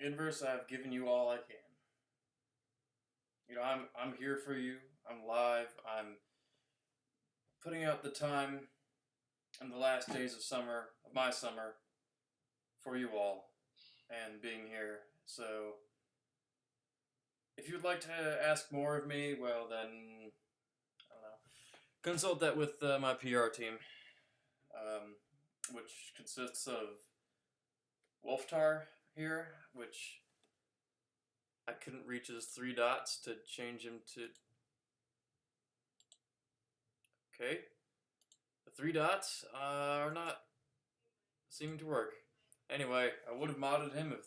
Inverse, I've given you all I can. I'm here for you. I'm live. I'm putting out the time in the last days of summer, of my summer, for you all, and being here. So, if you'd like to ask more of me, well then, I don't know. Consult that with my PR team, which consists of Wolftar here, which I couldn't reach his three dots to change him to. Okay. The three dots are not seeming to work. Anyway, I would have modded him if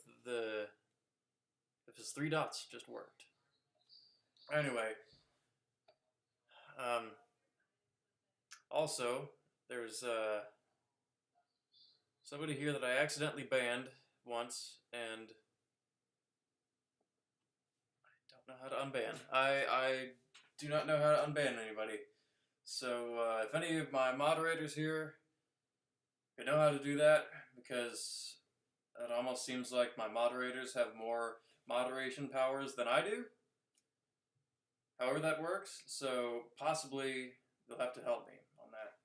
his three dots just worked. Anyway, also there's somebody here that I accidentally banned once, and I don't know how to unban. I do not know how to unban anybody. So if any of my moderators here could know how to do that, because it almost seems like my moderators have more moderation powers than I do. However that works, so possibly you'll have to help me on that.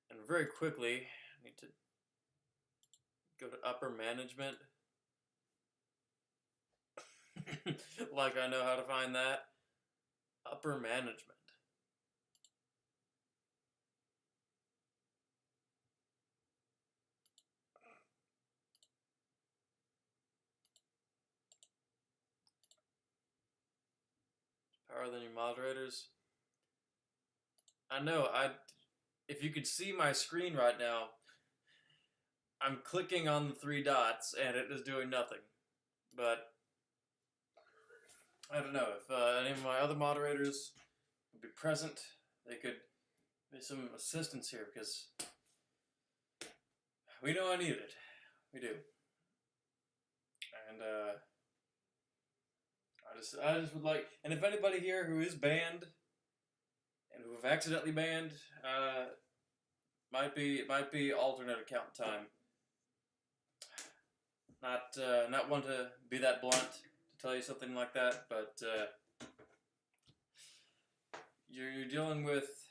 And very quickly, I need to go to upper management. Like I know how to find that. Upper management. Power than your moderators. I know, if you could see my screen right now, I'm clicking on the three dots and it is doing nothing. But I don't know if any of my other moderators would be present, they could be some assistance here, because we know I need it. We do. And I just would like, and if anybody here who is banned and who have accidentally banned, might be alternate account time. Not one to be that blunt to tell you something like that, but you're dealing with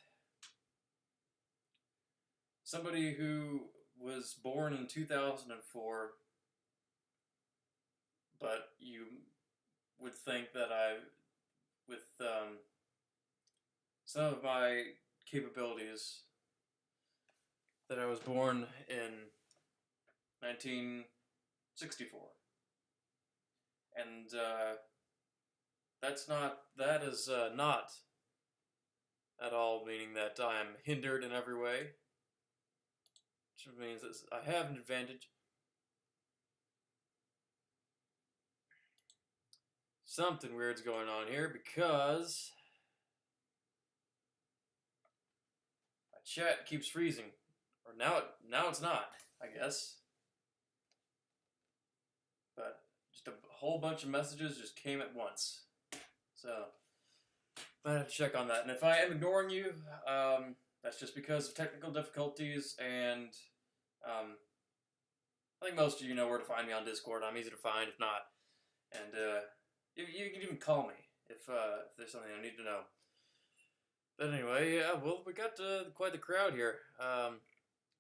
somebody who was born in 2004, but you would think that with some of my capabilities, that I was born in 1964. And that is not at all meaning that I am hindered in every way. Which means that I have an advantage. Something weird's going on here, because my chat keeps freezing. Or now it's not, I guess. But just a whole bunch of messages just came at once. So I have to check on that. And if I am ignoring you, that's just because of technical difficulties, and I think most of you know where to find me on Discord. I'm easy to find if not. And you can even call me if there's something I need to know. But anyway, yeah, well, we got quite the crowd here.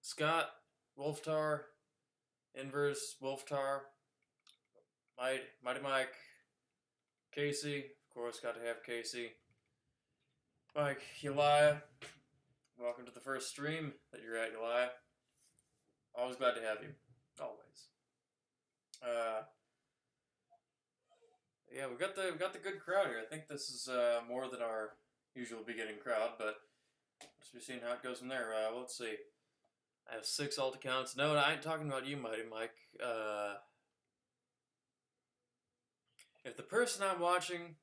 Scott, Wolftar, Inverse, Wolftar, Mighty Mike, Casey, of course, got to have Casey, Mike, Uriah, welcome to the first stream that you're at, Uriah. Always glad to have you, always. Yeah, we've got the good crowd here. I think this is more than our usual beginning crowd, but let's be seeing how it goes from there. Let's see. I have 6 alt accounts. No, I ain't talking about you, Mighty Mike. If the person I'm watching,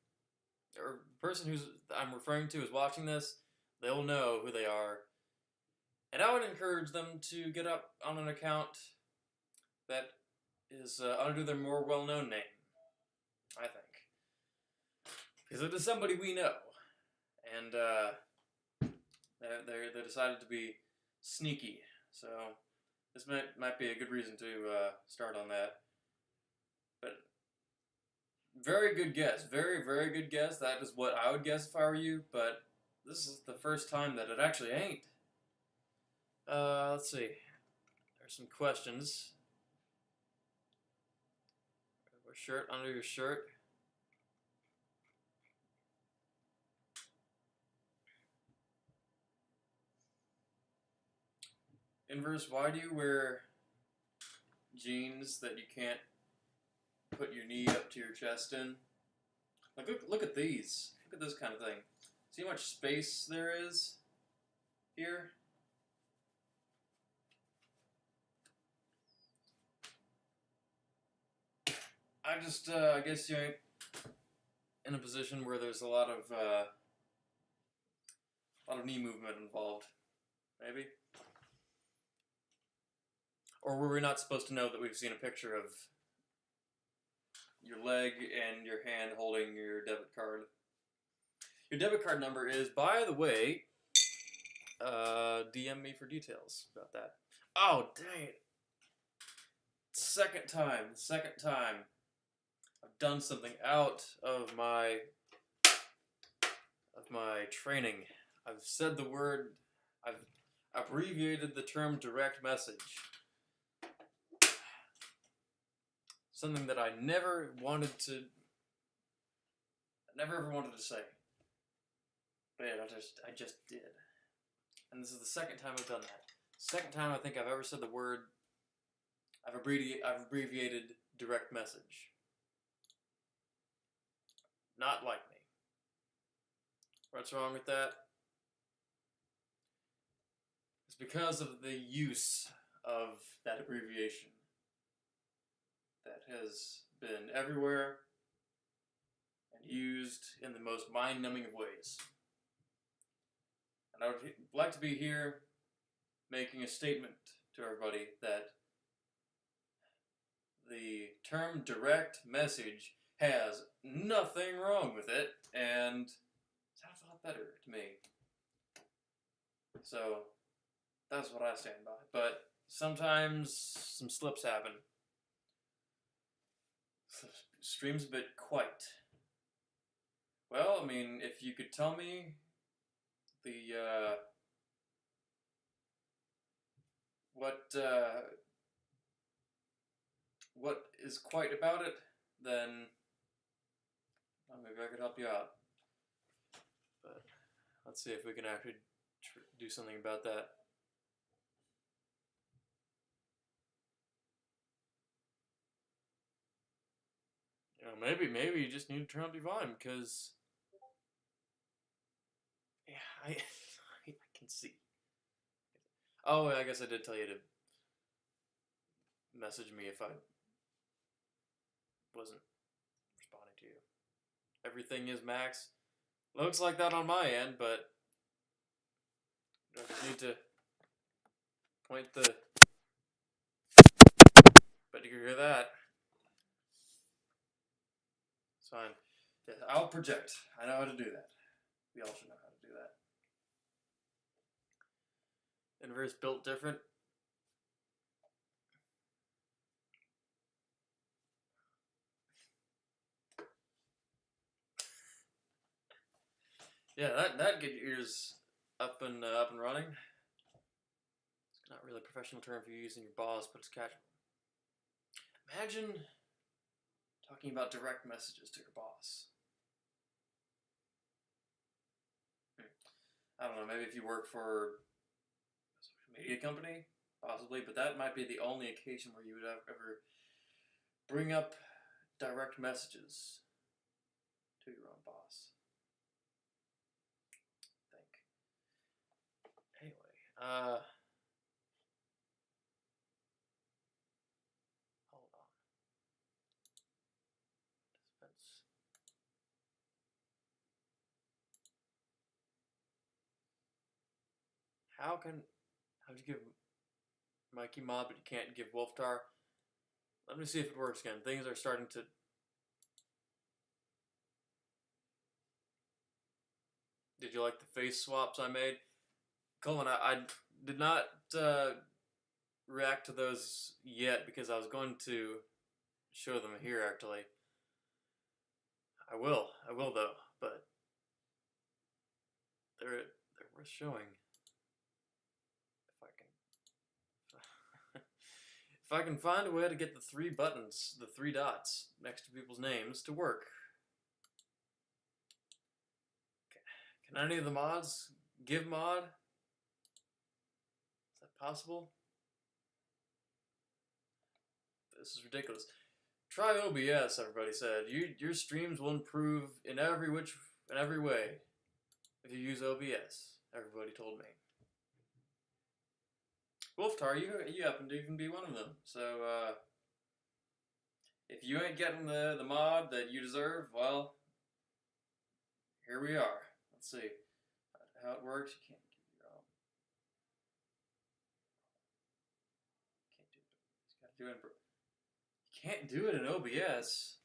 or the person I'm referring to is watching this, they'll know who they are. And I would encourage them to get up on an account that is under their more well-known name, I think. Because it is somebody we know. And they decided to be sneaky. So this might be a good reason to start on that. Very good guess. Very, very good guess. That is what I would guess if I were you, but this is the first time that it actually ain't. Let's see. There's some questions. Wear shirt under your shirt. Inverse, why do you wear jeans that you can't put your knee up to your chest in? Like, look at these. Look at this kind of thing. See how much space there is here? I guess you ain't in a position where there's a lot of knee movement involved. Maybe? Or were we not supposed to know that we've seen a picture of your leg and your hand holding your debit card? Your debit card number is, by the way, DM me for details about that. Oh, dang it. Second time I've done something out of my training. I've said the word, I've abbreviated the term direct message. Something that I never ever wanted to say. But yeah, I just did. And this is the second time I've done that. Second time I think I've ever said the word, I've abbreviated direct message. Not like me. What's wrong with that? It's because of the use of that abbreviation that has been everywhere and used in the most mind-numbing of ways. And I would like to be here making a statement to everybody that the term direct message has nothing wrong with it, and it sounds a lot better to me. So, that's what I stand by. But sometimes some slips happen. Stream's a bit quiet. Well, I mean, if you could tell me what is quite about it, then maybe I could help you out. But let's see if we can actually do something about that. You know, maybe you just need to turn up your volume, because yeah, I can see. Oh, I guess I did tell you to message me if I wasn't responding to you. Everything is max. Looks like that on my end, but I just need to point the... Bet you can hear that. It's fine. Yeah, I'll project. I know how to do that. We all should know how to do that. Inverse built different. Yeah, that get your ears up and running. It's not really a professional term for you using your boss, but it's casual. Imagine talking about direct messages to your boss. I don't know, maybe if you work for a social media company, possibly, but that might be the only occasion where you would ever bring up direct messages to your own boss. I think. Anyway, hold on. How'd you give Mikey Mod, but you can't give Wolftar? Let me see if it works again. Things are starting to... Did you like the face swaps I made? Colin, I did not react to those yet because I was going to show them here, actually. I will though, but they're worth showing. If I can, if I can find a way to get the 3 buttons, the 3 dots next to people's names to work. Can any of the mods give mod? Is that possible? This is ridiculous. Try OBS, everybody said. Your streams will improve in every way if you use OBS. Everybody told me. Wolftar, you happen to even be one of them. So if you ain't getting the mod that you deserve, well, here we are. Let's see how it works. You can't give your own. Can't do it. You can't do it in OBS.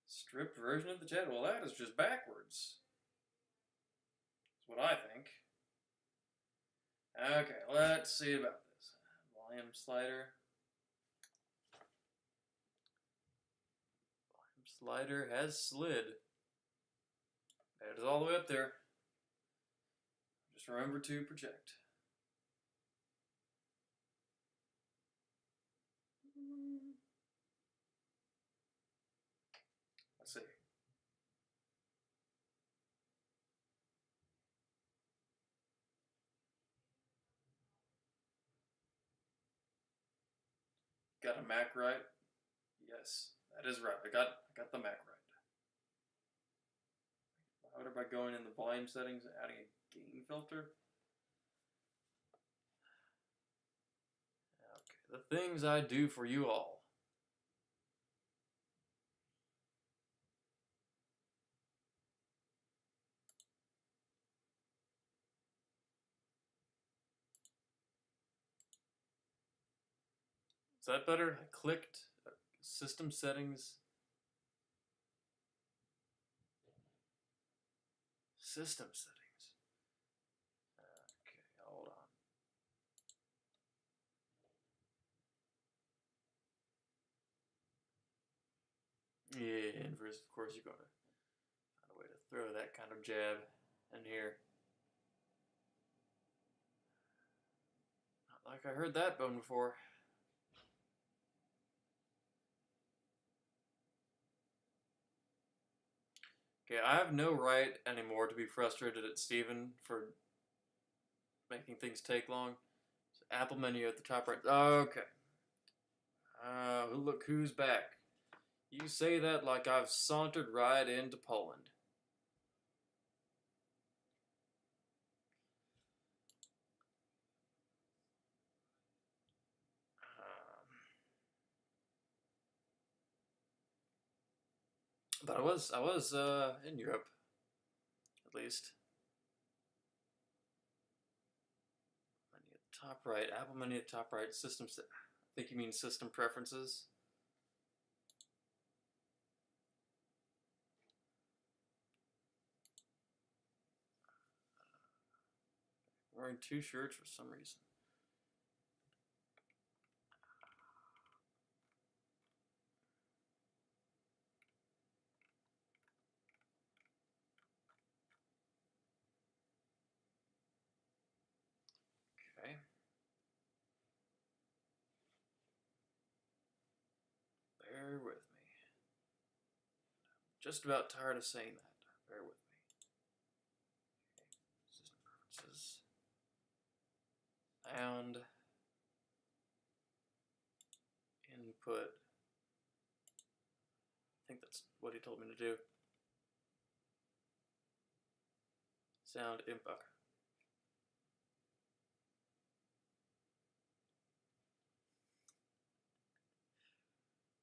Stripped version of the chat. Well, that is just backwards. That's what I think. Okay, let's see about this. Volume slider. Volume slider has slid. It is all the way up there. Just remember to project. Let's see. Got a Mac right? Yes, that is right. I got the Mac right. How about going in the volume settings and adding a gain filter? Okay, the things I do for you all. Is that better? I clicked system settings. System settings. Okay, hold on. Yeah, inverse, of course, you're going to find a way to throw that kind of jab in here. Not like I heard that bone before. Okay, I have no right anymore to be frustrated at Steven for making things take long. So Apple menu at the top right. Okay. Look who's back. You say that like I've sauntered right into Poland. But I was in Europe, at least. Menu at the top right. Apple menu at the top right. System. I think you mean system preferences. Wearing 2 shirts for some reason. Okay. Bear with me. Just about tired of saying that. Bear with me. Okay. System preferences. And input. I think that's what he told me to do. Sound input.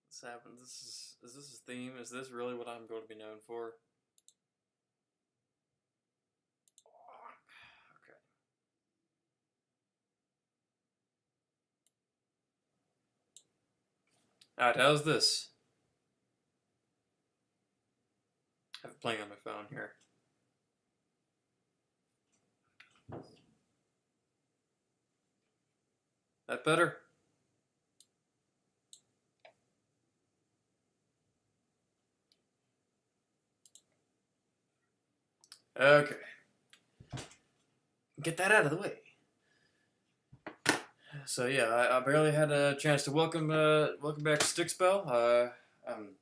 This happens. Is this a theme? Is this really what I'm going to be known for? Okay. Alright, how's this? I have it playing on my phone here. That better? Okay. Get that out of the way. So yeah, I barely had a chance to welcome back Stickspell. I'm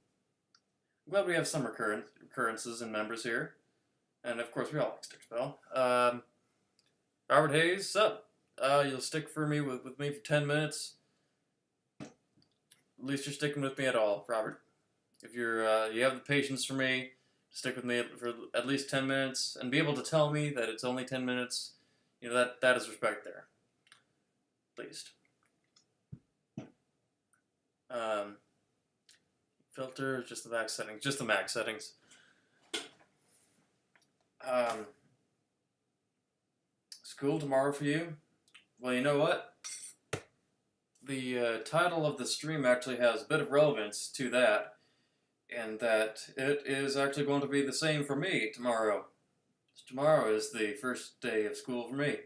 glad we have some recurrences and members here, and of course we all like Stickspell. Robert Hayes, sup? You'll stick for me with me for 10 minutes. At least you're sticking with me at all, Robert. If you have the patience for me, stick with me for at least 10 minutes, and be able to tell me that it's only 10 minutes. You know that is respect there. At least. Um, Filter, just the max settings. Just the max settings. School tomorrow for you? Well, you know what? The title of the stream actually has a bit of relevance to that, and that it is actually going to be the same for me tomorrow. Tomorrow is the first day of school for me.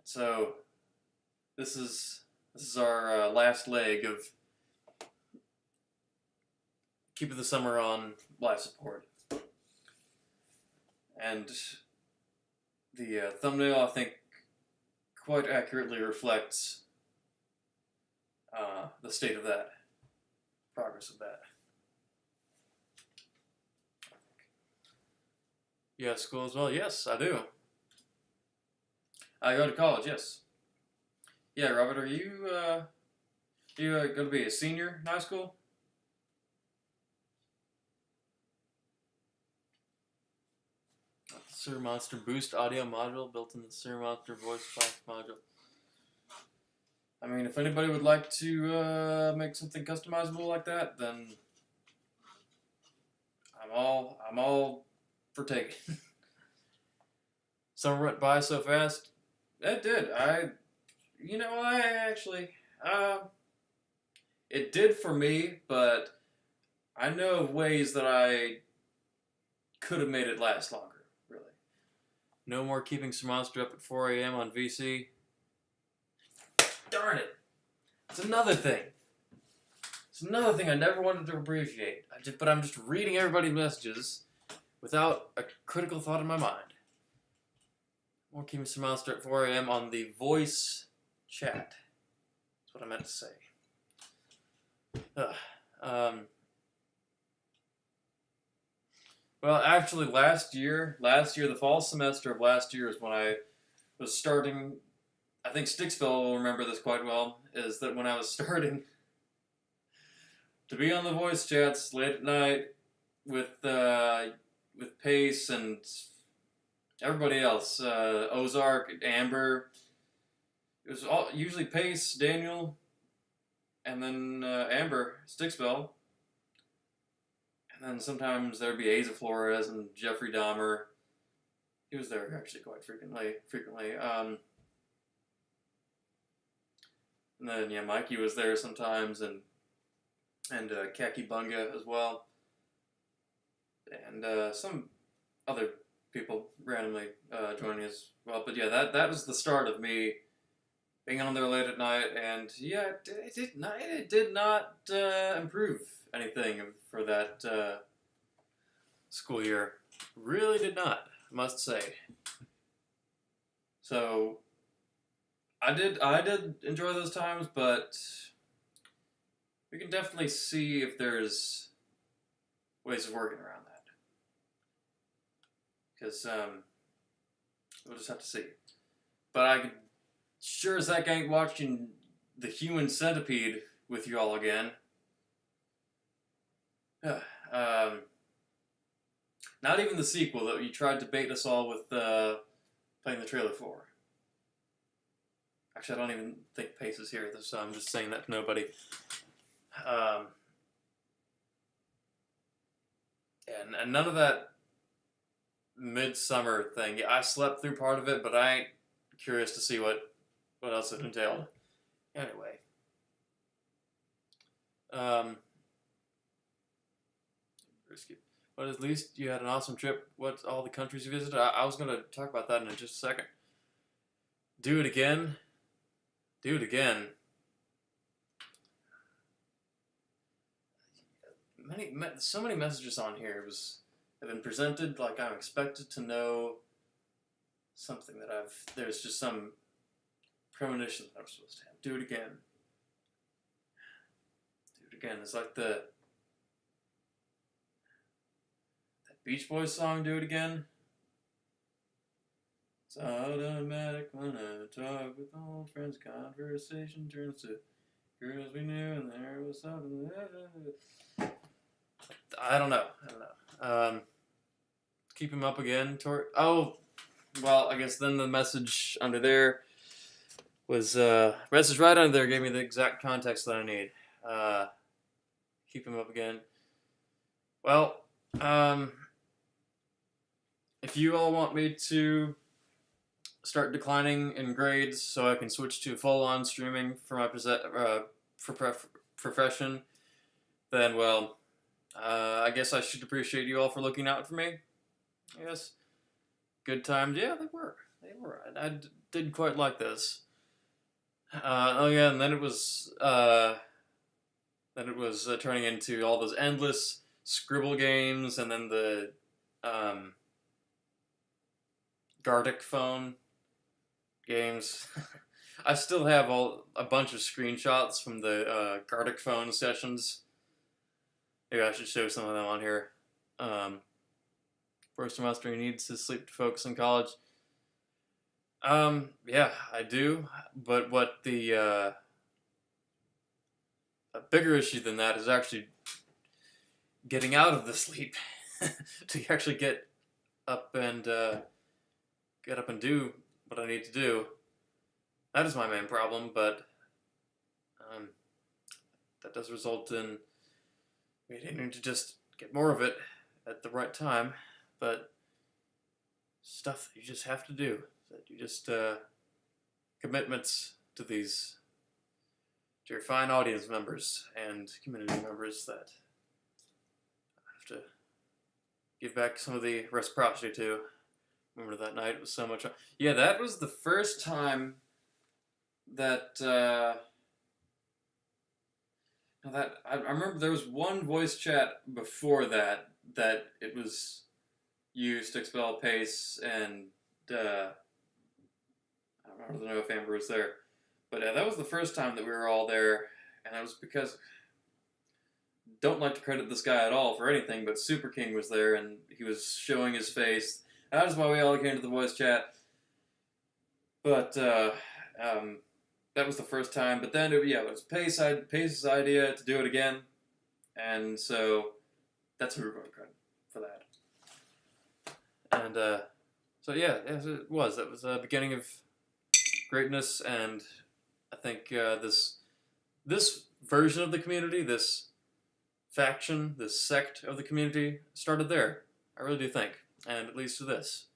So, this is our last leg of keeping the summer on life support. And the thumbnail, I think, quite accurately reflects the state of that, progress of that. You have school as well? Yes, I do. I go to college, yes. Yeah, Robert, are you going to be a senior in high school? Sir Monster Boost audio module built in the Sir Monster voice box module. I mean, if anybody would like to make something customizable like that, then I'm all for taking. Summer went by so fast. It did. It did for me, but I know of ways that I could have made it last longer. Really. No more keeping Sir Monster up at 4 a.m. on VC. Darn it! It's another thing. It's another thing I never wanted to appreciate. But I'm just reading everybody's messages without a critical thought in my mind. More keeping Sir Monster at 4 a.m. on the voice chat. That's what I meant to say. Well, actually, last year, the fall semester of last year is when I was starting. I think Stickspell will remember this quite well. Is that when I was starting to be on the voice chats late at night with Pace and everybody else, Ozark, Amber. It was usually Pace, Daniel, and then Amber, Stickspell. And then sometimes there'd be Asa Flores and Jeffrey Dahmer. He was there actually quite frequently. And then, yeah, Mikey was there sometimes, and Kaki Bunga as well. And some other people randomly joining as well. But yeah, that was the start of me being on there late at night, and yeah, it did not improve anything for that school year. Really did not, I must say. So I did enjoy those times, but we can definitely see if there's ways of working around that. Because we'll just have to see. But I could sure as heck ain't watching The Human Centipede with you all again. Not even the sequel that you tried to bait us all with playing the trailer for. Actually, I don't even think Pace is here, so I'm just saying that to nobody. And none of that midsummer thing. Yeah, I slept through part of it, but I ain't curious to see what else it entailed. Anyway. But at least you had an awesome trip. What all the countries you visited? I was going to talk about that in just a second. Do it again. Do it again. So many messages on here. It was I've been presented like I'm expected to know something that there's just some premonition that I'm supposed to have. Do it again. Do it again. It's like that Beach Boys song, Do It Again. It's automatic when I talk with old friends. Conversation turns to girls we knew, and there was something. I don't know. Keep him up again. Oh, well, I guess then the message under there was message right under there gave me the exact context that I need. Keep him up again. Well, if you all want me to start declining in grades so I can switch to full-on streaming for my profession, then, well, I guess I should appreciate you all for looking out for me. I guess. Good times, yeah, they were. I did quite like this. Oh yeah, and then it was turning into all those endless scribble games, and then the Gartic phone games. I still have a bunch of screenshots from the Gartic phone sessions. Maybe I should show some of them on here. First semester needs to sleep to focus in college. Yeah, I do. But what a bigger issue than that is actually getting out of the sleep to actually get up and do what I need to do. That is my main problem, but that does result in me needing to just get more of it at the right time. But stuff that you just have to do, that you just commitments to your fine audience members and community members that I have to give back some of the reciprocity to. Remember that night? It was so much fun. Yeah, that was the first time that I remember there was one voice chat before that it was used to expel Pace, and I don't know if Amber was there, but that was the first time that we were all there, and it was because don't like to credit this guy at all for anything, but Super King was there, and he was showing his face. That is why we all came to the voice chat. But that was the first time. But then it was Pace's idea to do it again, and so that's who we're going to credit for that. And so yeah, it was. That was the beginning of greatness, and I think this version of the community, this faction, this sect of the community started there. I really do think, and it leads to this.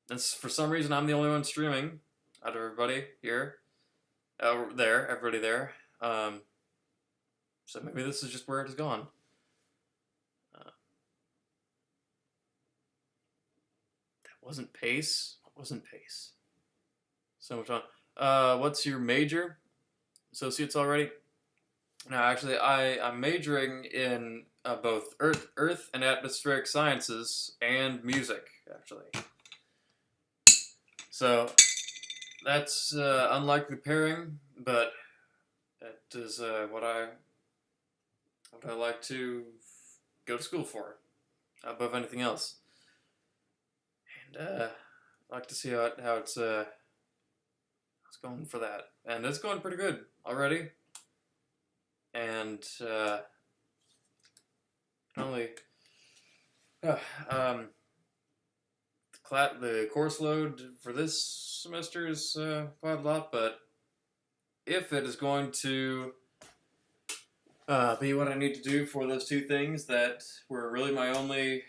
And for some reason, I'm the only one streaming out of everybody here, everybody there. So maybe this is just where it has gone. That wasn't Pace. What wasn't Pace? So much fun. What's your major? Associates already? No, actually, I'm majoring in both Earth and Atmospheric Sciences and music, actually. So that's unlikely pairing, but it is what I like to go to school for, above anything else. And I like to see how it's going for that, and it's going pretty good already. And the course load for this semester is quite a lot, but if it is going to be what I need to do for those two things that were really my only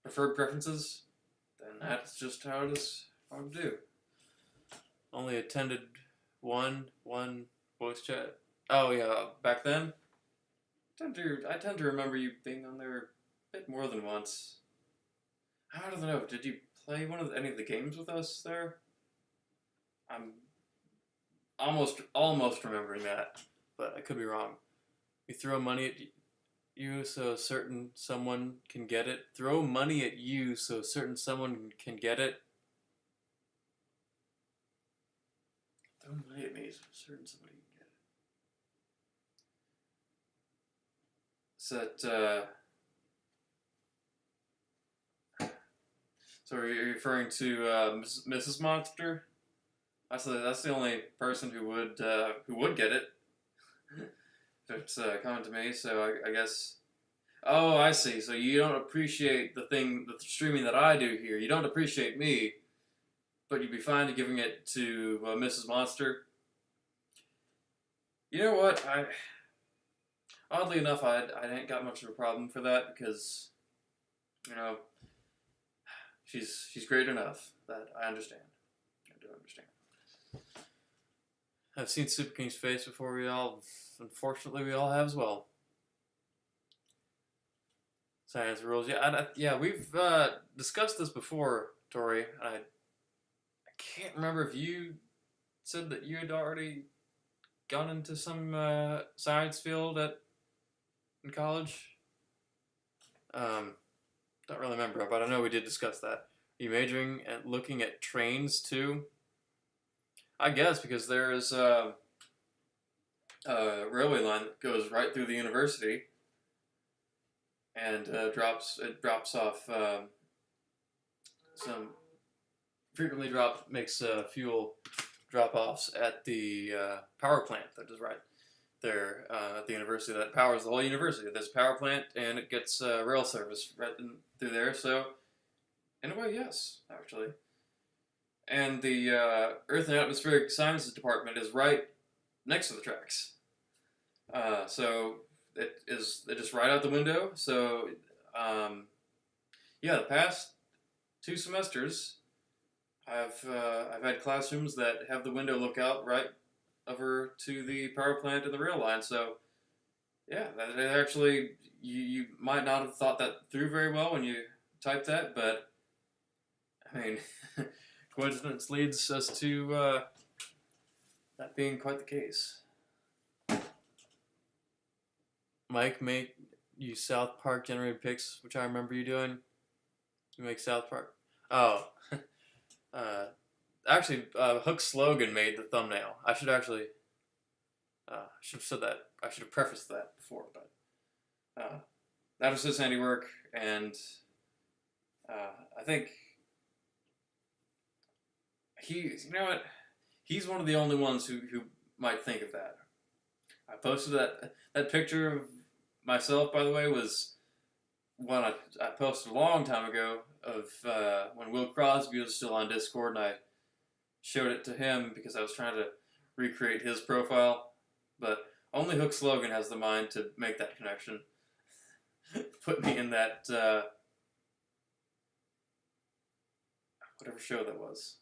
preferred preferences, then that's just how it is. How to do. Only attended one voice chat. Oh yeah, back then. I tend to remember you being on there a bit more than once. I don't know. Did you play any of the games with us there? I'm almost remembering that, but I could be wrong. We throw money at you. you so certain someone can get it. Throw money at you so certain someone can get it. Throw money at me so certain somebody can get it. So are you referring to Mrs. Monster? That's the only person who would get it if it's coming to me. So I guess. Oh, I see. So you don't appreciate the streaming that I do here. You don't appreciate me, but you'd be fine to giving it to Mrs. Monster. You know what? Oddly enough, I ain't got much of a problem for that because, you know, she's great enough that I understand. I do understand. I've seen Super King's face before. Unfortunately, we all have as well. Science rules. Yeah, we've discussed this before, Tori. I can't remember if you said that you had already gone into some science field in college. Don't really remember, but I know we did discuss that. Are you majoring at looking at trains too? I guess because there is a railway line that goes right through the university and drops off some makes fuel drop offs at the power plant that is right there at the university that powers the whole university. There's a power plant and it gets rail service right through there. So in a way, yes, actually. And the Earth and Atmospheric Sciences Department is right next to the tracks. So it is right out the window. So yeah, the past 2 semesters, I've had classrooms that have the window look out right over to the power plant and the rail line. So yeah, that actually you might not have thought that through very well when you typed that, but I mean. Coincidence leads us to that being quite the case. Mike, make you South Park generated pics, which I remember you doing. You make South Park. Oh, actually, Hook's slogan made the thumbnail. I should have said that. I should have prefaced that before, but that was his handiwork, and I think. You know what? He's one of the only ones who might think of that. I posted that picture of myself, by the way, was one I posted a long time ago of when Will Crosby was still on Discord, and I showed it to him because I was trying to recreate his profile. But only Hook Slogan has the mind to make that connection. Put me in that whatever show that was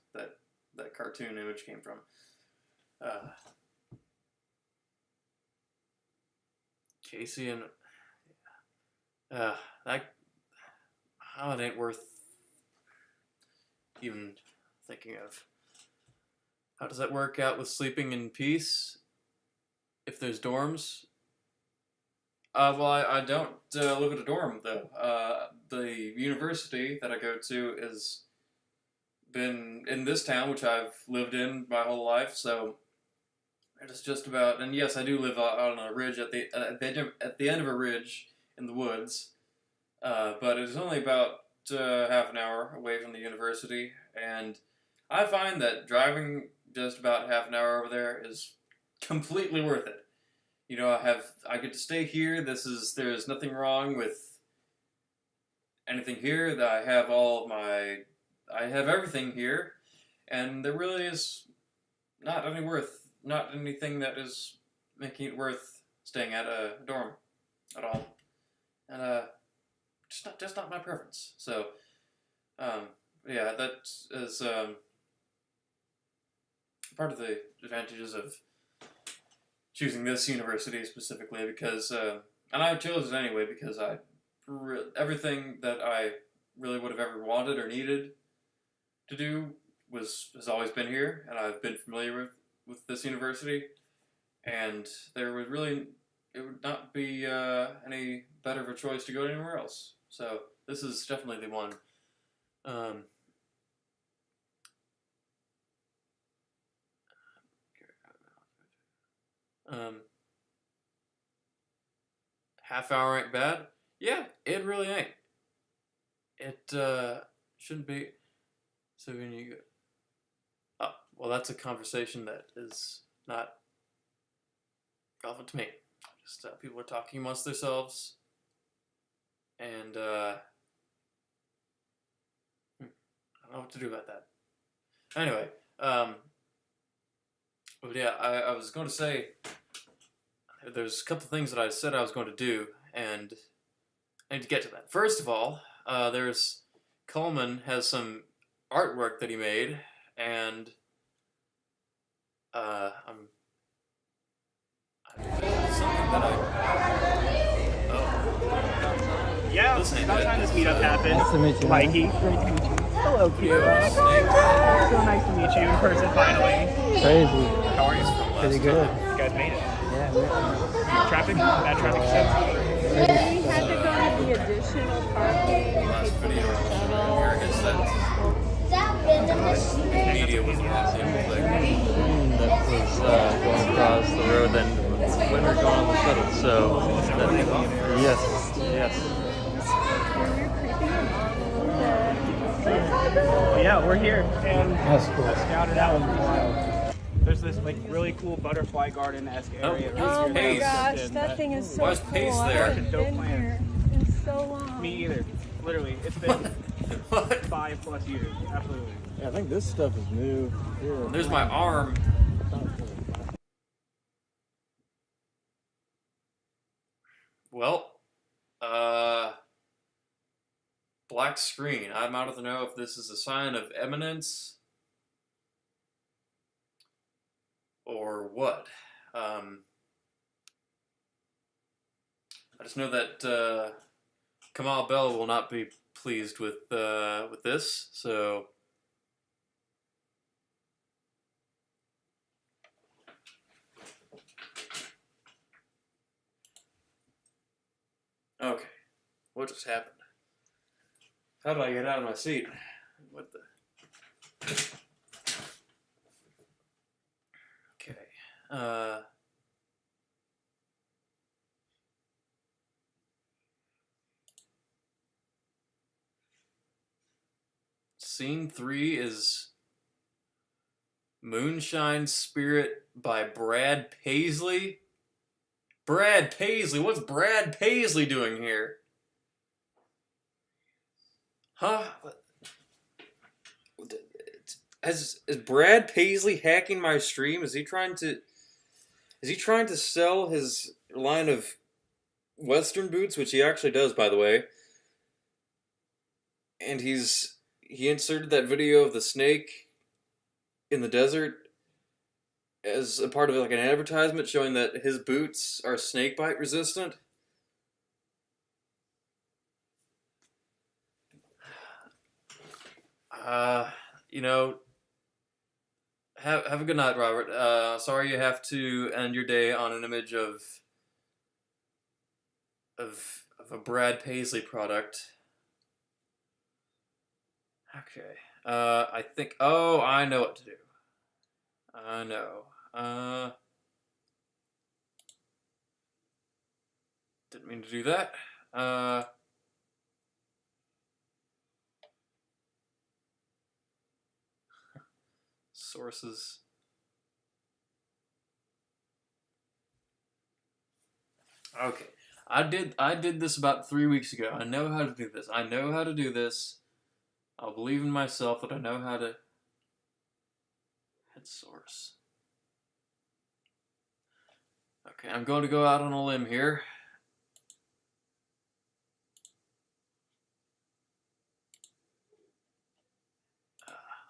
that cartoon image came from. Casey and that it ain't worth even thinking of. How does that work out with sleeping in peace if there's dorms? Well, I don't live at a dorm though. The university that I go to is been in this town, which I've lived in my whole life, so it is just about. And yes, I do live out on a ridge at the end of a ridge in the woods, but it is only about half an hour away from the university, and I find that driving just about half an hour over there is completely worth it. You know, I get to stay here. There's nothing wrong with anything here. That I have everything here, and there really is not anything that is making it worth staying at a dorm at all, and just not my preference. So, yeah, that is part of the advantages of choosing this university specifically because, and I chose it anyway because everything that I really would have ever wanted or needed to do has always been here, and I've been familiar with this university, and there was really it would not be any better of a choice to go anywhere else. So this is definitely the one. Um, um, half hour ain't bad. Yeah, it really ain't. It shouldn't be. So when you go, oh, well, that's a conversation that is not relevant to me. Just people are talking amongst themselves, and I don't know what to do about that. Anyway, but yeah, I was going to say there's a couple things that I said I was going to do, and I need to get to that. First of all, there's Coleman has some artwork that he made, and I'm something that Yeah, this ain't about it. time this meetup happened. Nice to meet you. Mikey, great to meet you. Hello, Kira. Snake. So nice to meet you in person finally. Crazy. How are you? Pretty good. You guys made it. Yeah, we're Traffic? Bad traffic ready We to had to start. go to the additional parking and Last take the video shuttle. here is that media was not the only thing that was going across the road, then when we're going on the shuttle. So that, yes. Well, yeah, we're here and That's cool. I scouted out for a while. There's this like really cool butterfly garden-esque area. Oh, right Oh here my Pace. gosh, that's that thing is so Why is cool. Pace I there? haven't Dope been plant. here in so long. Me either. Literally, it's been What? 5+ years. Absolutely. Yeah, I think this stuff is new here. There's my arm. Well, black screen. I'm out of the know if this is a sign of eminence or what. I just know that Kamal Bell will not be pleased with this. So okay, what just happened? How did I get out of my seat? What the? Okay. Scene 3 is Moonshine Spirit by Brad Paisley. Brad Paisley? What's Brad Paisley doing here? Huh? Is Brad Paisley hacking my stream? Is he trying to sell his line of Western boots, which he actually does, by the way? And he inserted that video of the snake in the desert as a part of like an advertisement showing that his boots are snake bite resistant. You know, have a good night, Robert. Sorry you have to end your day on an image of a Brad Paisley product. Okay. I think. Oh, I know what to do. I know. Didn't mean to do that. Sources. Okay. I did this about 3 weeks ago. I know how to do this. I'll believe in myself that I know how to head source. Okay, I'm going to go out on a limb here.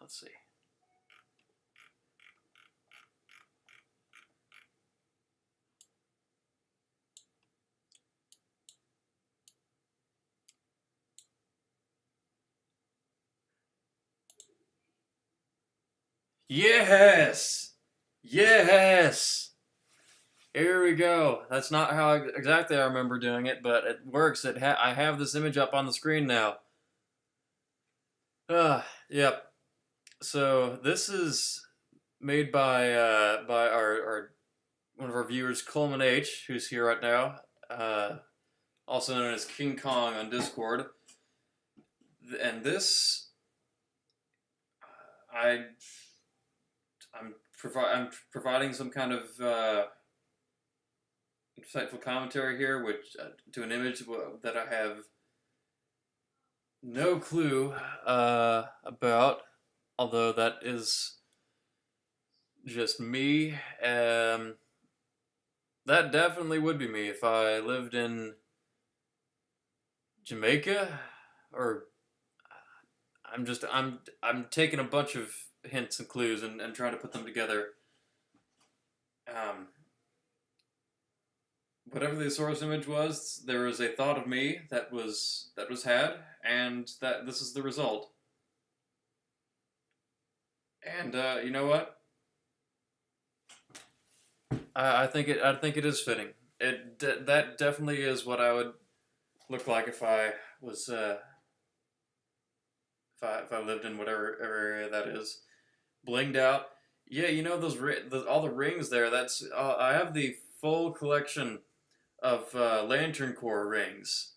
Let's see. Yes! Yes! Here we go. That's not how exactly I remember doing it, but it works. I have this image up on the screen now. Yep. So this is made by our one of our viewers, Coleman H, who's here right now, also known as King Kong on Discord. And this, I'm providing some kind of insightful commentary here, which to an image that I have no clue about, although that is just me. That definitely would be me if I lived in Jamaica, or I'm taking a bunch of hints and clues and trying to put them together. Whatever the source image was, there was a thought of me that was had, and that this is the result. And you know what? I think it is fitting. That definitely is what I would look like if I was if I lived in whatever area that is, blinged out. Yeah, you know those all the rings there. That's I have the full collection of Lantern Corps rings,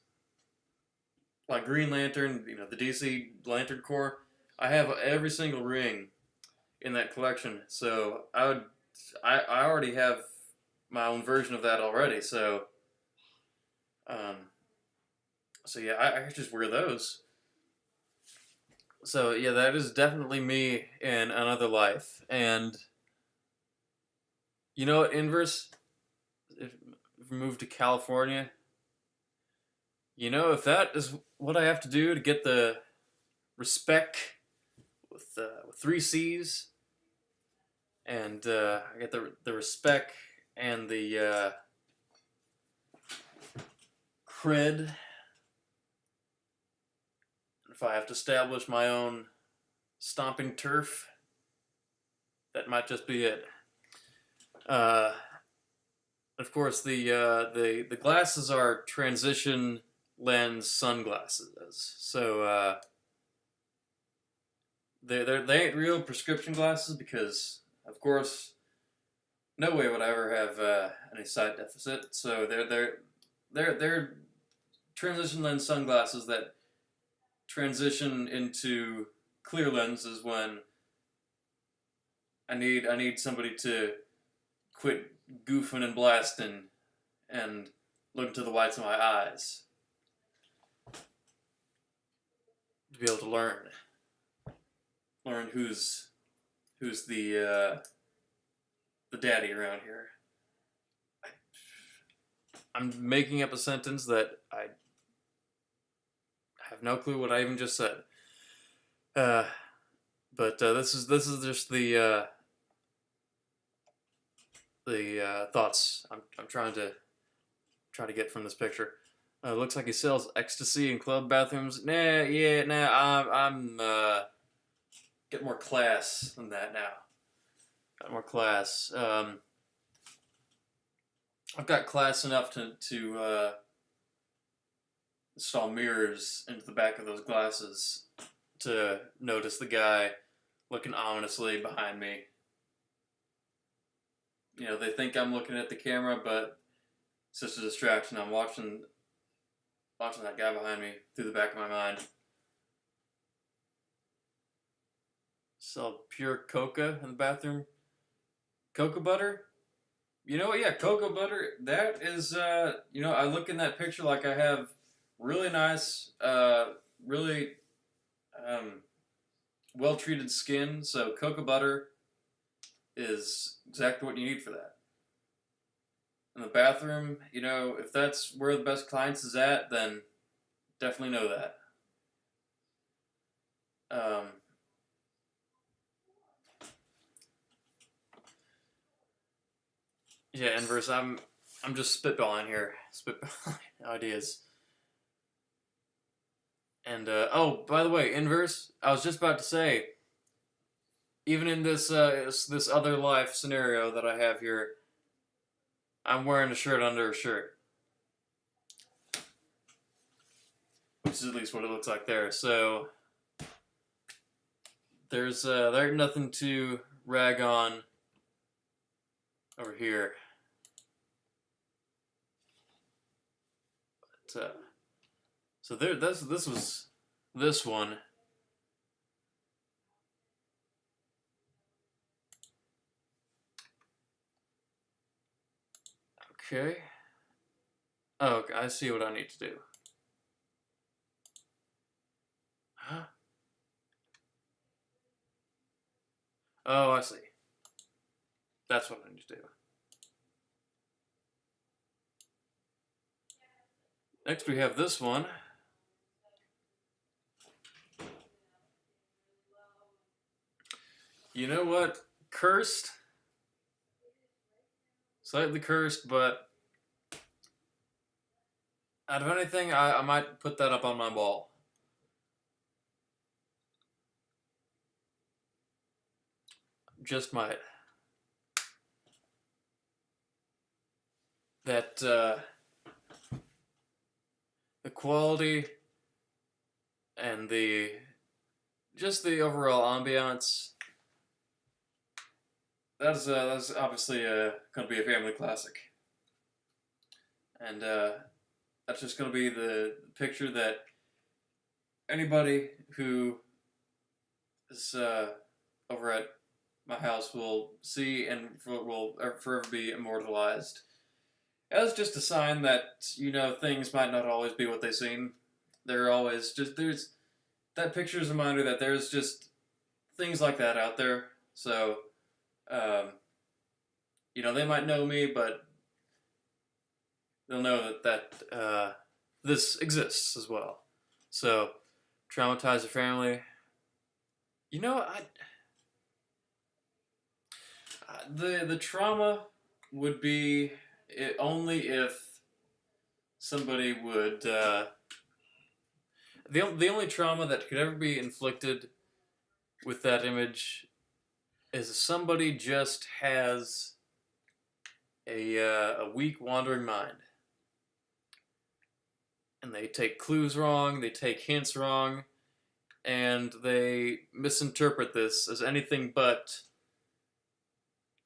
like Green Lantern. You know, the DC Lantern Corps. I have every single ring in that collection. So I already have my own version of that already. So so yeah, I just wear those. So yeah, that is definitely me in another life. And you know what, Inverse? If we move to California, you know, if that is what I have to do to get the respect with 3 C's, and I get the respect and the cred, if I have to establish my own stomping turf, that might just be it. Of course, the glasses are transition lens sunglasses, so they ain't real prescription glasses because, of course, no way would I ever have any sight deficit. So they're transition lens sunglasses that transition into clear lenses when I need somebody to quit goofing and blasting and look into the whites of my eyes to be able to learn who's the daddy around here. I'm making up a sentence that I have no clue what I even just said. But this is just the thoughts I'm trying to get from this picture. Looks like he sells ecstasy in club bathrooms. I'm get more class than that now. Got more class. I've got class enough to install mirrors into the back of those glasses to notice the guy looking ominously behind me. You know, they think I'm looking at the camera, but it's just a distraction. I'm watching that guy behind me through the back of my mind. Sell pure coca in the bathroom. Cocoa butter? You know what? Yeah, cocoa butter. That is, you know, I look in that picture like I have really nice, really well-treated skin. So cocoa butter is exactly what you need for that. In the bathroom, you know, if that's where the best clients is at, then definitely know that. Yeah, Inverse, I'm just spitballing here. Spitballing ideas. And, oh, by the way, Inverse, I was just about to say, even in this other life scenario that I have here, I'm wearing a shirt under a shirt. Which is at least what it looks like there. So there's nothing to rag on over here. But, so this was this one. Okay. Oh, okay, I see what I need to do. Huh? Oh, I see. That's what I need to do. Next we have this one. You know what? Cursed. Slightly cursed, but out of anything, I might put that up on my wall. Just might. That, the quality and just the overall ambiance, that's obviously going to be a family classic. And that's just going to be the picture that anybody who is over at my house will see and will forever be immortalized. As just a sign that, you know, things might not always be what they seem. That picture is a reminder that there's just things like that out there. So, you know, they might know me, but they'll know that this exists as well. So, traumatize your family. You know, the trauma would be only if somebody would. The only trauma that could ever be inflicted with that image is if somebody just has a weak, wandering mind, and they take clues wrong, they take hints wrong, and they misinterpret this as anything but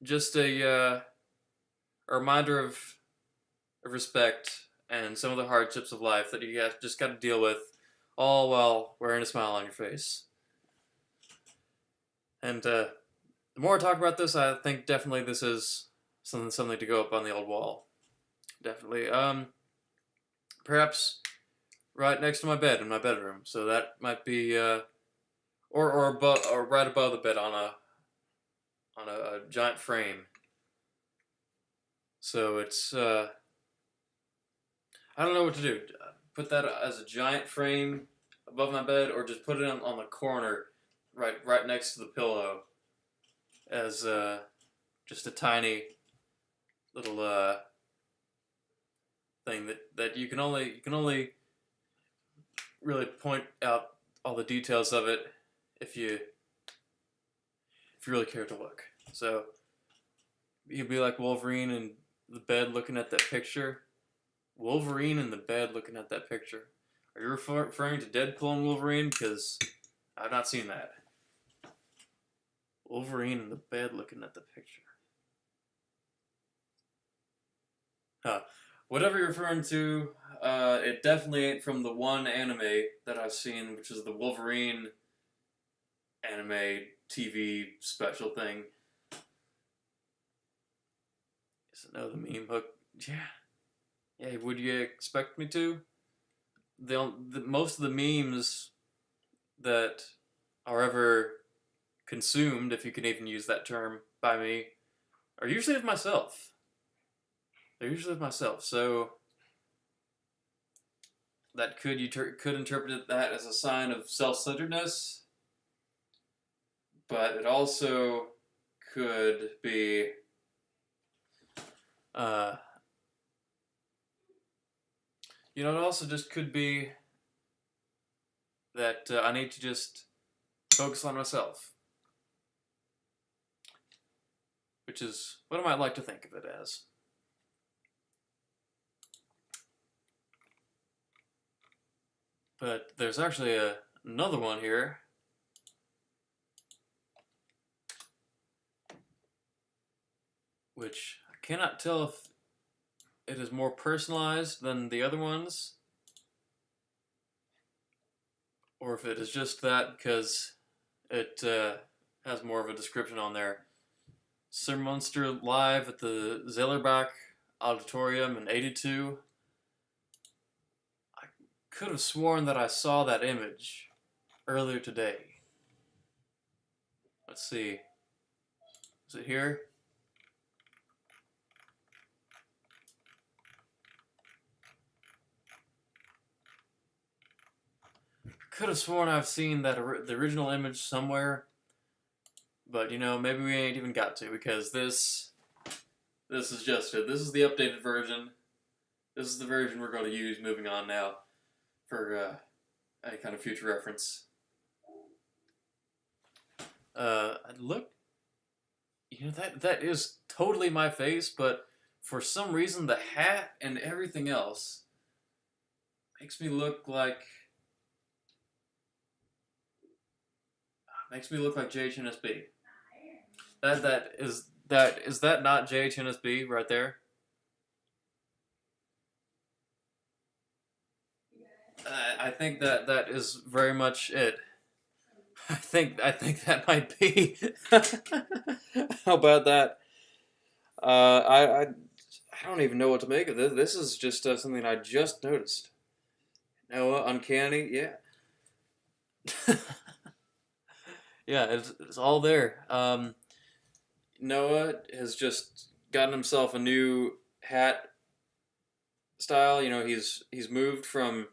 just a reminder of respect and some of the hardships of life that you guys just got to deal with, all while wearing a smile on your face. And the more I talk about this, I think definitely this is something to go up on the old wall. Definitely. Perhaps right next to my bed in my bedroom. So that might be or right above the bed on a giant frame. So it's I don't know what to do. Put that as a giant frame above my bed, or just put it on the corner, right next to the pillow, as just a tiny little thing that you can only really point out all the details of it if you really care to look. So you'd be like Wolverine in the bed looking at that picture. Wolverine in the bed looking at that picture. Are you referring to Deadpool and Wolverine? Because I've not seen that. Wolverine in the bed looking at the picture. Whatever you're referring to, it definitely ain't from the one anime that I've seen, which is the Wolverine anime TV special thing. No, the meme hook. Yeah. Would you expect me to? Most of the memes that are ever consumed, if you can even use that term, by me, are usually of myself. They're usually of myself. So that you could interpret that as a sign of self-centeredness, but it also could be you know, it also just could be that I need to just focus on myself, which is what I might like to think of it as. But there's actually another one here. Which I cannot tell if it is more personalized than the other ones, or if it is just that because it has more of a description on there. Sir Munster live at the Zellerbach Auditorium in '82. I could have sworn that I saw that image earlier today. Let's see. Is it here? Could have sworn I've seen that the original image somewhere, but you know, maybe we ain't even got to, because this is just it. This is the updated version. This is the version we're going to use moving on now for any kind of future reference. Look, you know, that is totally my face, but for some reason the hat and everything else makes me look like JHNSB. Is that not JHNSB right there? I think that is very much it. I think that might be. How about that? I don't even know what to make of this. This is just something I just noticed. Noah, uncanny, yeah. Yeah, it's all there. Noah has just gotten himself a new hat style. You know, he's moved from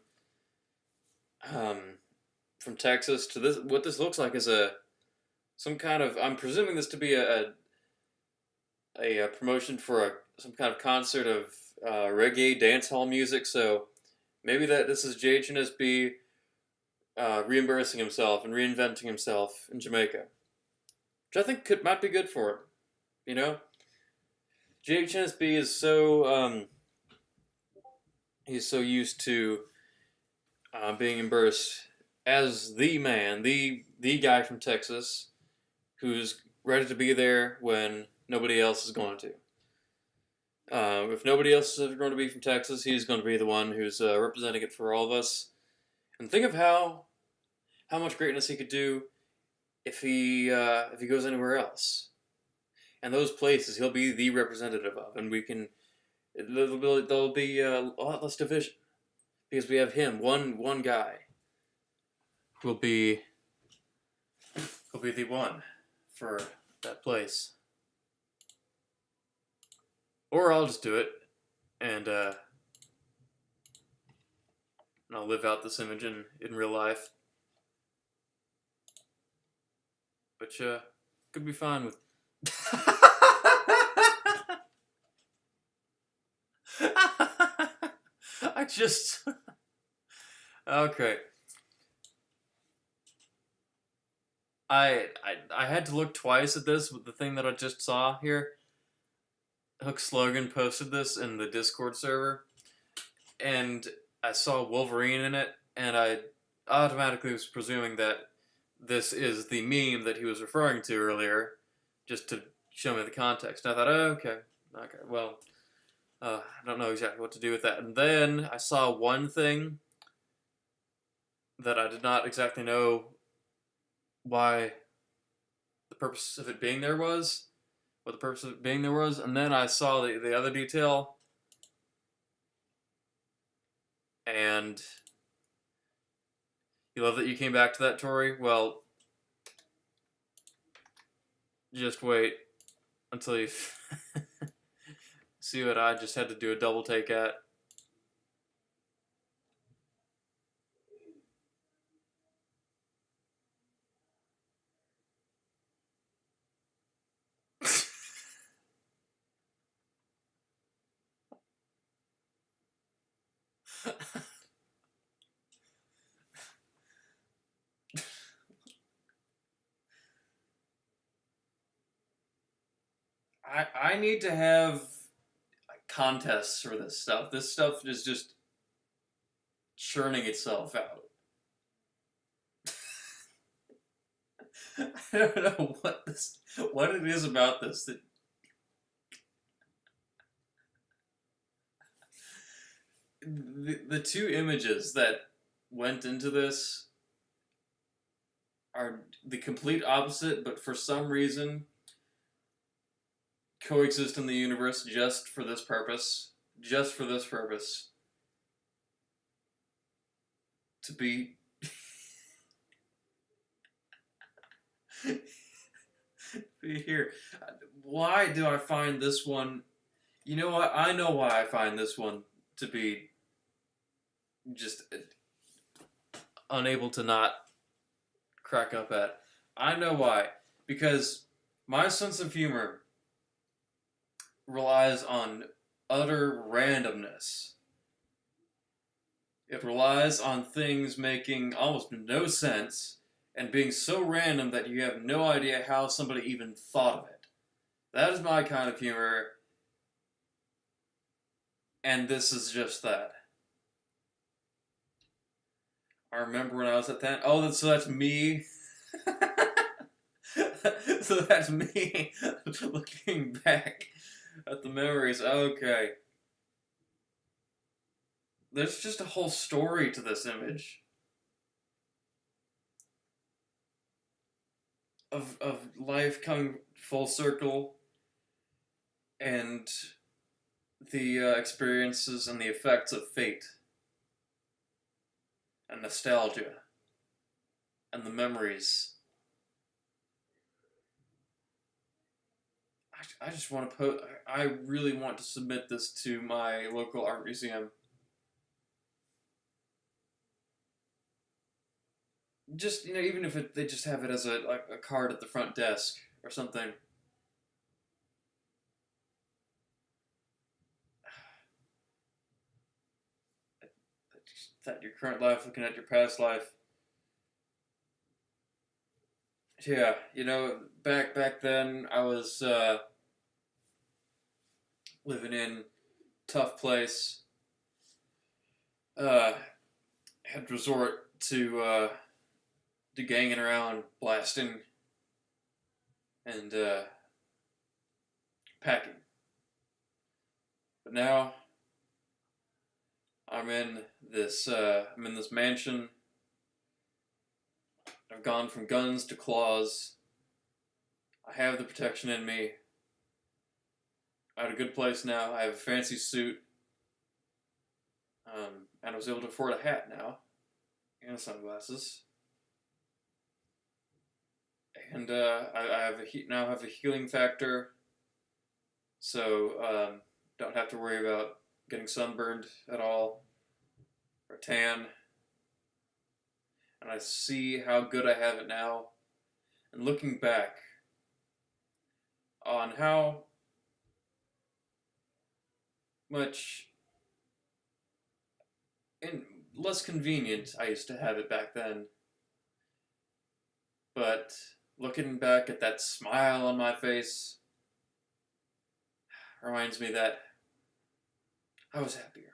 Texas to this. What this looks like is some kind of. I'm presuming this to be a promotion for some kind of concert of reggae dancehall music. So maybe this is JHNSB. Reimbursing himself and reinventing himself in Jamaica, which I think might be good for him. You know, JHNSB is so he's so used to being embarrassed as the man, the guy from Texas, who's ready to be there when nobody else is going to. If nobody else is going to be from Texas, he's going to be the one who's representing it for all of us. And think of how much greatness he could do if he goes anywhere else. And those places he'll be the representative of, and there'll be a lot less division because we have him, one guy, who'll be the one for that place. Or I'll just do it, and I'll live out this image in real life. Which could be fine with. I just. Okay. I had to look twice at this with the thing that I just saw here. Hook Slogan posted this in the Discord server, and I saw Wolverine in it, and I automatically was presuming that this is the meme that he was referring to earlier, just to show me the context. And I thought, oh, okay, well, I don't know exactly what to do with that. And then I saw one thing that I did not exactly know why the purpose of it being there was, what the purpose of it being there was, and then I saw the other detail, and you love that you came back to that, Tori? Well, just wait until you see what I just had to do a double take at. I need to have contests for this stuff. This stuff is just churning itself out. I don't know what it is about this that the two images that went into this are the complete opposite, but for some reason coexist in the universe just for this purpose. Just for this purpose. To be be here. Why do I find this one? You know what? I know why I find this one to be just unable to not crack up at. I know why. Because my sense of humor relies on utter randomness. It relies on things making almost no sense and being so random that you have no idea how somebody even thought of it. That is my kind of humor, and this is just that. I remember when I was at that. Oh, so that's me. So that's me looking back at the memories. Okay. There's just a whole story to this image. Of life coming full circle and the experiences and the effects of fate and nostalgia and the memories. I just want to I really want to submit this to my local art museum. Just, even if they just have it as a card at the front desk or something. That your current life looking at your past life. Yeah, back then I was living in tough place. Had to resort to ganging around, blasting, and packing. But now I'm in this mansion. I've gone from guns to claws. I have the protection in me. I'm at a good place now. I have a fancy suit. And I was able to afford a hat now. And sunglasses. And I now have a healing factor. So don't have to worry about getting sunburned at all. Or tan. And I see how good I have it now. And looking back on how much less convenient I used to have it back then. But looking back at that smile on my face reminds me that I was happier.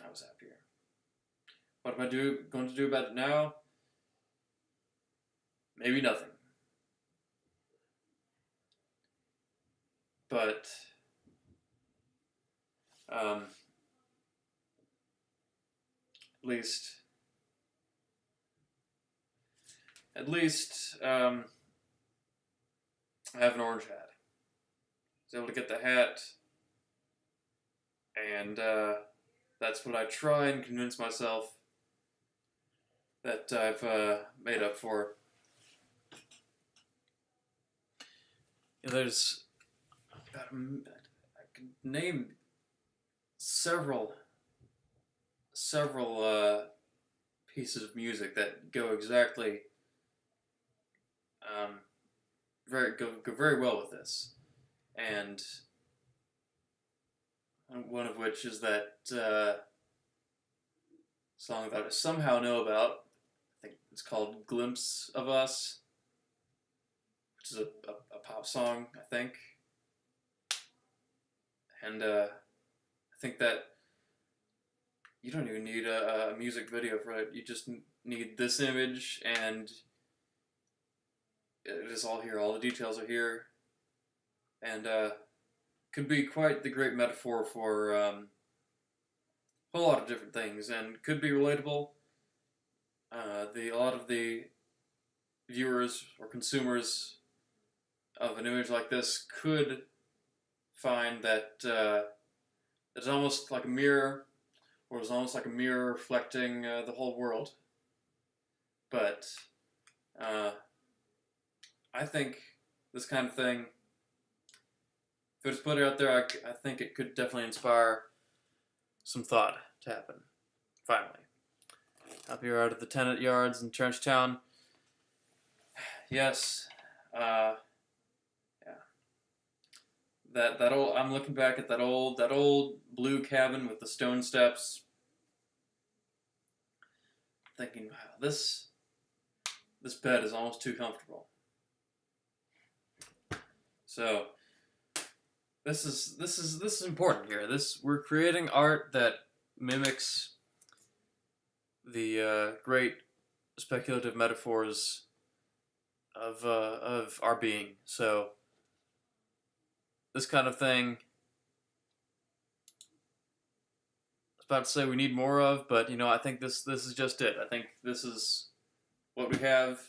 I was happier. What am I going to do about it now? Maybe nothing. But at least I have an orange hat. I was able to get the hat, and that's what I try and convince myself that I've made up for. There's, I can name several pieces of music that go exactly go very well with this, and one of which is that song that I somehow know about. I think it's called "Glimpse of Us," which is a pop song, I think. And I think that you don't even need a music video for it. You just need this image and it is all here. All the details are here, and could be quite the great metaphor for a whole lot of different things, and could be relatable. A lot of the viewers or consumers of an image like this could find that it's almost like a mirror, or it's almost like a mirror reflecting the whole world. But I think this kind of thing, if it was put out there, I think it could definitely inspire some thought to happen. Finally. Up here out of the tenant yards in Trenchtown. Yes. Yeah. That old. I'm looking back at that old blue cabin with the stone steps. Thinking, wow, this bed is almost too comfortable. So this is important here. We're creating art that mimics the great speculative metaphors of our being. So this kind of thing, I was about to say we need more of, but I think this is just it. I think this is what we have,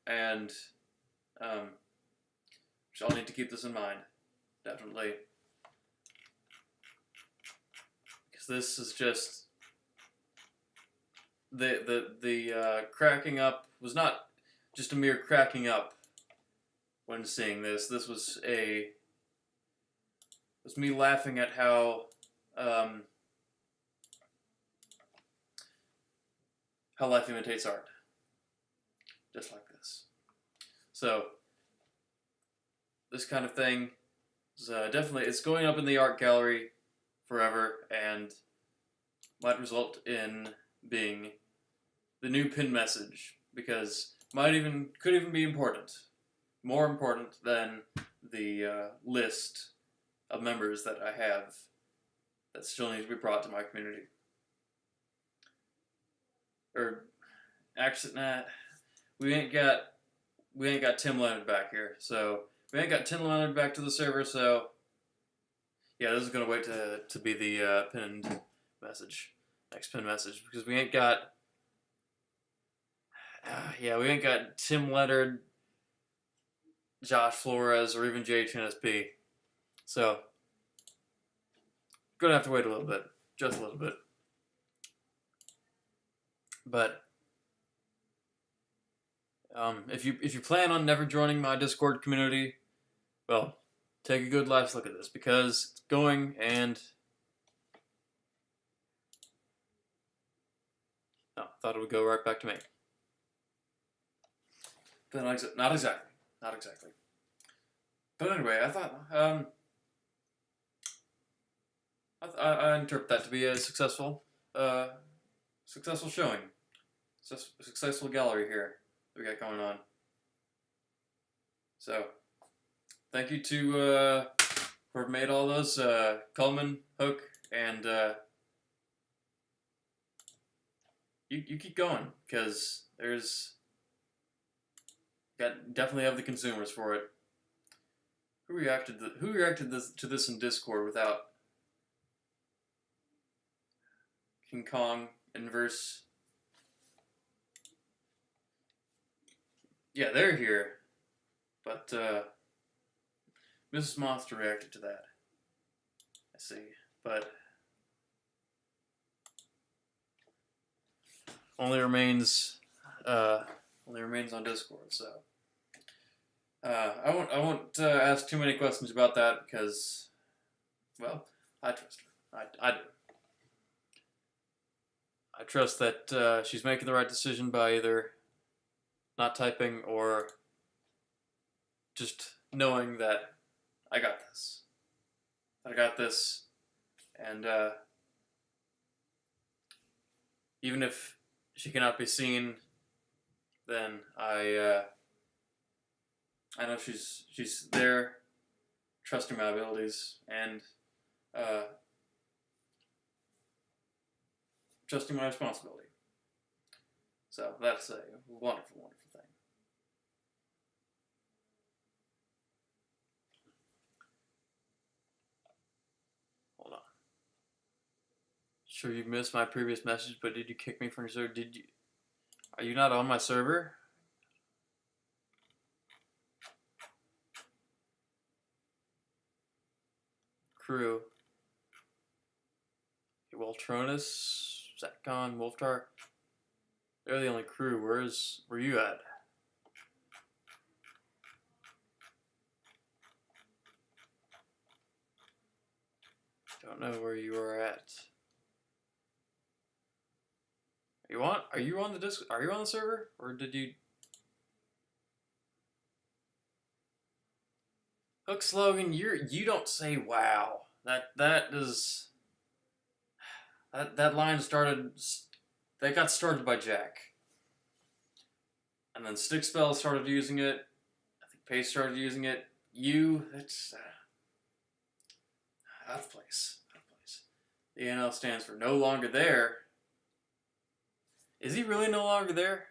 and we all need to keep this in mind, definitely, because this is just the cracking up was not just a mere cracking up when seeing this. This was me laughing at how life imitates art, just like this. So this kind of thing is definitely, it's going up in the art gallery forever, and might result in being the new pin message, because could even be important, more important than the list of members that I have that still need to be brought to my community. Or actually, nah, we ain't got Tim Leonard back here, so we ain't got Tim Leonard back to the server. So yeah, this is gonna wait to be the pinned message, next pinned message, because we ain't got Tim Leonard, Josh Flores, or even JHNSP. So gonna have to wait a little bit, just a little bit. But if you plan on never joining my Discord community, well, take a good last look at this, because it's going, and thought it would go right back to me. But not exactly. But anyway, I thought I interpret that to be a successful showing, successful gallery here that we got going on. So thank you to whoever made all those, Coleman, Hook, and you keep going, because definitely have the consumers for it. Who reacted to this in Discord without King Kong Inverse? Yeah, they're here, but Mrs. Monster reacted to that. I see, but only remains on Discord. So I won't ask too many questions about that, because, well, I trust her. I do. I trust that she's making the right decision by either not typing or just knowing that I got this. And even if she cannot be seen, then I know she's there, trusting my abilities, and trusting my responsibility. So that's a wonderful, wonderful thing. Sure, you missed my previous message, but did you kick me from your server? Did you? Are you not on my server? Crew. Waltronus, Zatcon, Wolftar. They're the only crew. Where you at? Don't know where you are at. Are you on the disc? Are you on the server, or did you? Hook slogan. You don't say wow. That is. That line started. That got started by Jack. And then Stickspell started using it. I think Pace started using it. That's out of place. Out of place. The NL stands for no longer there. Is he really no longer there?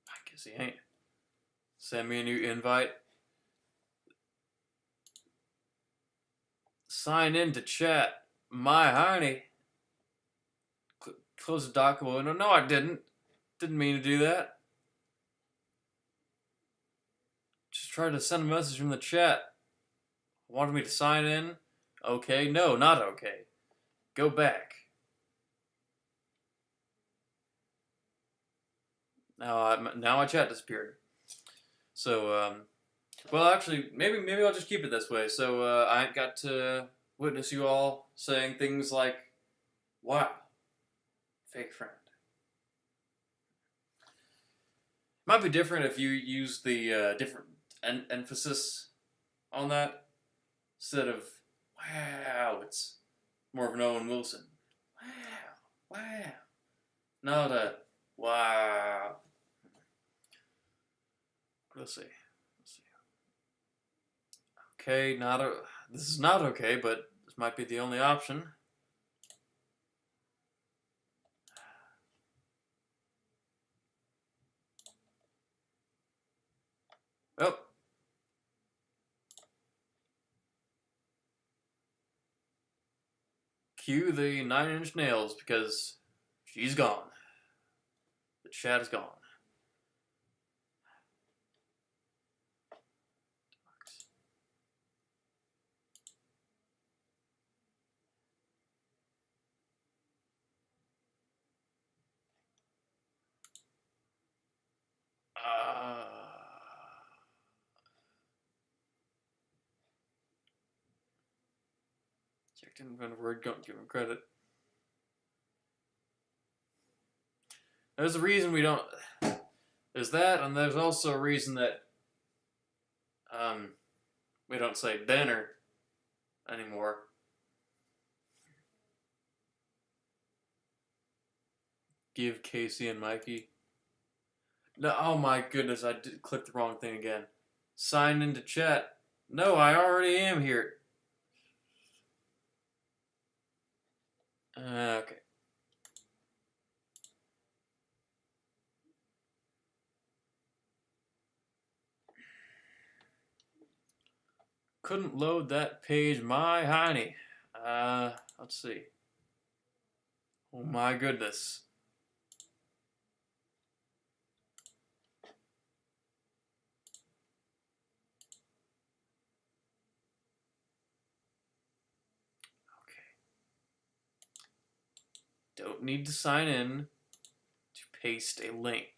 I guess he ain't. Send me a new invite. Sign in to chat. My honey. Close the dock window. No, I didn't. Didn't mean to do that. Just tried to send a message from the chat. Wanted me to sign in. Okay. No, not okay. Go back. Now my chat disappeared. So, well, actually, maybe I'll just keep it this way. So, I got to witness you all saying things like, wow, fake friend. Might be different if you use the different emphasis on that. Instead of, wow, it's more of an Owen Wilson. Wow, wow. Not a, wow. Let's see. Okay, this is not okay, but this might be the only option. Oh. Cue the 9-inch nails because she's gone. The chat is gone. Checked in front of word, don't give him credit. There's a reason we don't. There's that, and there's also a reason that we don't say dinner anymore. Give Casey and Mikey. No, oh my goodness, I did click the wrong thing again. Sign into chat. No, I already am here. Okay. Couldn't load that page, my honey. Let's see. Oh my goodness. Don't need to sign in to paste a link.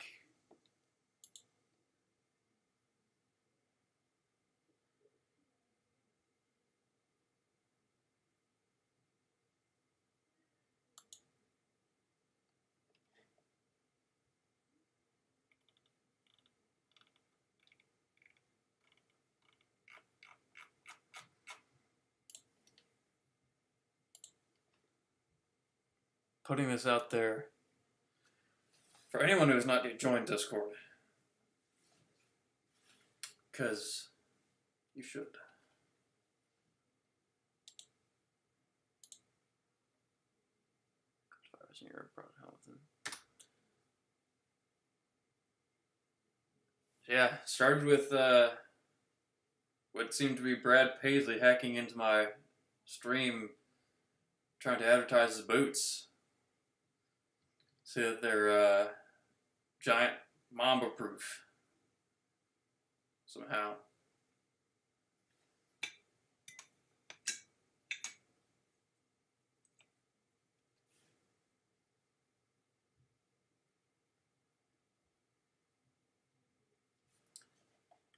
Putting this out there for anyone who has not yet joined Discord, because you should. yeah, started with what seemed to be Brad Paisley hacking into my stream, trying to advertise his boots. Say that they're giant Mamba proof somehow.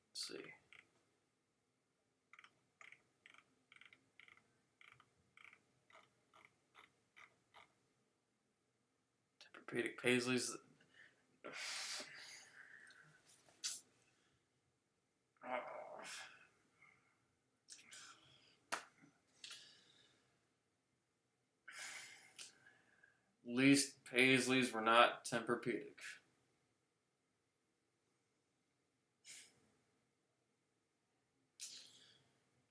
Let's see. Tempur-Pedic Paisleys. Least Paisleys were not Tempur-Pedic.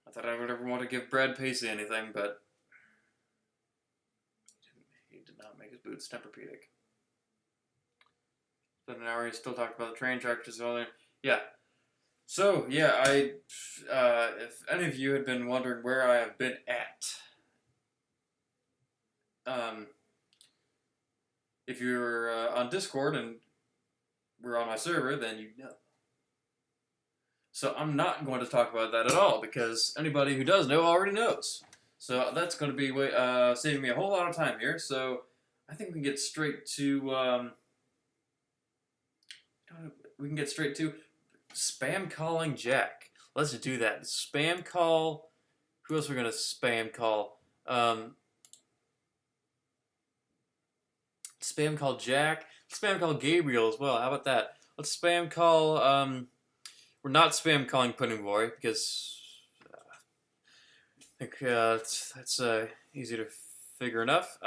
I thought I would ever want to give Brad Paisley anything, but he did not make his boots Tempur-Pedic. But an hour he still talked about the train tractors earlier. Yeah. So, yeah, if any of you had been wondering where I have been at, if you're on Discord and we're on my server, then you know. So I'm not going to talk about that at all, because anybody who does know already knows. So that's going to be saving me a whole lot of time here, so I think we can get straight to, spam calling Jack. Let's do that. Spam call, who else are we going to spam call? Spam call Jack. Spam call Gabriel as well. How about that? Let's spam call. We're not spam calling Pudding Boy because I think that's easy to figure enough.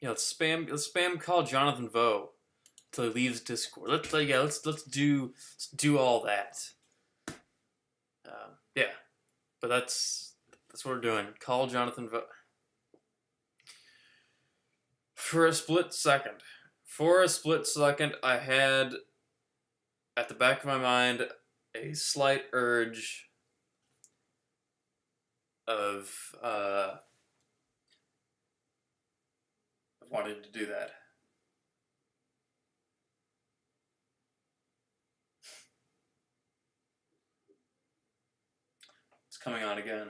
Yeah, let's spam call Jonathan Vo till he leaves Discord. Let's do all that. Yeah, but that's what we're doing. Call Jonathan Vo. For a split second, I had at the back of my mind a slight urge of wanting to do that. It's coming on again.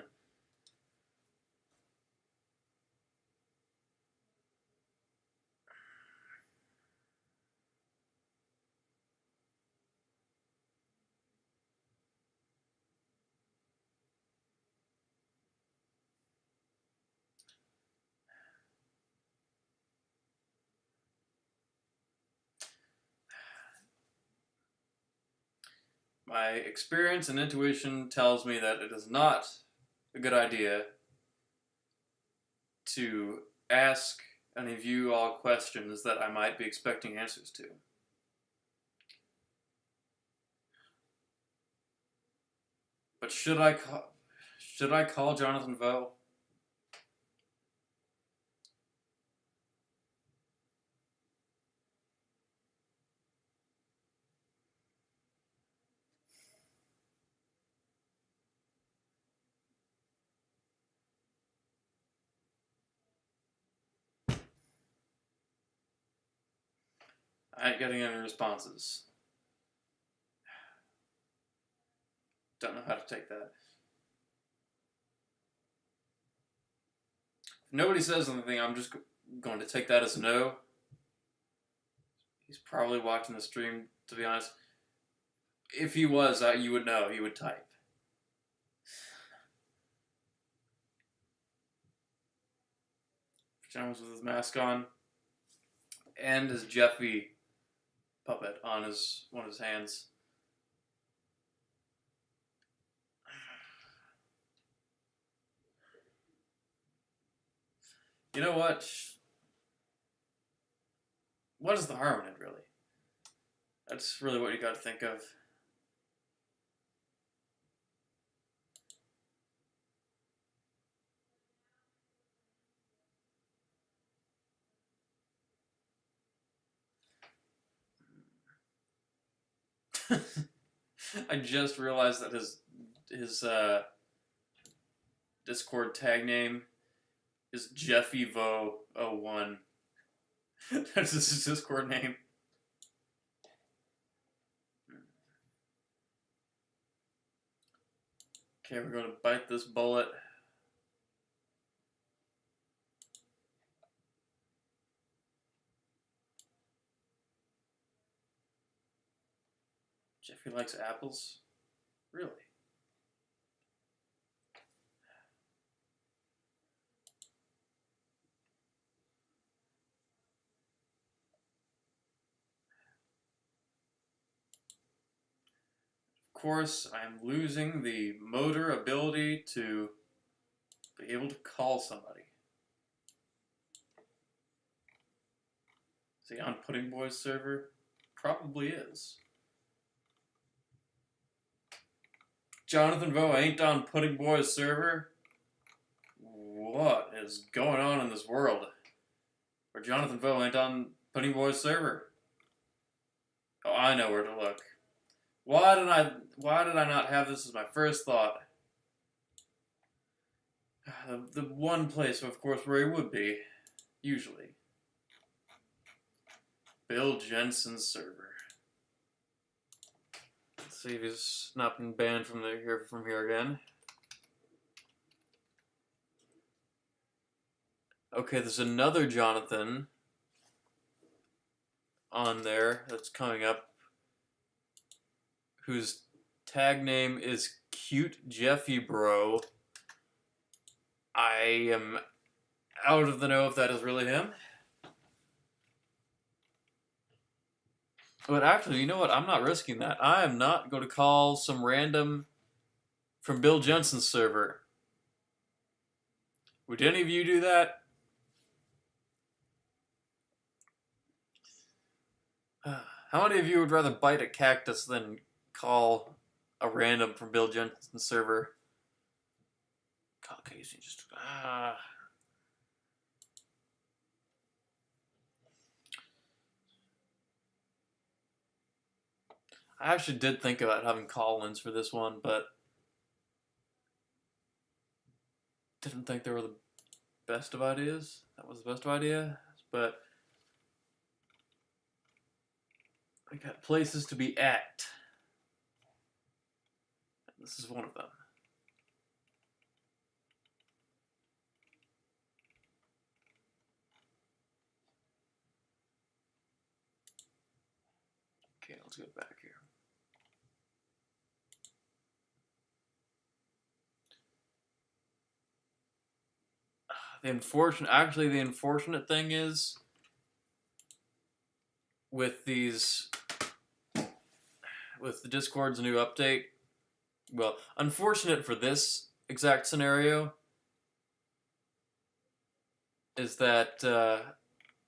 My experience and intuition tells me that it is not a good idea to ask any of you all questions that I might be expecting answers to. But should I call Jonathan Vo? I ain't getting any responses. Don't know how to take that. If nobody says anything, I'm just going to take that as a no. He's probably watching the stream, to be honest. If he was, you would know. He would type. Pajamas with his mask on. And his Jeffy puppet on one of his hands. You know what? What is the harm in it, really? That's really what you got to think of. I just realized that his Discord tag name is JeffyVo01. That's his Discord name. Okay, we're gonna bite this bullet. Jeffy likes apples? Really? Of course, I am losing the motor ability to be able to call somebody. Is he on Pudding Boy's server? Probably is. Jonathan Vo ain't on Pudding Boy's server? What is going on in this world? Where Jonathan Vo ain't on Pudding Boy's server? Oh, I know where to look. Why did I not have this as my first thought? The one place, of course, where he would be, usually. Bill Jensen's server. Let's see if he's not been banned from here again. Okay, there's another Jonathan on there that's coming up, whose tag name is Cute Jeffy Bro. I am out of the know if that is really him. But actually, you know what? I'm not risking that. I am not going to call some random from Bill Jensen's server. Would any of you do that? How many of you would rather bite a cactus than call a random from Bill Jensen's server? Okay, so just I actually did think about having call-ins for this one, but didn't think they were the best of ideas. That was the best of ideas, but we got places to be at. And this is one of them. Okay, let's go back here. The unfortunate thing is with the Discord's new update. Well, unfortunate for this exact scenario is that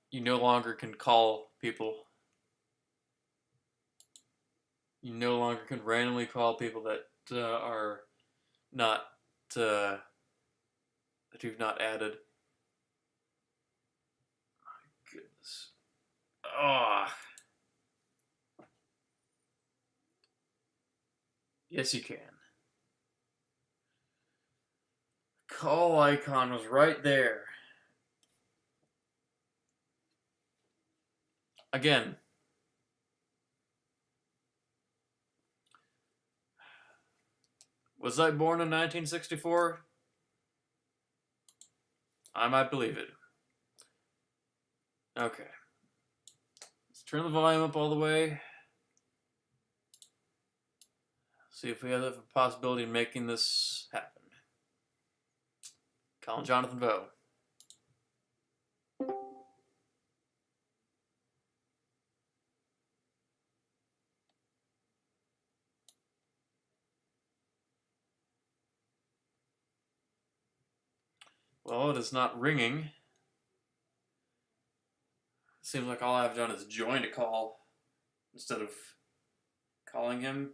you no longer can call people. You no longer can randomly call people that are not that you've not added. My goodness. Oh. Yes, you can. Call icon was right there. Again. Was I born in 1964? I might believe it. Okay. Let's turn the volume up all the way. See if we have a possibility of making this happen. Calling Jonathan Vo. Well, it is not ringing. Seems like all I've done is join a call instead of calling him.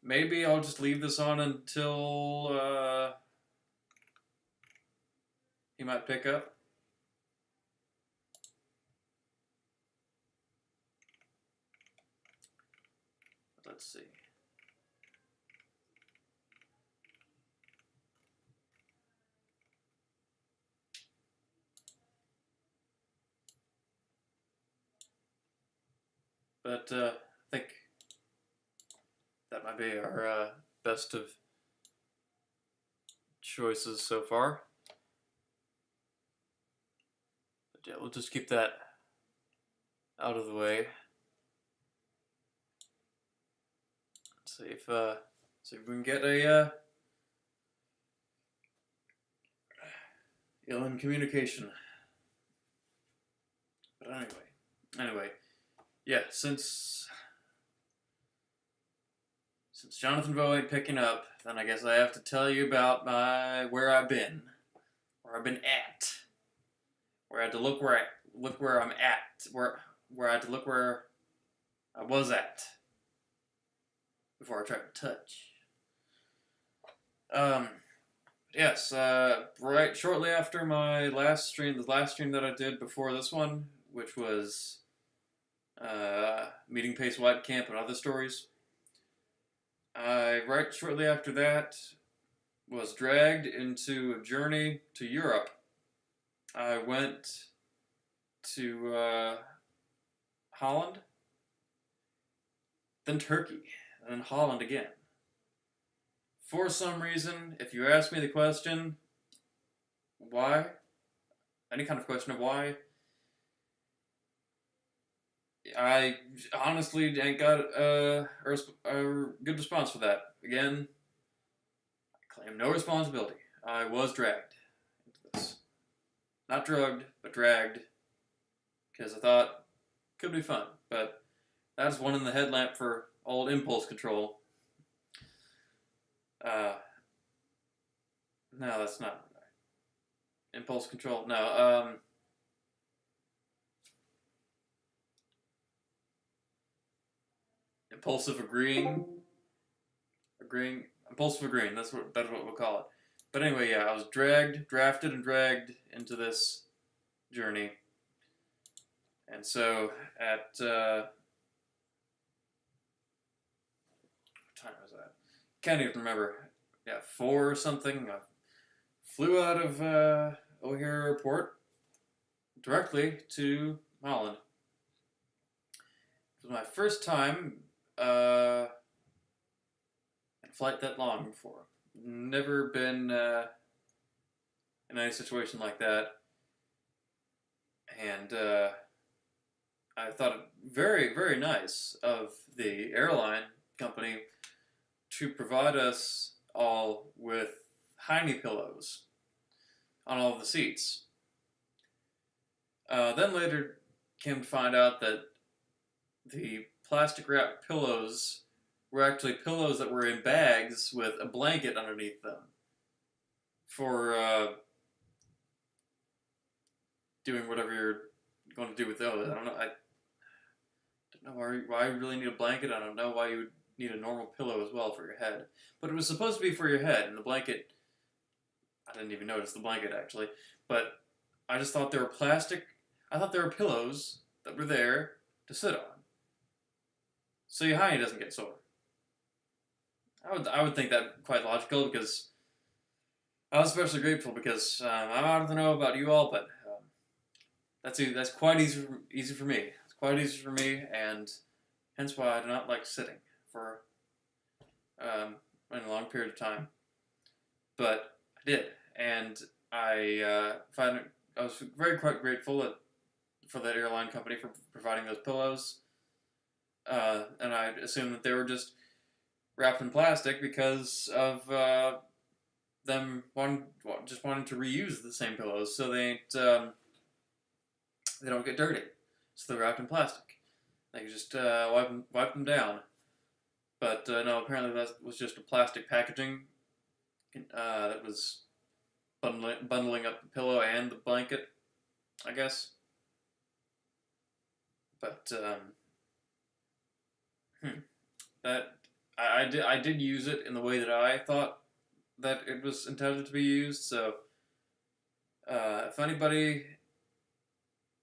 Maybe I'll just leave this on until he might pick up. Let's see. But I think that might be our best of choices so far. But yeah, we'll just keep that out of the way. Let's see if we can get a in communication. But anyway, yeah, since Jonathan Vo ain't picking up, then I guess I have to tell you about where I've been at, where I had to look where I'm at, where I had to look where I was at before I tried to touch. Yes, right shortly after my last stream, the last stream that I did before this one, which was Meeting Pace White Camp and Other Stories. Right shortly after that, was dragged into a journey to Europe. I went to Holland, then Turkey, and then Holland again. For some reason, if you ask me the question, why, any kind of question of why, I honestly ain't got a good response for that. Again, I claim no responsibility. I was dragged into this. Not drugged, but dragged. Because I thought it could be fun. But that's one in the headlamp for old impulse control. No, that's not right. Impulse control. No, impulsive agreeing. Impulsive agreeing. That's what we'll call it. But anyway, yeah, I was drafted and dragged into this journey. And so at what time was that? Can't even remember. Yeah, 4 or something. I flew out of O'Hare Airport directly to Holland. It was my first time in a flight that long before. Never been in any situation like that. And I thought it very, very nice of the airline company to provide us all with Heine pillows on all of the seats. Then later came to find out that the plastic wrapped pillows were actually pillows that were in bags with a blanket underneath them for doing whatever you're going to do with those. I don't know. I don't know why you really need a blanket. I don't know why you would need a normal pillow as well for your head. But it was supposed to be for your head, and the blanket, I didn't even notice the blanket actually, but I just thought they were plastic. I thought they were pillows that were there to sit on, so your hiney doesn't get sore. I would think that quite logical, because I was especially grateful because I don't know about you all, but that's quite easy for me. It's quite easy for me, and hence why I do not like sitting for in a long period of time. But I did, and I was quite grateful for that airline company for providing those pillows, and I assumed that they were just wrapped in plastic because of them just wanting to reuse the same pillows, so they don't get dirty. So they're wrapped in plastic. They can just wipe them down. But no, apparently that was just a plastic packaging that was bundling up the pillow and the blanket, I guess. But that I did use it in the way that I thought that it was intended to be used. So If anybody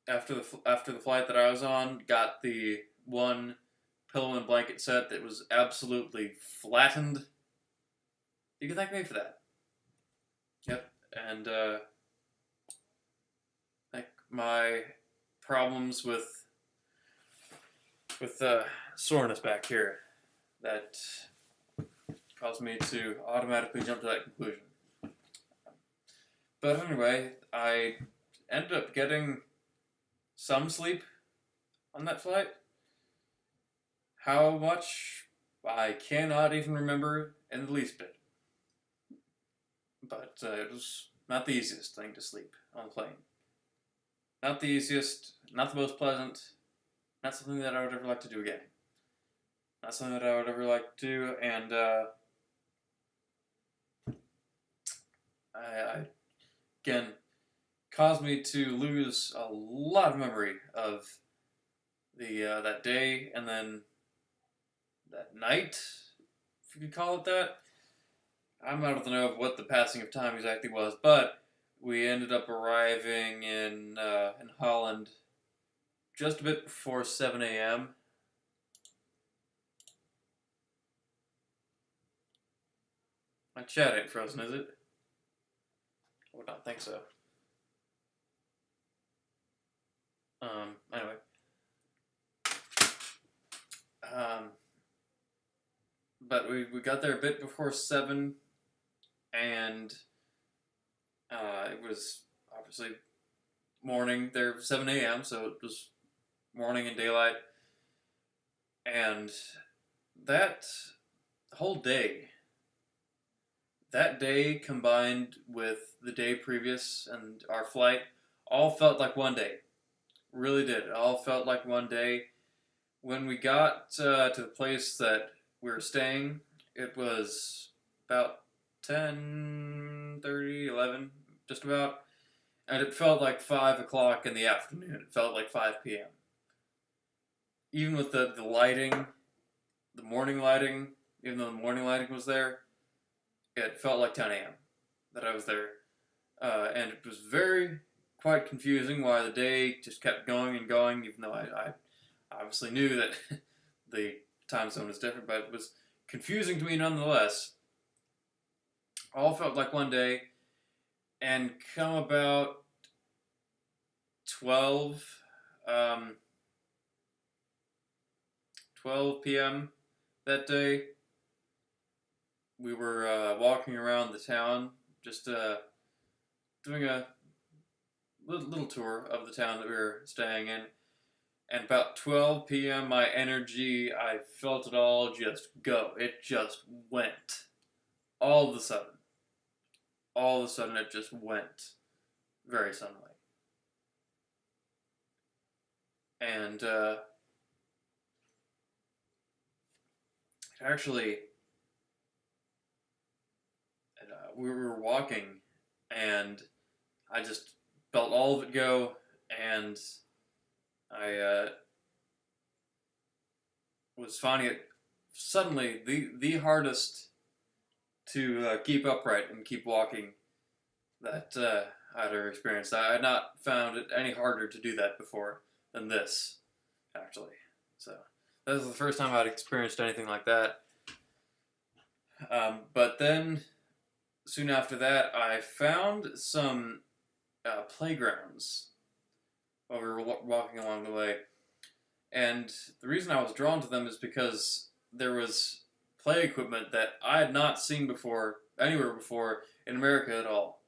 after the flight that I was on got the one pillow and blanket set that was absolutely flattened, you can thank me for that. Yep, and like my problems with soreness back here that caused me to automatically jump to that conclusion. But anyway, I ended up getting some sleep on that flight. How much, I cannot even remember in the least bit. But it was not the easiest thing to sleep on a plane. Not the easiest, not the most pleasant, not something that I would ever like to do again. Not something that I would ever like to do, and I again, caused me to lose a lot of memory of the that day and then that night, if you could call it that. I'm out of the know of what the passing of time exactly was, but we ended up arriving in Holland just a bit before 7 a.m. My chat ain't frozen, is it? I would not think so. Anyway. But we got there a bit before 7, and it was obviously morning there, 7 a.m., so it was morning and daylight. And that whole day, that day combined with the day previous and our flight, all felt like one day. Really did. It all felt like one day. When we got to the place that we were staying, it was about 10:30, 11, just about. And it felt like 5 o'clock in the afternoon. It felt like 5 p.m. Even with the lighting, the morning lighting, even though the morning lighting was there, it felt like 10 a.m. that I was there. And it was quite confusing why the day just kept going and going, even though I obviously knew that the time zone was different, but it was confusing to me nonetheless. All felt like one day, and come about 12 p.m. that day, we were walking around the town, just doing a little tour of the town that we were staying in. And about 12 p.m., my energy, I felt it all just go. It just went. All of a sudden. All of a sudden, it just went. Very suddenly. And, actually, we were walking, and I just felt all of it go, and I was finding it suddenly the hardest to keep upright and keep walking that I'd ever experienced. I had not found it any harder to do that before than this, actually. So that was the first time I'd experienced anything like that. But then, soon after that, I found some playgrounds while we were walking along the way. And the reason I was drawn to them is because there was play equipment that I had not seen before, anywhere before, in America at all.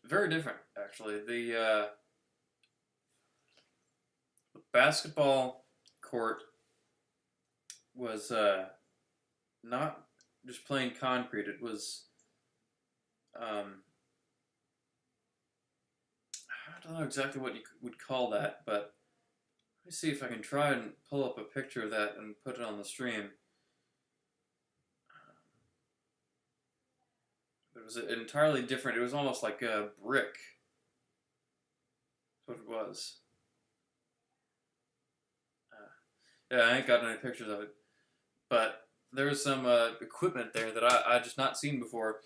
Very different, actually. The basketball court was not just plain concrete. It was, I don't know exactly what you would call that, but let me see if I can try and pull up a picture of that and put it on the stream. It was entirely different. It was almost like a brick. That's what it was. Yeah, I ain't got any pictures of it. But there was some equipment there that I just not seen before.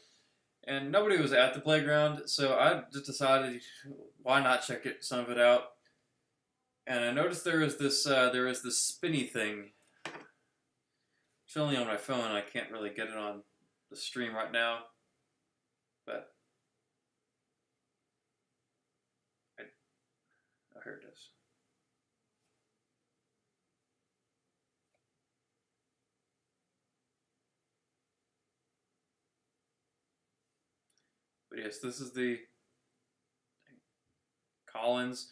and nobody was at the playground, so I just decided, why not check some of it out? And I noticed there is this spinny thing. It's only on my phone. I can't really get it on the stream right now, but oh, here it is. But yes, this is the Collins.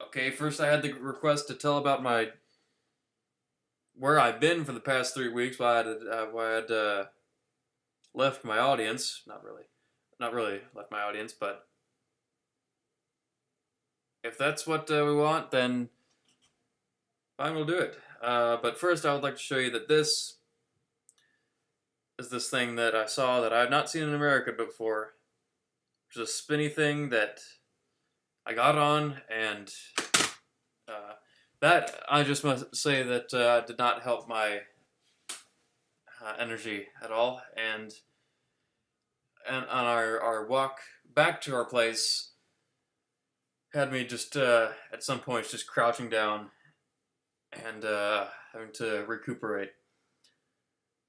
Okay, first I had the request to tell about where I've been for the past 3 weeks. Why I had left my audience. Not really left my audience, but if that's what we want, then fine, we'll do it. But first, I would like to show you that this is this thing that I saw that I have not seen in America before. It's a spinny thing that I got on, and that I just must say that did not help my energy at all. And on our walk back to our place, had me just at some points just crouching down and having to recuperate.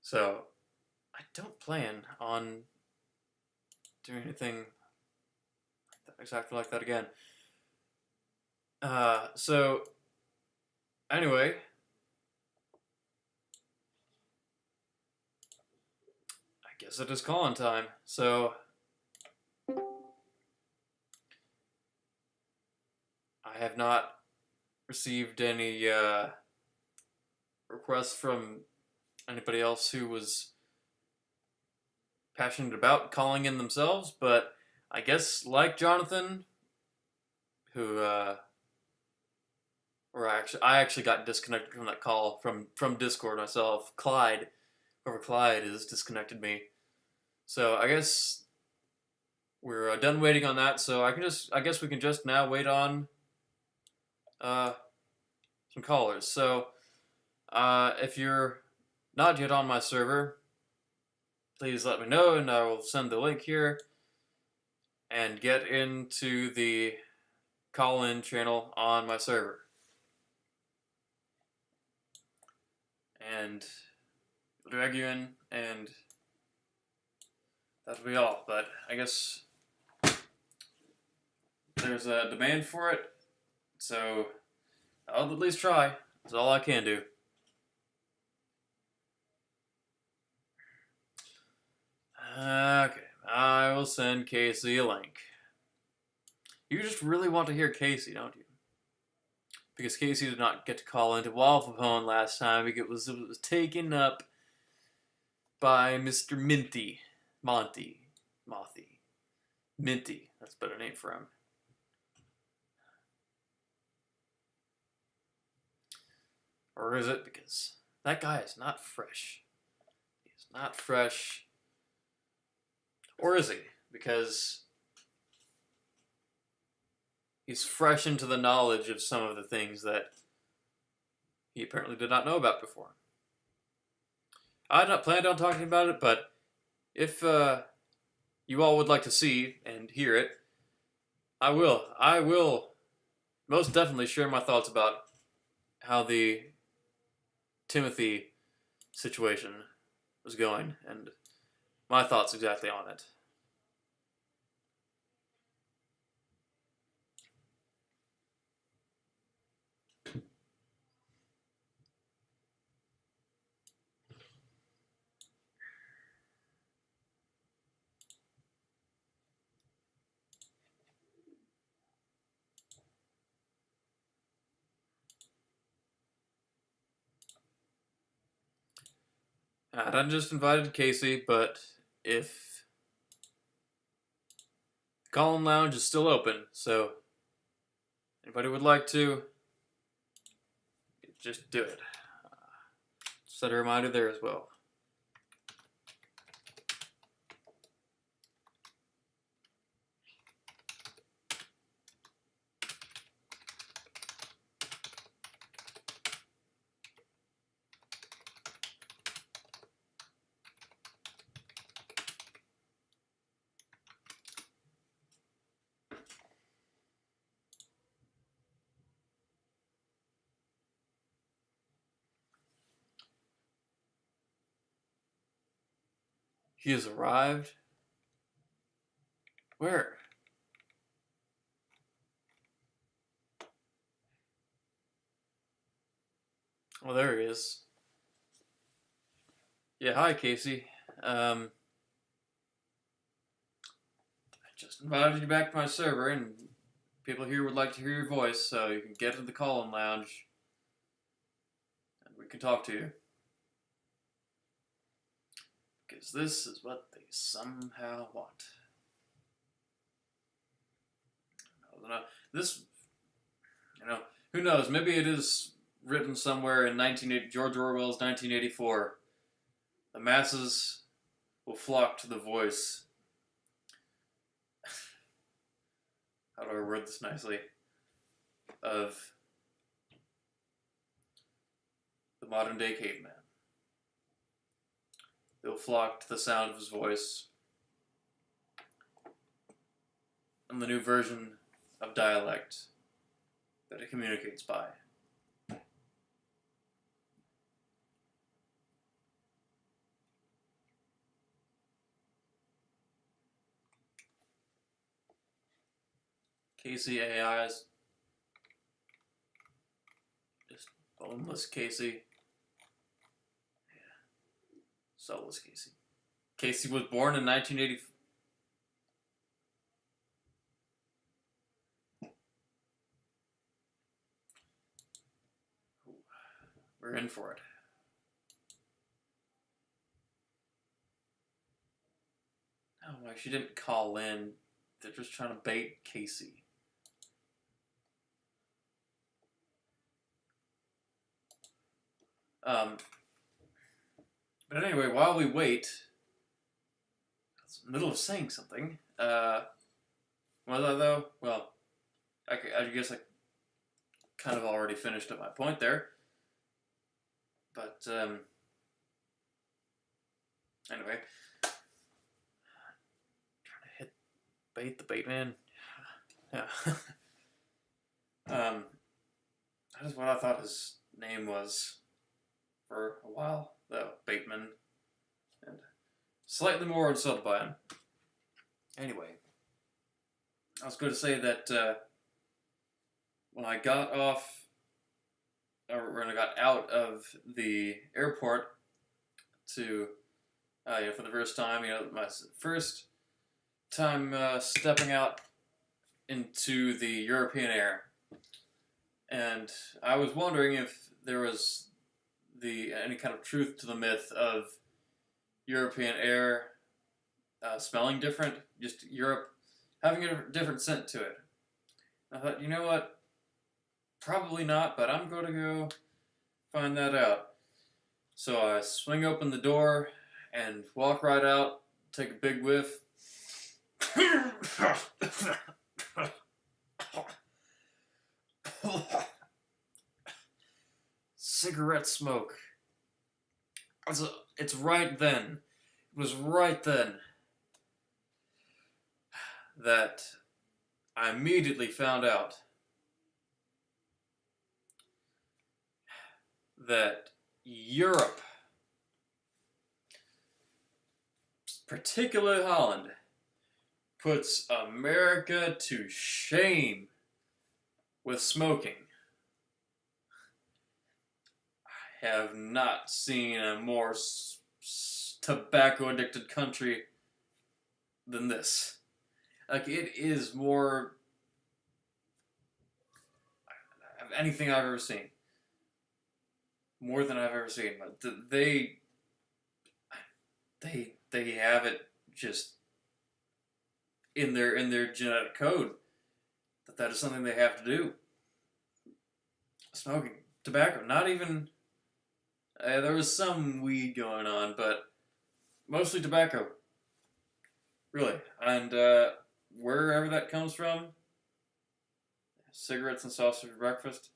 So I don't plan on doing anything exactly like that again. So anyway, I guess it is calling time. So I have not received any requests from anybody else who was passionate about calling in themselves, but I guess like Jonathan, who I actually got disconnected from that call from Discord myself. Whoever Clyde is, disconnected me. So I guess we're done waiting on that. So I guess we can just now wait on some callers. So if you're not yet on my server, please let me know, and I will send the link here and get into the call-in channel on my server. And drag you in, and that'll be all. But I guess there's a demand for it, so I'll at least try. That's all I can do. Okay, I will send Casey a link. You just really want to hear Casey, don't you? Because Casey did not get to call into Waffle Pone last time because it was taken up by Mr. Minty. Mothy. Minty. That's a better name for him. Or is it? Because that guy is not fresh. He's not fresh. Or is he? Because he's fresh into the knowledge of some of the things that he apparently did not know about before. I had not planned on talking about it, but if you all would like to see and hear it, I will most definitely share my thoughts about how the Timothy situation was going and my thoughts exactly on it. I just invited Casey, but if the Colin Lounge is still open, so anybody would like to, just do it. Set a reminder there as well. He has arrived? Where? Oh, there he is. Yeah, hi, Casey. I just invited you back to my server, and people here would like to hear your voice, so you can get into the call-in lounge, and we can talk to you. Because this is what they somehow want. This, who knows? Maybe it is written somewhere in George Orwell's 1984. The masses will flock to the voice. How do I word this nicely? Of the modern day caveman. They'll flock to the sound of his voice and the new version of dialect that it communicates by. Casey AIs. Just boneless Casey. Yeah. Soulless Casey. Casey was born in 1980. We're in for it. Oh, like she didn't call in. They're just trying to bait Casey. But anyway, while we wait, I was in the middle of saying something. Was I though? Well, I guess I kind of already finished up my point there. But anyway, trying to bait the bait man. Yeah. That is what I thought his name was for a while, though. Bateman. And slightly more insulted by him. Anyway, I was going to say that when I got off, or when I got out of the airport to, for the first time, my first time stepping out into the European air. And I was wondering if there was any kind of truth to the myth of European air smelling different, just Europe having a different scent to it. I thought, you know what? Probably not, but I'm going to go find that out. So I swing open the door and walk right out, take a big whiff. Cigarette smoke. It's right then. It was right then that I immediately found out that Europe, particularly Holland, puts America to shame with smoking. I have not seen a more tobacco-addicted country than this. Like, it is more of anything I've ever seen. More than I've ever seen. But they have it just in their genetic code that is something they have to do. Smoking, tobacco, not even. There was some weed going on, but mostly tobacco. Really, and wherever that comes from, cigarettes and sausage for breakfast.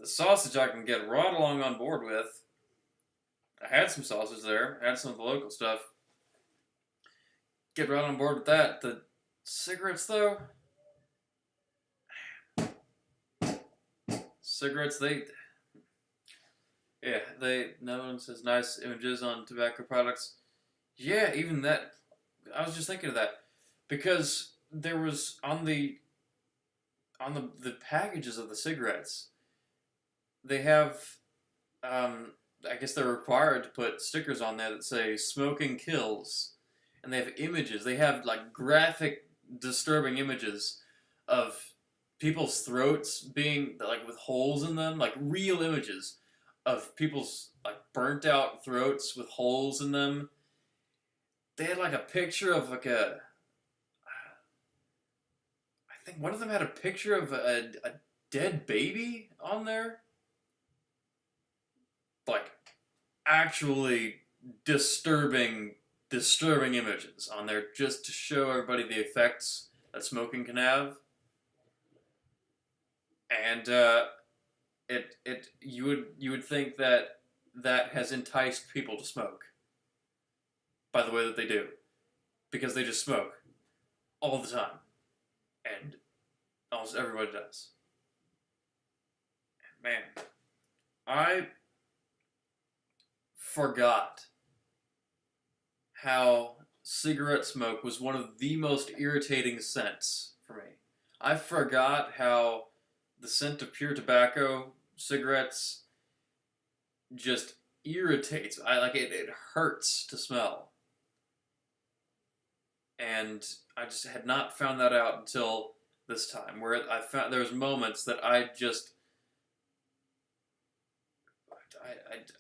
The sausage I can get right along on board with. I had some sausage there. I had some of the local stuff. Get right on board with that. The cigarettes, though. Cigarettes, no one says nice images on tobacco products. Yeah, even that. I was just thinking of that because there was on the packages of the cigarettes, they have I guess they're required to put stickers on there that say "smoking kills," and they have images. They have like graphic, disturbing images of people's throats being like with holes in them, like real images of people's like burnt out throats with holes in them. They had like a picture of like a. I think one of them had a picture of a dead baby on there. Like actually disturbing images on there just to show everybody the effects that smoking can have. And you would think that that has enticed people to smoke by the way that they do, because they just smoke all the time, and almost everybody does. Man, I forgot how cigarette smoke was one of the most irritating scents for me. I forgot how the scent of pure tobacco cigarettes just irritates. I like it. It hurts to smell, and I just had not found that out until this time, where I found there was moments that I just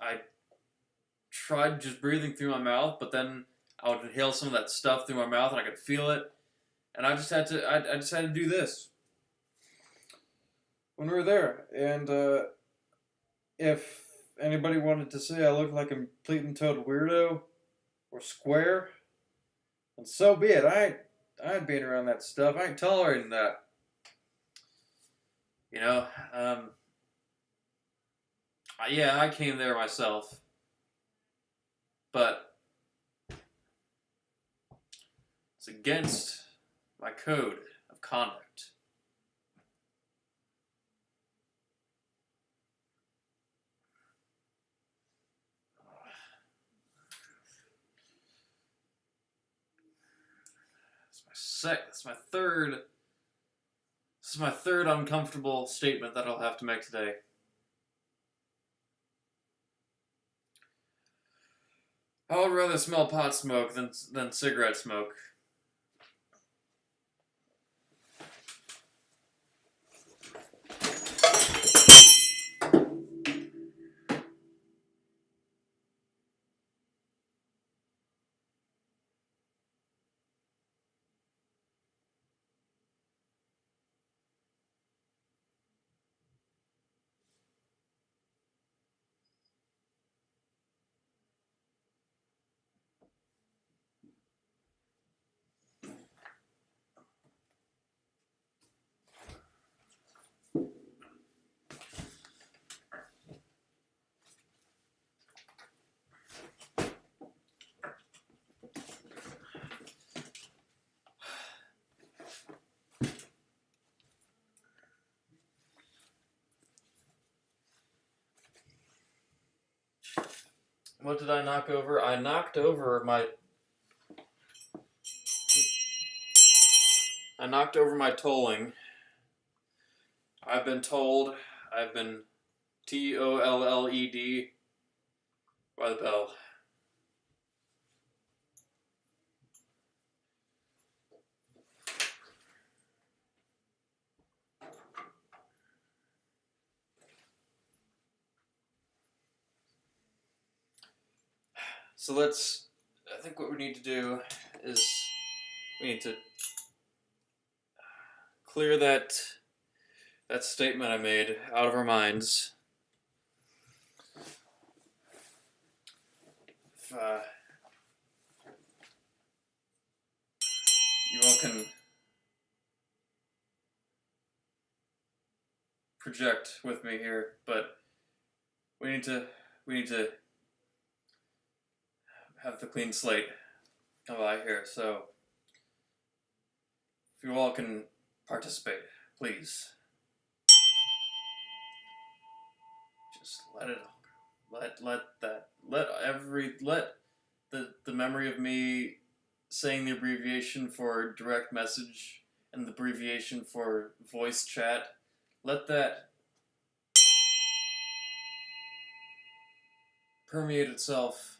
I tried just breathing through my mouth, but then I would inhale some of that stuff through my mouth, and I could feel it, and I just had to I just had to do this when we were there, and if anybody wanted to say I look like a complete and total weirdo or square, then so be it. I ain't being around that stuff. I ain't tolerating that. You know, yeah, I came there myself, but it's against my code of conduct. That's my third. This is my third uncomfortable statement that I'll have to make today. I would rather smell pot smoke than cigarette smoke. What did I knock over? I knocked over my tolling. I've been told. I've been TOLLED by the bell. So I think what we need to do is we need to clear that statement I made out of our minds. If you all can project with me here, but we need to have the clean slate come by here. So if you all can participate, please. Just let it all go. Let the memory of me saying the abbreviation for direct message and the abbreviation for voice chat, let that permeate itself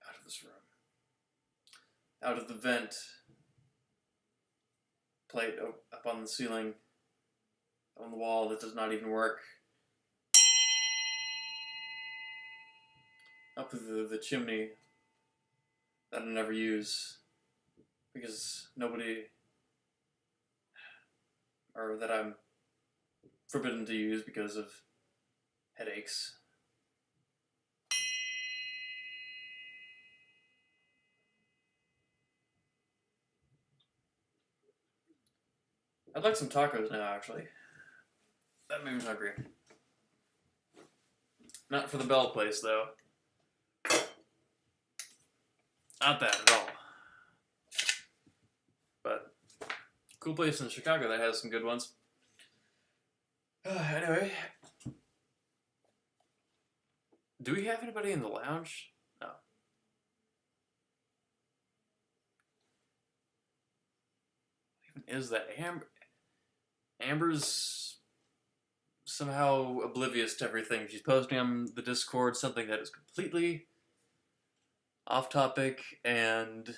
out of this room, out of the vent plate up on the ceiling, on the wall that does not even work, up the chimney that I never use because nobody, or that I'm forbidden to use because of headaches. I'd like some tacos now, actually. That made me hungry. Not for the Bell place, though. Not that at all. But, cool place in Chicago that has some good ones. Anyway. Do we have anybody in the lounge? No. What even is that? Amber's somehow oblivious to everything. She's posting on the Discord something that is completely off topic, and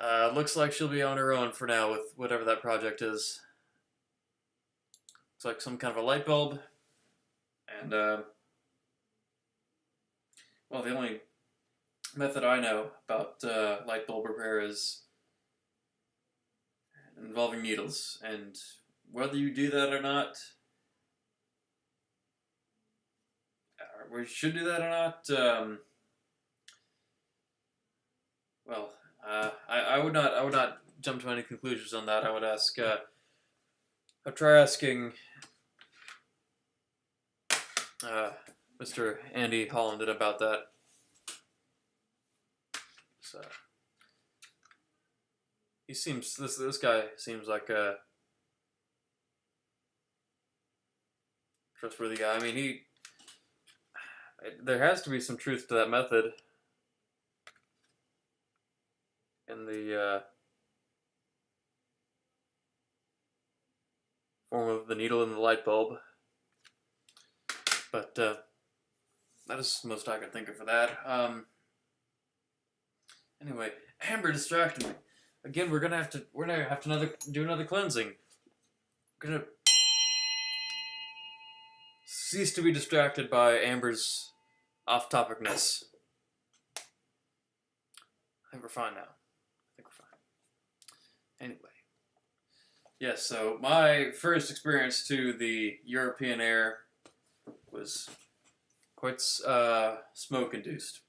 looks like she'll be on her own for now with whatever that project is. It's like some kind of a light bulb, and well, the only method I know about light bulb repair is involving needles, and whether you do that or not, or we should do that or not, well, I would not jump to any conclusions on that. I would ask, I'd try asking Mr. Andy Hollenden about that. So he seems, this guy seems like a trustworthy guy. I mean, there has to be some truth to that method in the form of the needle in the light bulb. But that is the most I can think of for that. Anyway, Amber distracted me. Again, we're gonna have to do another cleansing. We're gonna cease to be distracted by Amber's off-topicness. I think we're fine now. I think we're fine. Anyway. Yes, so my first experience to the European air was quite smoke-induced.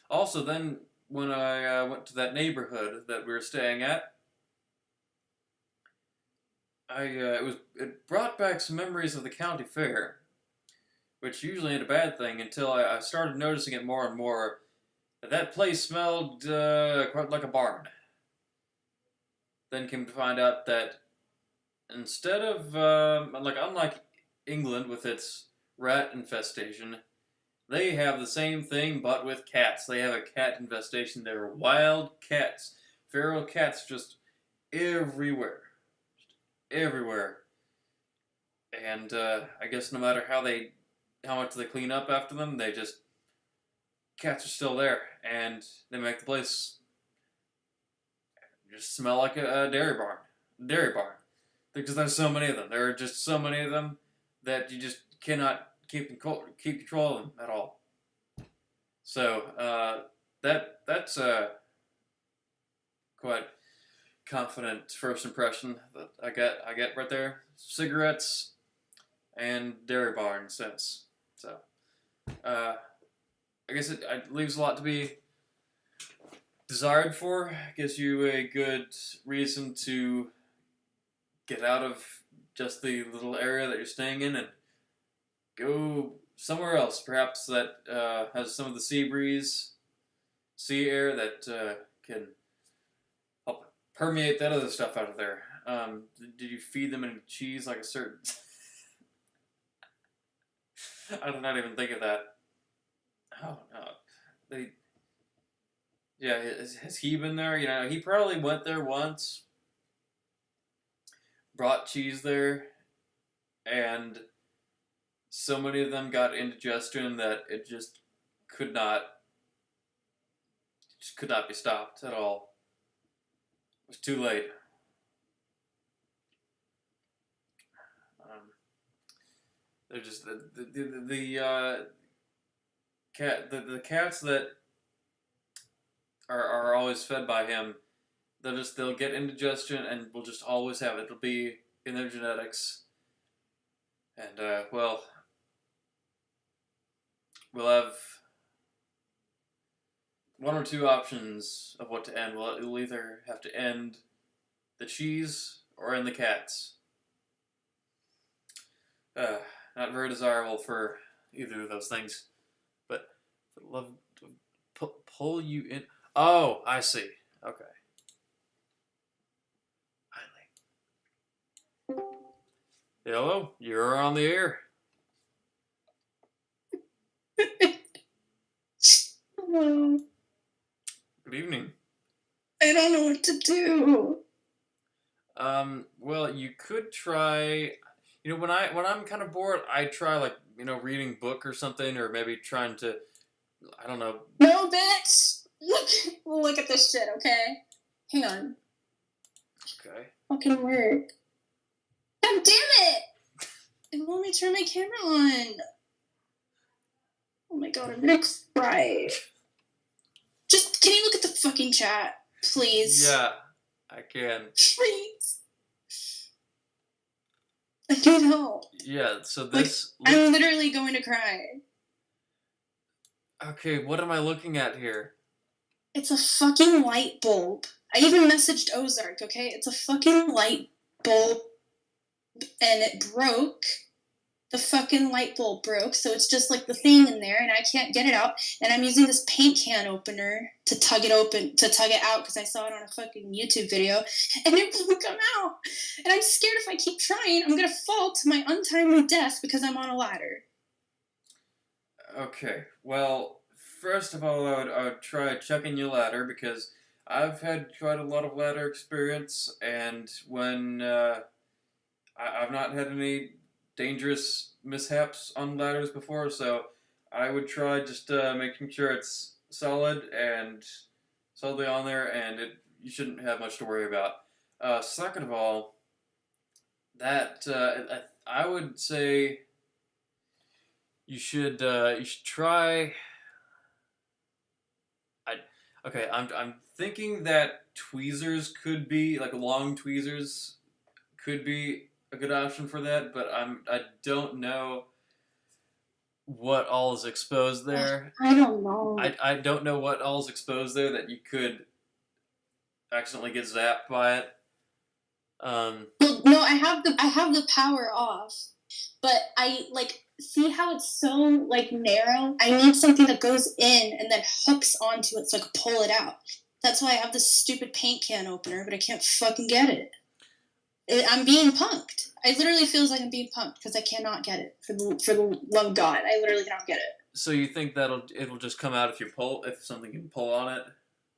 Also, then, when I went to that neighborhood that we were staying at, it brought back some memories of the county fair, which usually ain't a bad thing until I started noticing it more and more. That place smelled quite like a barn. Then came to find out that instead of unlike England with its rat infestation, they have the same thing, but with cats. They have a cat infestation. There are wild cats. Feral cats just everywhere. Just everywhere. And I guess no matter how much they clean up after them, cats are still there. And they make the place just smell like a dairy barn. Because there's so many of them. There are just so many of them that you just cannot keep control of them at all. So that's a quite confident first impression that I get right there. Cigarettes and dairy barn scents. So I guess it leaves a lot to be desired for. Gives you a good reason to get out of just the little area that you're staying in and go somewhere else, perhaps that has some of the sea breeze, sea air that can help permeate that other stuff out of there. Did you feed them any cheese like a certain... I did not even think of that. Oh no, they. Yeah, has he been there? You know, he probably went there once, brought cheese there, and so many of them got indigestion that it could not just could not be stopped at all. It was too late. Um, they're just the cats that are always fed by him. They'll get indigestion and will just always have it. It'll be in their genetics. And well, we'll have one or two options of what to end. We'll either have to end the cheese or end the cats. Not very desirable for either of those things. But I'd love to pull you in. Oh, I see. Okay. Finally. Hello, you're on the air. Hello. Good evening. I don't know what to do. Well, you could try. You know, when I'm kind of bored, I try like reading a book or something, or maybe trying to, I don't know. No, bitch. Look at this shit, okay? Hang on. Okay. Fucking work. God damn it! It won't let me turn my camera on. Oh my god, I'm gonna cry. Just, can you look at the fucking chat, please? Yeah, I can. Please. I need help. Yeah, so this. I'm literally going to cry. Okay, what am I looking at here? It's a fucking light bulb. I even messaged Ozark, okay? It's a fucking light bulb. And it broke. The fucking light bulb broke, so it's just like the thing in there, and I can't get it out. And I'm using this paint can opener to tug it out, because I saw it on a fucking YouTube video, and it won't come out. And I'm scared if I keep trying, I'm gonna fall to my untimely death because I'm on a ladder. Okay, well, first of all, I would try checking your ladder, because I've had quite a lot of ladder experience, and when I've not had any dangerous mishaps on ladders before, so I would try just making sure it's solid and solidly on there, and you shouldn't have much to worry about. Second of all, that I would say you should try. I'm thinking that tweezers could be like long tweezers could be a good option for that, but I don't know what all is exposed there. I don't know. I don't know what all is exposed there that you could accidentally get zapped by it. Well, no, I have the power off, but I see how it's so narrow. I need something that goes in and then hooks onto it so I can pull it out. That's why I have this stupid paint can opener, but I can't fucking get it. I'm being punked. I literally feels like I'm being punked because I cannot get it for the love of God. I literally cannot get it. So you think it'll just come out if something can pull on it?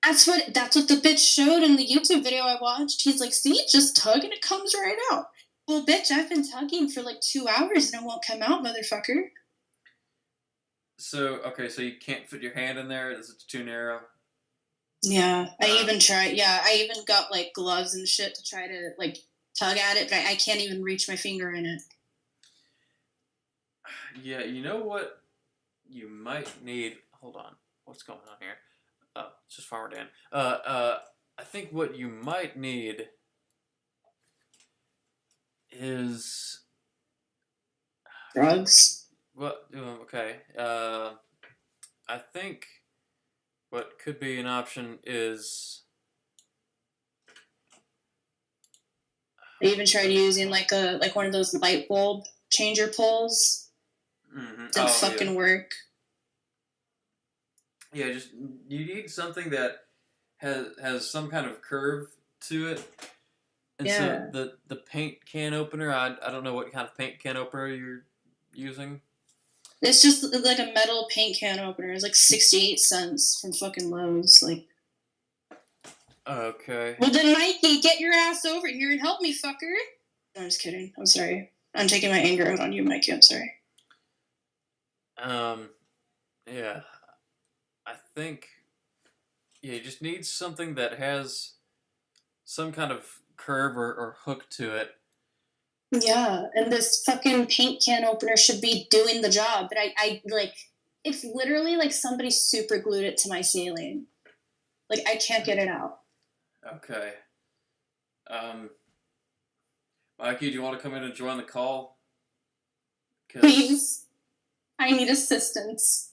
That's what the bitch showed in the YouTube video I watched. He's like, see, just tug and it comes right out. Well, bitch, I've been tugging for 2 hours and it won't come out, motherfucker. So you can't fit your hand in there? Is it too narrow? Yeah, I even tried. Yeah, I even got gloves and shit to try to tug at it, but I can't even reach my finger in it. Yeah, you know what you might need. Hold on, what's going on here? Oh, it's just Farmer Dan. I think what you might need is drugs. Well, okay. I think what could be an option is. I even tried using one of those light bulb changer pulls. Mm-hmm. Didn't fucking work. Yeah, just you need something that has some kind of curve to it. And yeah. So the paint can opener, I don't know what kind of paint can opener you're using. It's just like a metal paint can opener. It's like 68 cents from fucking Lowe's. Like, Okay. well then, Mikey, get your ass over here and help me, fucker. No, I'm just kidding. I'm sorry. I'm taking my anger out on you, Mikey. I'm sorry. Yeah. I think you just need something that has some kind of curve or hook to it. Yeah, and this fucking paint can opener should be doing the job, but I like, it's literally like somebody super glued it to my ceiling. Like, I can't get it out. Okay. Mikey, do you want to come in and join the call? 'Cause- Please. I need assistance.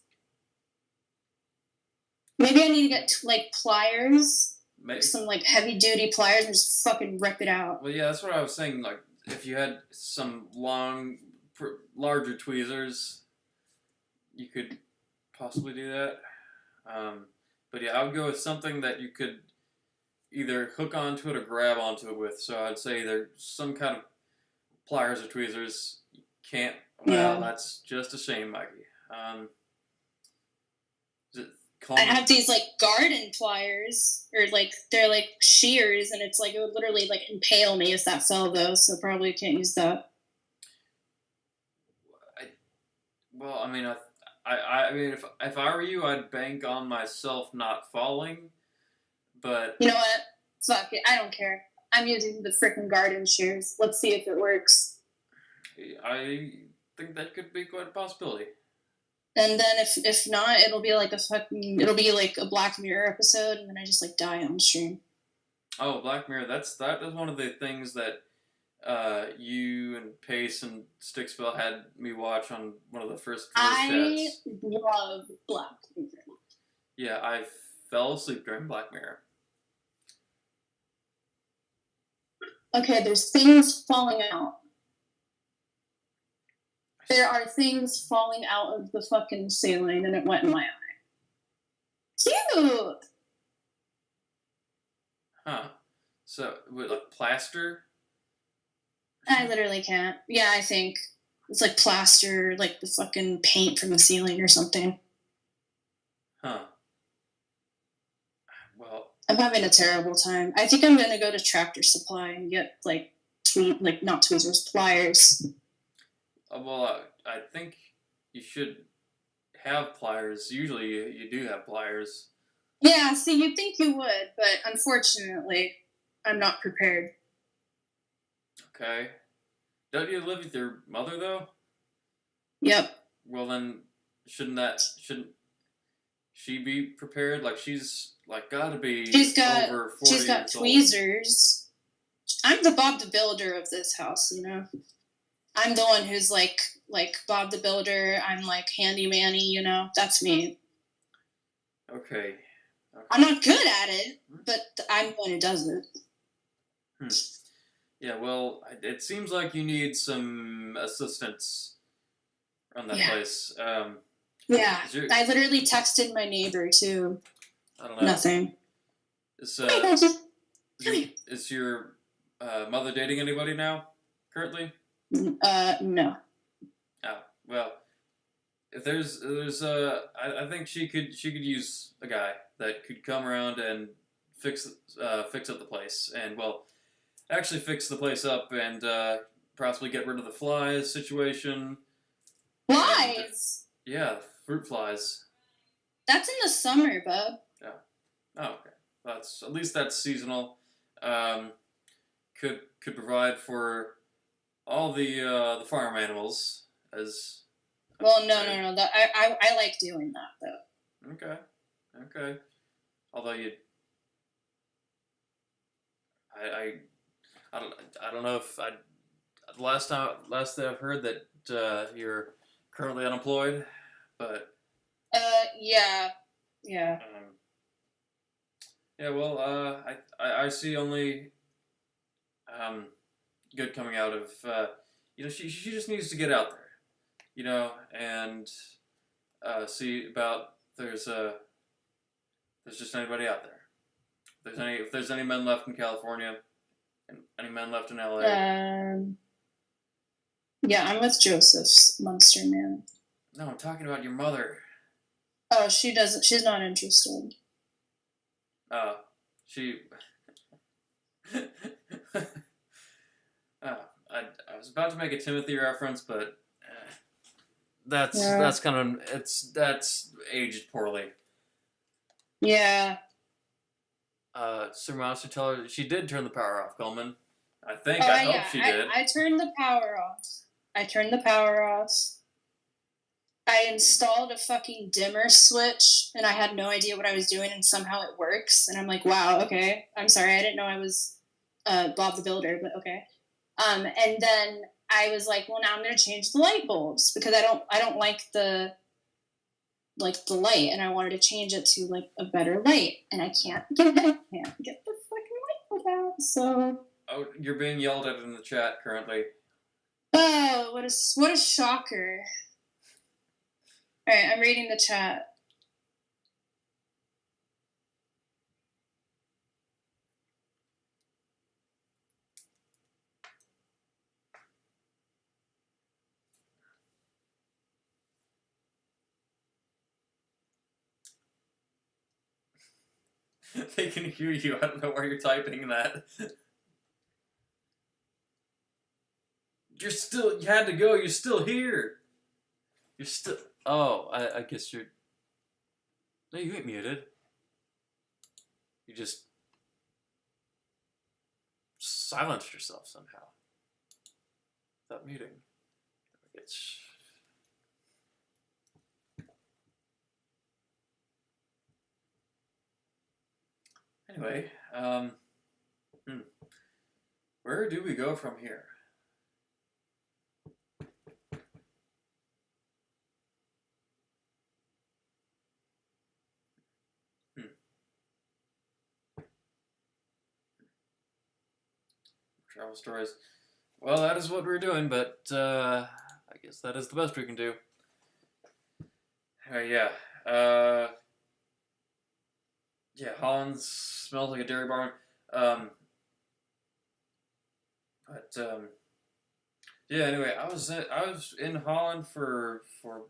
Maybe I need to get, like, pliers, some, like, heavy-duty pliers, and just fucking rip it out. Well, yeah, that's what I was saying. Like, if you had some larger tweezers, you could possibly do that. But yeah, I would go with something that you could either hook onto it or grab onto it with. So I'd say either some kind of pliers or tweezers. You can't. Well, Yeah. that's just a shame, Mikey. Is it I have these, like, garden pliers, or, like, they're, like, shears, and it's, like, it would literally, like, impale me if that fell, though, so probably can't use that. Well, I mean, I mean, if I were you, I'd bank on myself not falling. But You know what? Fuck it. I don't care. I'm using the frickin' garden shears. Let's see if it works. I think that could be quite a possibility. And then if not, it'll be like a Black Mirror episode, and then I just like die on stream. Oh, Black Mirror. That is one of the things that you and Pace and Stickspill had me watch on one of the first I chats. love Black Mirror. Yeah, I fell asleep during Black Mirror. Okay, there's things falling out. There are things falling out of the fucking ceiling, and it went in my eye. Cute! Huh. So, with like plaster? I literally can't. Yeah, I think. It's like plaster, like the fucking paint from the ceiling or something. Huh. Well, I'm having a terrible time. I think I'm gonna go to Tractor Supply and get like not tweezers, pliers. well, I think you should have pliers. Usually you do have pliers. Yeah, see, you'd think you would, but unfortunately, I'm not prepared. Okay. Don't you live with your mother, though? Yep. Well, then, shouldn't she be prepared? Like, she's, like, gotta be over 40 She's got years old. tweezers. I'm the Bob the Builder of this house, you know? I'm the one who's like Bob the Builder. I'm like handyman-y, you know? That's me. Okay. I'm not good at it, but I'm the one who does it. Yeah, well, it seems like you need some assistance on that Yeah. place. Yeah, Is I literally texted my neighbor too. I don't know. Nothing. Is, Hey, your mother dating anybody now, currently? no. Oh, well, if there's I think she could use a guy that could come around and fix up the place, and well, actually fix the place up and possibly get rid of the flies situation. Flies. Yeah, fruit flies. That's in the summer, bub. Oh, okay. At least that's seasonal. Could provide for all the farm animals as. Well, no. That I like doing that though. Okay. Although I don't know if last that I've heard that you're currently unemployed, but. Yeah. Yeah. Well, I see only good coming out of she just needs to get out there, and see about there's just anybody out there. If there's any men left in California, and any men left in LA. Yeah, I'm with Joseph's Monster Man. No, I'm talking about your mother. Oh, she doesn't. She's not interested. She. I was about to make a Timothy reference, but Yeah. that's kind of that's aged poorly. Yeah. Sir Monster, tell her she did turn the power off, Coleman. I think. Oh, I hope yeah. she did. I turned the power off. I turned the power off. I installed a fucking dimmer switch, and I had no idea what I was doing, and somehow it works. And I'm like, wow, okay. I'm sorry, I didn't know I was Bob the Builder, but okay. And then I was like, well, now I'm gonna change the light bulbs because I don't like the light, and I wanted to change it to like a better light, and I can't get the fucking light bulb out. So. Oh, you're being yelled at in the chat currently. Oh, what a shocker! All right, I'm reading the chat. They can hear you. I don't know why you're typing that. You had to go. You're still here. You're still. Oh, I guess you're. No, you ain't muted. You just silenced yourself somehow. Without muting. It's. Anyway, where do we go from here? Travel stories. Well, that is what we're doing, but I guess that is the best we can do. Yeah. Yeah, Holland smells like a dairy barn. Yeah. Anyway, I was in Holland for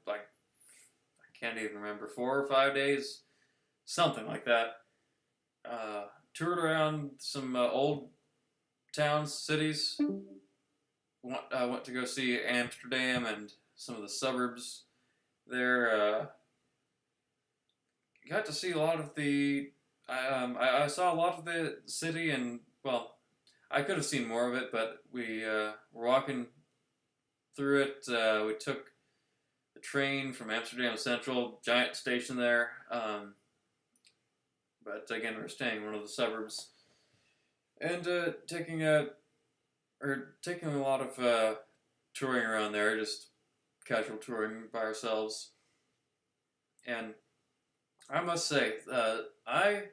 like I can't even remember 4 or 5 days, something like that. Toured around some old towns, cities. Went to go see Amsterdam and some of the suburbs there. Got to see a lot of the. I saw a lot of the city, and well, I could have seen more of it, but we were walking through it. We took the train from Amsterdam Central, giant station there. But again, we were staying in one of the suburbs, and taking a lot of touring around there, just casual touring by ourselves, and. I must say, I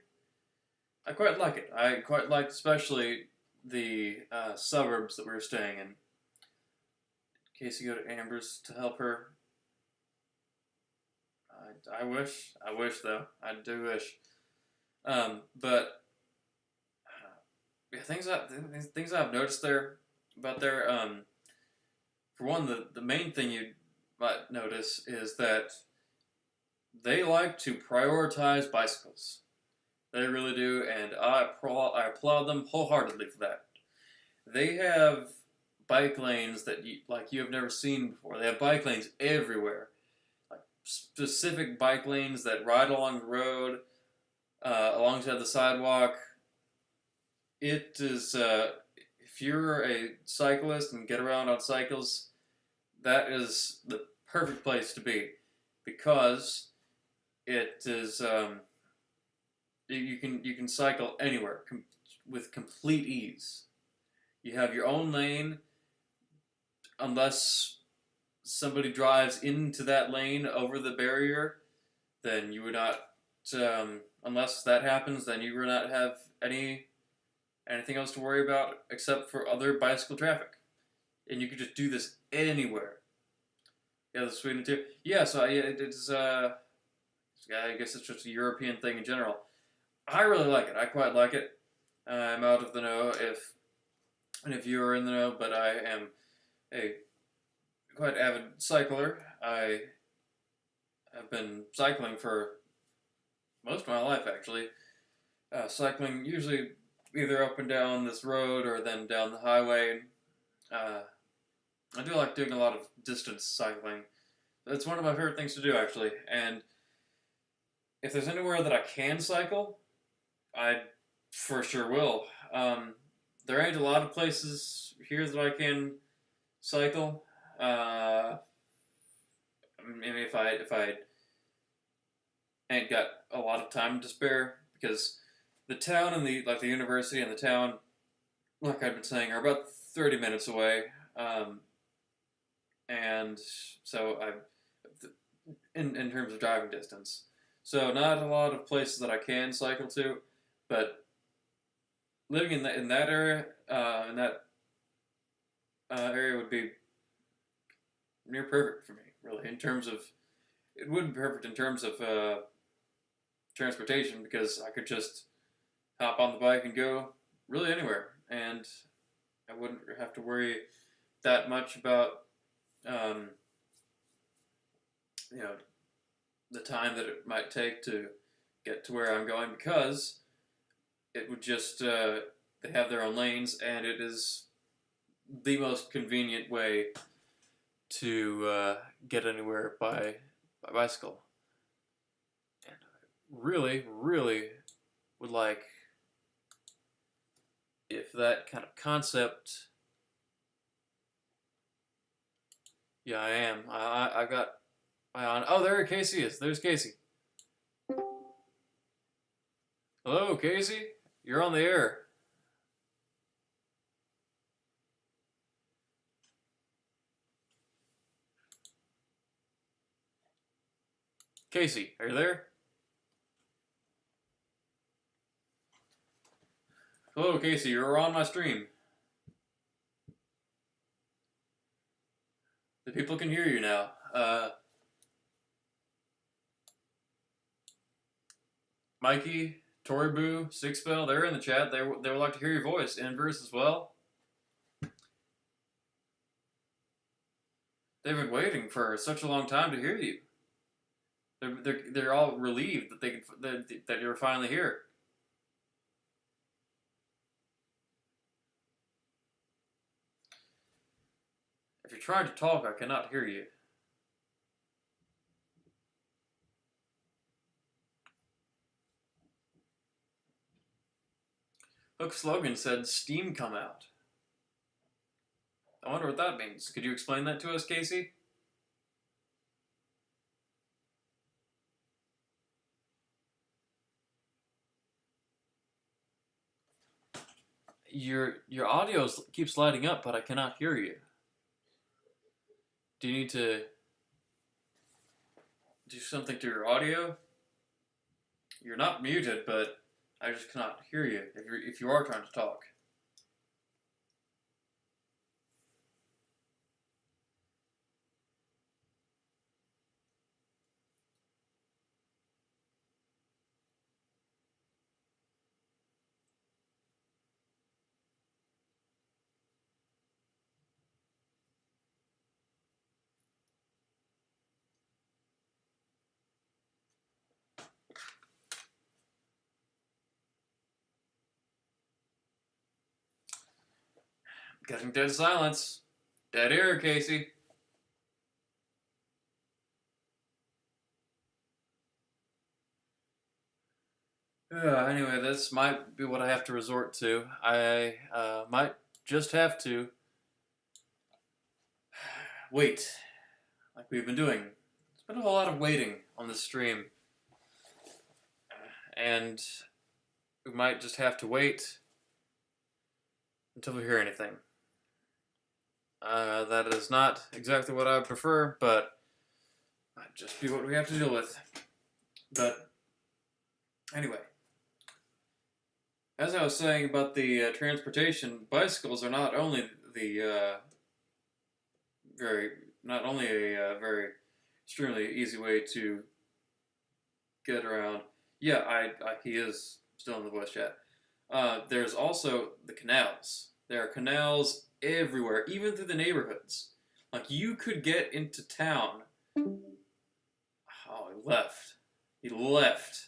quite like it. I quite liked especially the suburbs that we were staying in. Casey go to Amber's to help her. I wish though. I do wish. But yeah, things I've noticed there about there. For one, the main thing you might notice is that they like to prioritize bicycles. They really do, and I applaud them wholeheartedly for that. They have bike lanes that you have never seen before. They have bike lanes everywhere, like specific bike lanes that ride along the road, alongside the sidewalk. It is if you're a cyclist and get around on cycles, that is the perfect place to be, because it is you can cycle anywhere with complete ease. You have your own lane, unless somebody drives into that lane over the barrier, then you would not. Unless that happens, then you would not have anything else to worry about except for other bicycle traffic, and you could just do this anywhere. Yeah, that's Sweden too. Yeah, so it's I guess it's just a European thing in general. I really like it. I quite like it. I'm out of the know if you're in the know, but I am a quite avid cycler. I I've been cycling for most of my life, actually. Cycling usually either up and down this road or then down the highway. I do like doing a lot of distance cycling. It's one of my favorite things to do, actually. And if there's anywhere that I can cycle, I for sure will. There ain't a lot of places here that I can cycle. Maybe if I ain't got a lot of time to spare, because the town and the university and the town, like I've been saying, are about 30 minutes away. And so in terms of driving distance, so not a lot of places that I can cycle to, but living in that area, area would be near perfect for me, really. In terms of, it would be perfect in terms of transportation, because I could just hop on the bike and go really anywhere, and I wouldn't have to worry that much about the time that it might take to get to where I'm going, because it would just they have their own lanes, and it is the most convenient way to get anywhere by bicycle. And I really, really would like if that kind of concept. Yeah, I am. I got my on. Oh, there Casey is. There's Casey. Hello, Casey. You're on the air. Casey, are you there? Hello, Casey. You're on my stream. The people can hear you now. Mikey, Tory Boo, Sixbell, they're in the chat. They would like to hear your voice. Inverse as well. They've been waiting for such a long time to hear you. They're all relieved that you're finally here. If you're trying to talk, I cannot hear you. Hook Slogan said Steam come out. I wonder what that means. Could you explain that to us, Casey? Your audio keeps lighting up, but I cannot hear you. Do you need to do something to your audio? You're not muted, but I just cannot hear you if you are trying to talk. Getting dead silence. Dead air, Casey. Anyway, this might be what I have to resort to. I might just have to wait, like we've been doing. There's been a whole lot of waiting on this stream. And we might just have to wait until we hear anything. That is not exactly what I would prefer, but might just be what we have to deal with. But anyway, as I was saying about the transportation, bicycles are not only a very extremely easy way to get around. Yeah, he is still in the voice chat. There's also the canals. There are canals everywhere, even through the neighborhoods. Like, you could get into town. Oh, he left. He left.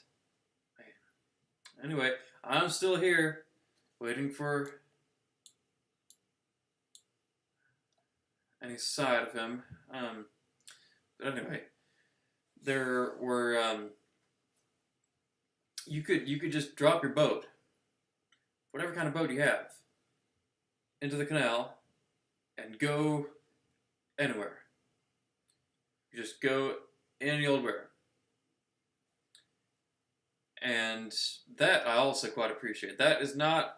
Anyway, I'm still here, waiting for any side of him. But anyway, there were you could just drop your boat, whatever kind of boat you have, into the canal, and go anywhere. You just go any old where. And that I also quite appreciate. That is not,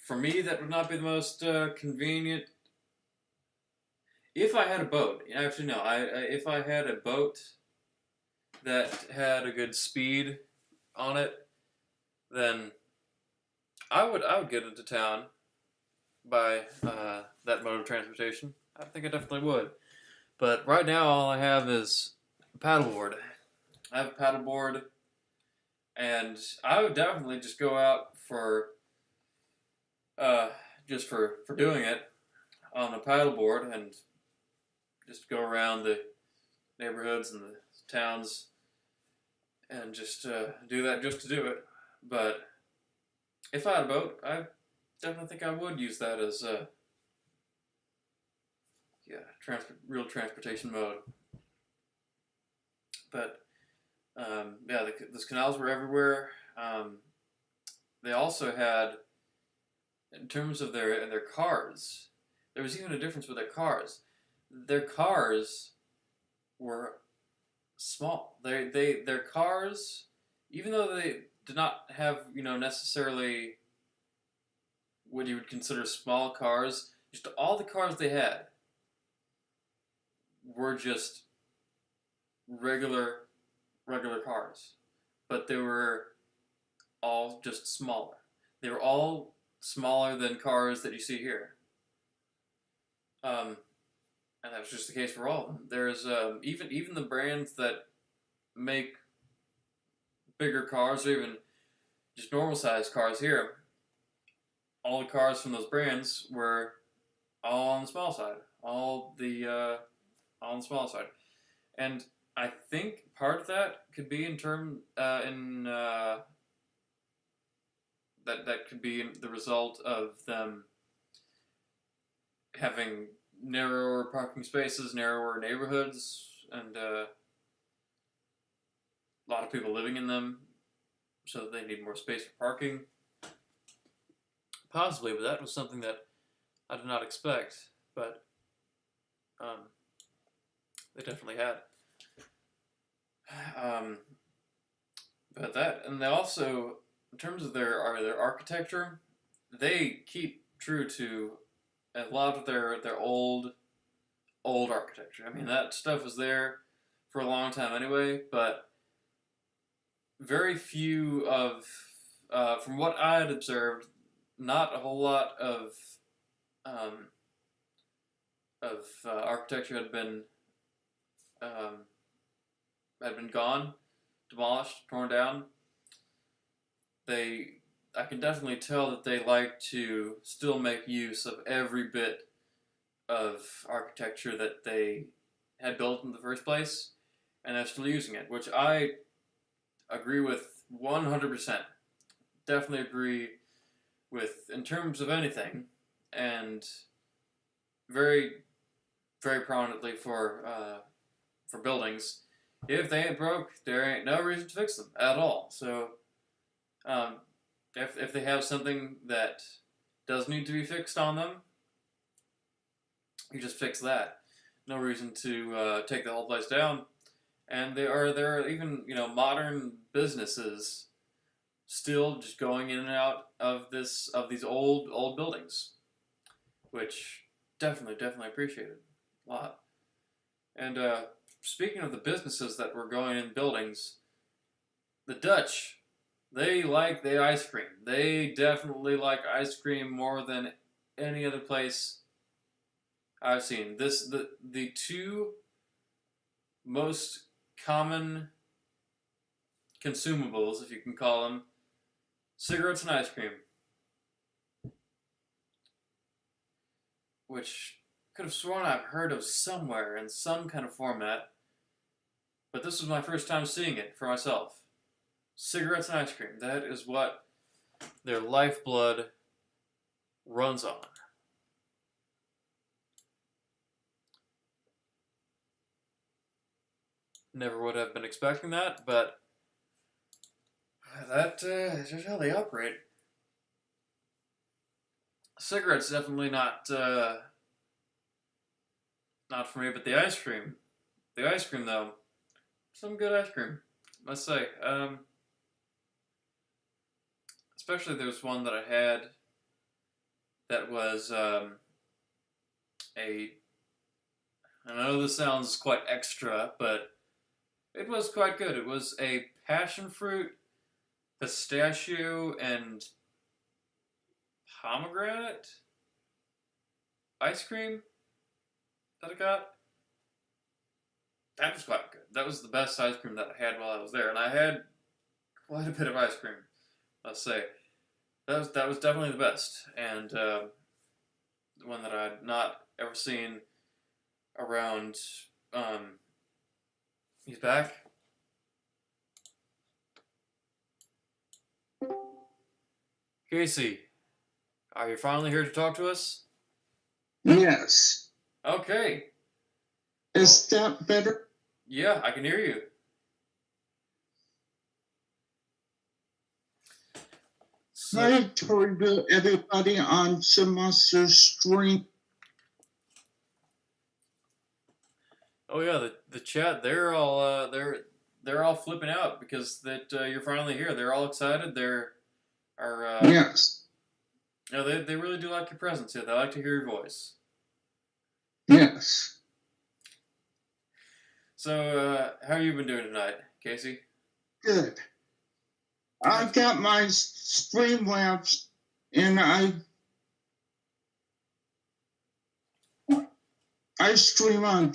for me, that would not be the most convenient. If I had a boat, actually no, if I had a boat that had a good speed on it, then I would get into town by that mode of transportation. I think I definitely would. But right now, all I have is a paddleboard. I have a paddleboard, and I would definitely just go out for just for doing it on a paddleboard and just go around the neighborhoods and the towns and just do that just to do it. But if I had a boat, I definitely think I would use that as real transportation mode. But yeah, those canals were everywhere. They also had, in terms of their cars, there was even a difference with their cars. Their cars were small. Their cars, even though they did not have, necessarily what you would consider small cars, just all the cars they had were just regular cars. But they were all just smaller. They were all smaller than cars that you see here. And that's just the case for all of them. There's even the brands that make bigger cars, or even just normal sized cars here, all the cars from those brands were all on the small side. All on the small side. And I think part of that could be that could be the result of them having narrower parking spaces, narrower neighborhoods, and a lot of people living in them, so that they need more space for parking. Possibly, but that was something that I did not expect, but they definitely had. But that, and they also, in terms of their architecture, they keep true to a lot of their old architecture. I mean, that stuff was there for a long time anyway, but very few of, from what I had observed, not a whole lot of architecture had been gone, demolished, torn down. I can definitely tell that they like to still make use of every bit of architecture that they had built in the first place, and they're still using it, which I agree with 100%. Definitely agree with, in terms of anything, and very, very prominently for buildings. If they ain't broke, there ain't no reason to fix them at all. So, if they have something that does need to be fixed on them, you just fix that. No reason to take the whole place down. And there are even modern businesses still just going in and out of these old buildings, which definitely appreciated a lot. And speaking of the businesses that were going in buildings, the Dutch, they like the ice cream. They definitely like ice cream more than any other place I've seen. The two most common consumables, if you can call them, cigarettes and ice cream. Which could have sworn I've heard of somewhere in some kind of format. but this was my first time seeing it for myself. Cigarettes and ice cream. That is what their lifeblood runs on. Never would have been expecting that, but that is just how they operate. Cigarettes definitely not for me, but the ice cream. The ice cream, though, some good ice cream, must say. Especially there's one that I had that was I know this sounds quite extra, but it was quite good. It was a passion fruit, pistachio, and pomegranate ice cream that I got. That was quite good. That was the best ice cream that I had while I was there, and I had quite a bit of ice cream, let's say. That was definitely the best, and one that I'd not ever seen around. He's back. Casey, are you finally here to talk to us? Yes. Okay. Is that better? Yeah, I can hear you. So, I told everybody on semester stream. oh yeah, the chat, they're all flipping out because that you're finally here. They're all excited. Yes. You know, they really do like your presence here. They like to hear your voice. Yes. So, how you been doing tonight, Casey? Good. I got my Streamlabs and I stream on.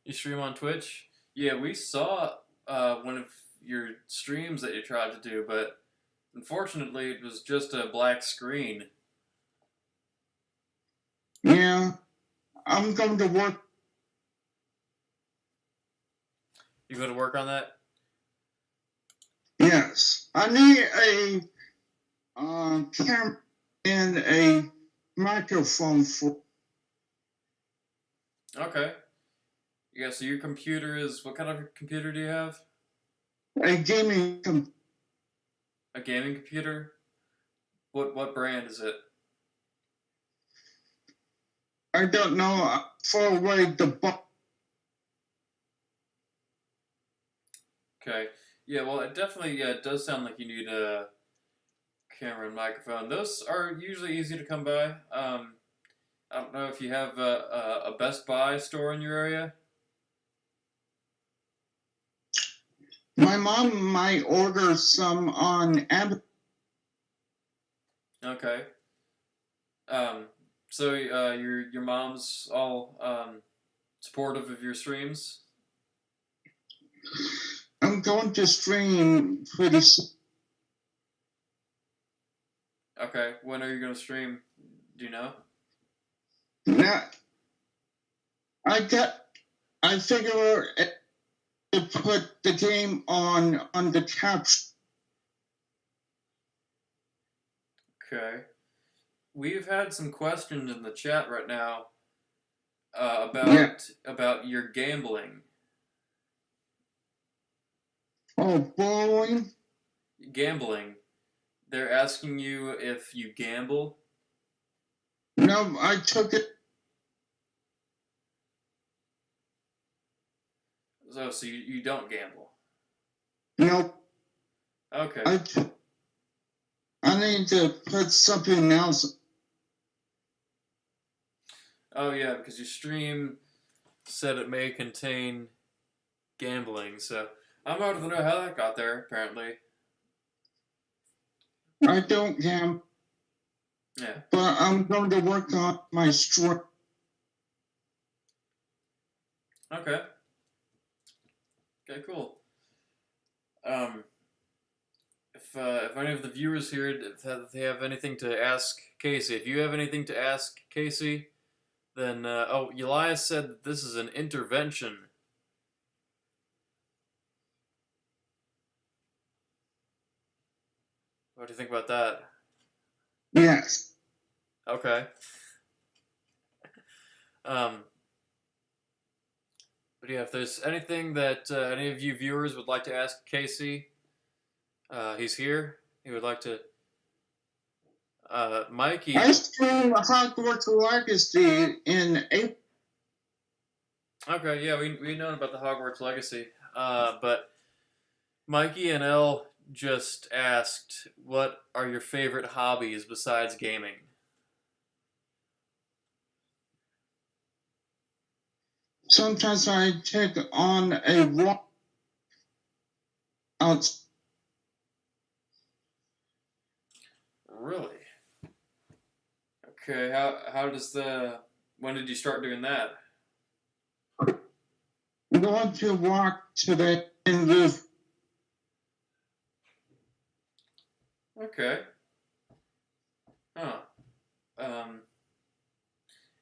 You stream on Twitch? Yeah, we saw one of your streams that you tried to do, but unfortunately it was just a black screen. Yeah. I'm going to work. You go to work on that? Yes. I need a camera and a microphone for. Okay. Yeah, so your computer is, what kind of computer do you have? A gaming computer. A gaming computer? What brand is it? I don't know, far away the box. Okay. Yeah, well, it definitely it does sound like you need a camera and microphone. Those are usually easy to come by. I don't know if you have a Best Buy store in your area. My mom might order some on Amazon. Okay. So your mom's all supportive of your streams? I'm going to stream pretty soon. Okay. When are you gonna stream? Do you know? Now, I figure to put the game on the caption. Okay. We've had some questions in the chat right now about your gambling. Oh, bowling? Gambling. They're asking you if you gamble. No, I took it. So you don't gamble. No, Okay. I need to put something else. Oh yeah, because your stream said it may contain gambling, so I'm out to know how that got there, apparently. I don't gamble, Yeah. but I'm going to work on my stream. Okay. Okay, cool. If any of the viewers here, if they have anything to ask Casey, if you have anything to ask Casey, Then, oh, Elias said that this is an intervention. What do you think about that? Yes. Okay. But yeah, if there's anything that any of you viewers would like to ask Casey, he's here. He would like to. Mikey. I stream Hogwarts Legacy in April. Okay, yeah, we know about the Hogwarts Legacy. But Mikey and Elle just asked, what are your favorite hobbies besides gaming? Sometimes I take on a walk out. Really? Okay, how does when did you start doing that? I'm going to walk today in the. Okay. Huh.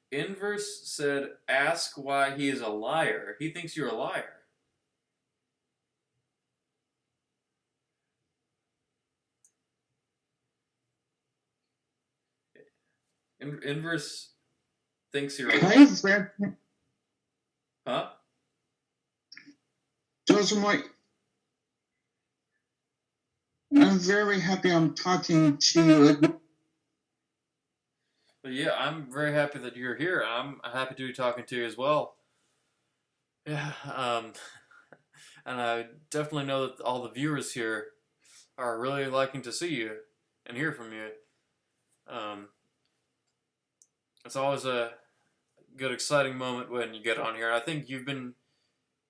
Inverse said, ask why he is a liar. He thinks you're a liar. Inverse thinks you're a liar. Hey, Brad. Huh? Joseph White. I'm very happy I'm talking to you. But yeah, I'm very happy that you're here. I'm happy to be talking to you as well. Yeah, and I definitely know that all the viewers here are really liking to see you and hear from you. It's always a good, exciting moment when you get on here. I think you've been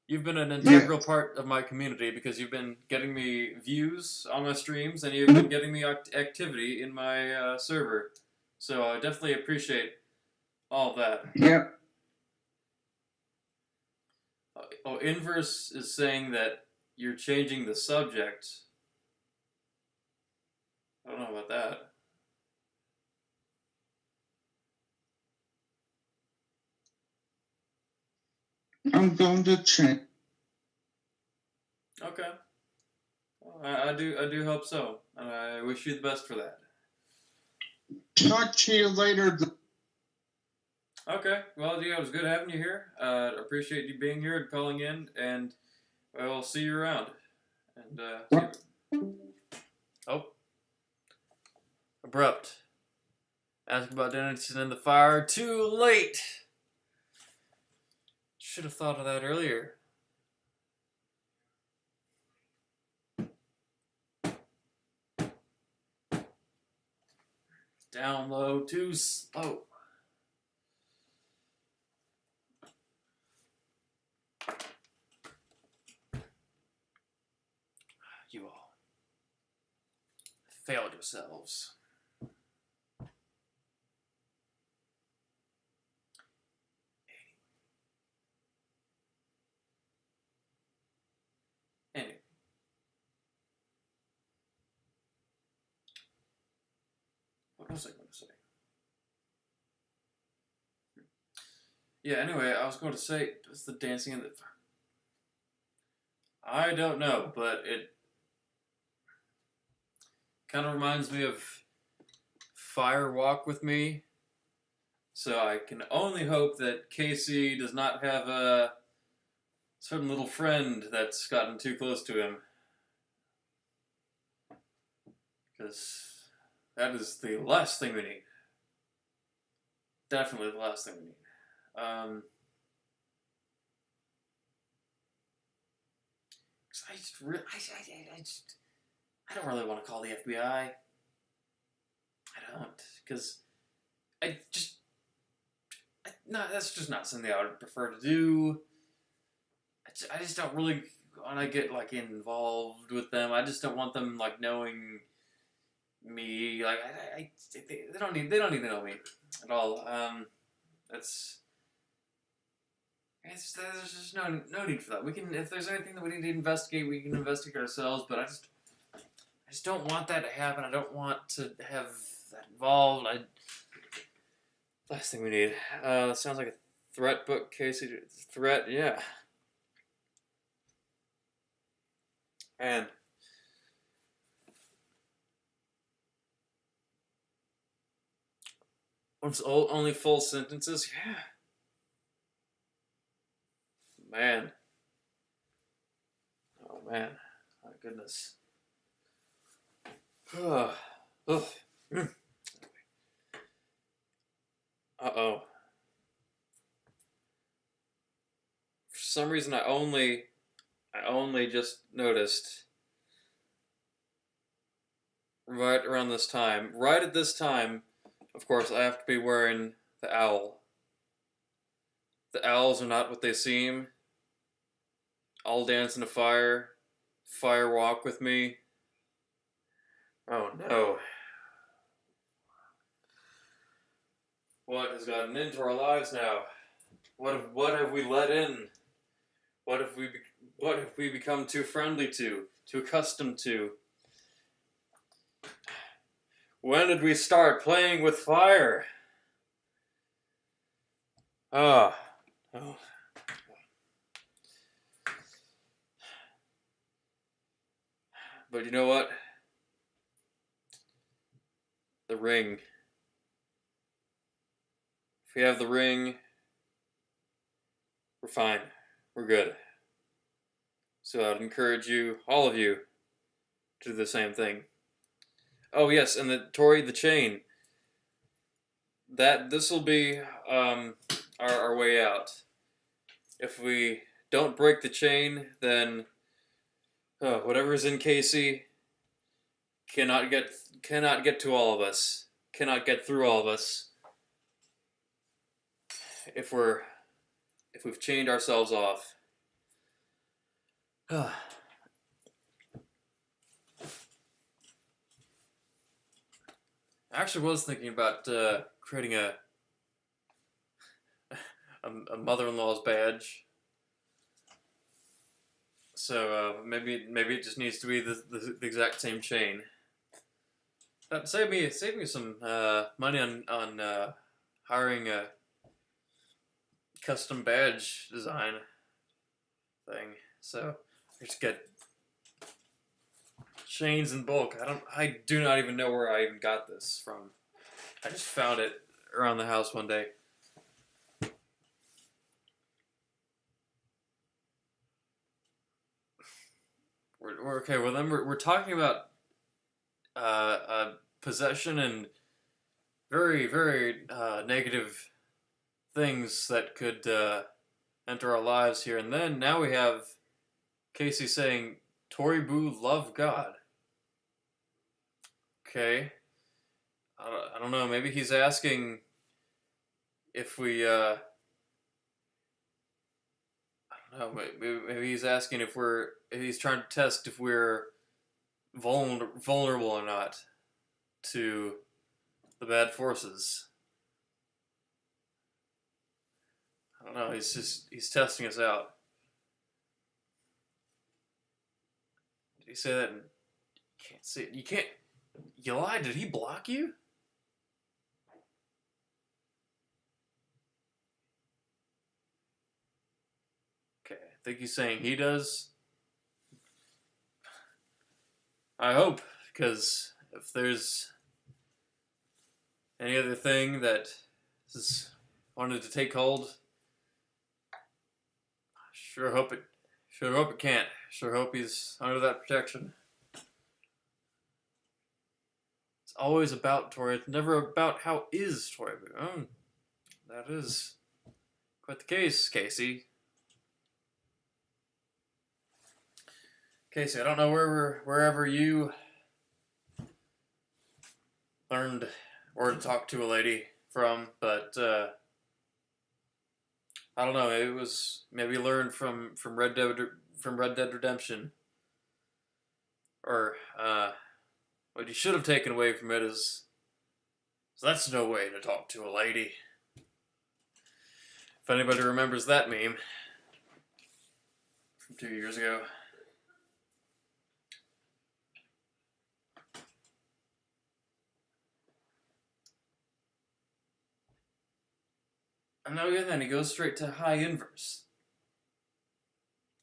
an integral part of my community because you've been getting me views on my streams and you've been getting me activity in my server. So I definitely appreciate all that. Yep. Oh, Inverse is saying that you're changing the subject. I don't know about that. I'm going to check. Okay. Well, I do hope so. And I wish you the best for that. Talk to you later. Okay. Well, yeah, it was good having you here. Appreciate you being here and calling in, and I'll see you around. And oh, abrupt. Ask about Dennison in the fire. Too late. Should have thought of that earlier. Down low, too slow. You all failed yourselves. Anyway. What was I going to say? Yeah, anyway, I was going to say, what's the dancing in the... I don't know, but it kind of reminds me of Fire Walk with Me. So I can only hope that Casey does not have a certain little friend that's gotten too close to him. Because that is the last thing we need. Definitely the last thing we need. I don't really want to call the FBI. I don't, because no, that's just not something I would prefer to do. I just don't really want to get like involved with them. I just don't want them like knowing me. Like they don't need to know me at all. There's just no need for that. We can, if there's anything that we need to investigate, we can investigate ourselves. But I just don't want that to happen. I don't want to have that involved. Last thing we need. Sounds like a threat book, Casey. Threat, yeah. And only full sentences, yeah. Man. Oh man. My goodness. Ugh. Uh-oh. For some reason I only just noticed right around this time. Right at this time, of course, I have to be wearing the owl. The owls are not what they seem. I'll dance in the fire. Fire walk with me. Oh no. What has gotten into our lives now? What have we let in? What have we become too friendly to, too accustomed to? When did we start playing with fire? Oh. But you know what? The ring. If we have the ring, we're fine. We're good. So I'd encourage you, all of you, to do the same thing. Oh yes, and Tori the chain. This will be our way out. If we don't break the chain, then whatever's in Casey cannot get to all of us. Cannot get through all of us. If we've chained ourselves off. I actually was thinking about creating a mother-in-law's badge. So maybe it just needs to be the exact same chain. Save me some money on hiring a custom badge design thing. So just get chains in bulk. I do not even know where I even got this from. I just found it around the house one day. We're okay. Well, then we're talking about possession and very, very negative things that could enter our lives here. And then now we have Casey saying, Tori Boo love God. Okay. I don't know. Maybe he's asking if we, I don't know. Maybe he's asking if he's trying to test if we're vulnerable or not to the bad forces. I don't know. He's testing us out. Did he say that? You can't see it. You can't. You lied. Did he block you? Okay, I think he's saying he does. I hope, because if there's any other thing that is wanted to take hold, sure hope it can't. Sure hope he's under that protection. It's always about Tori. It's never about how is Tori. Oh, that is quite the case, Casey. Casey, I don't know wherever you learned or to talk to a lady from, but I don't know. It was maybe learned from Red Dead Redemption, or what you should have taken away from it is that's no way to talk to a lady. If anybody remembers that meme from 2 years ago. And then he goes straight to high inverse.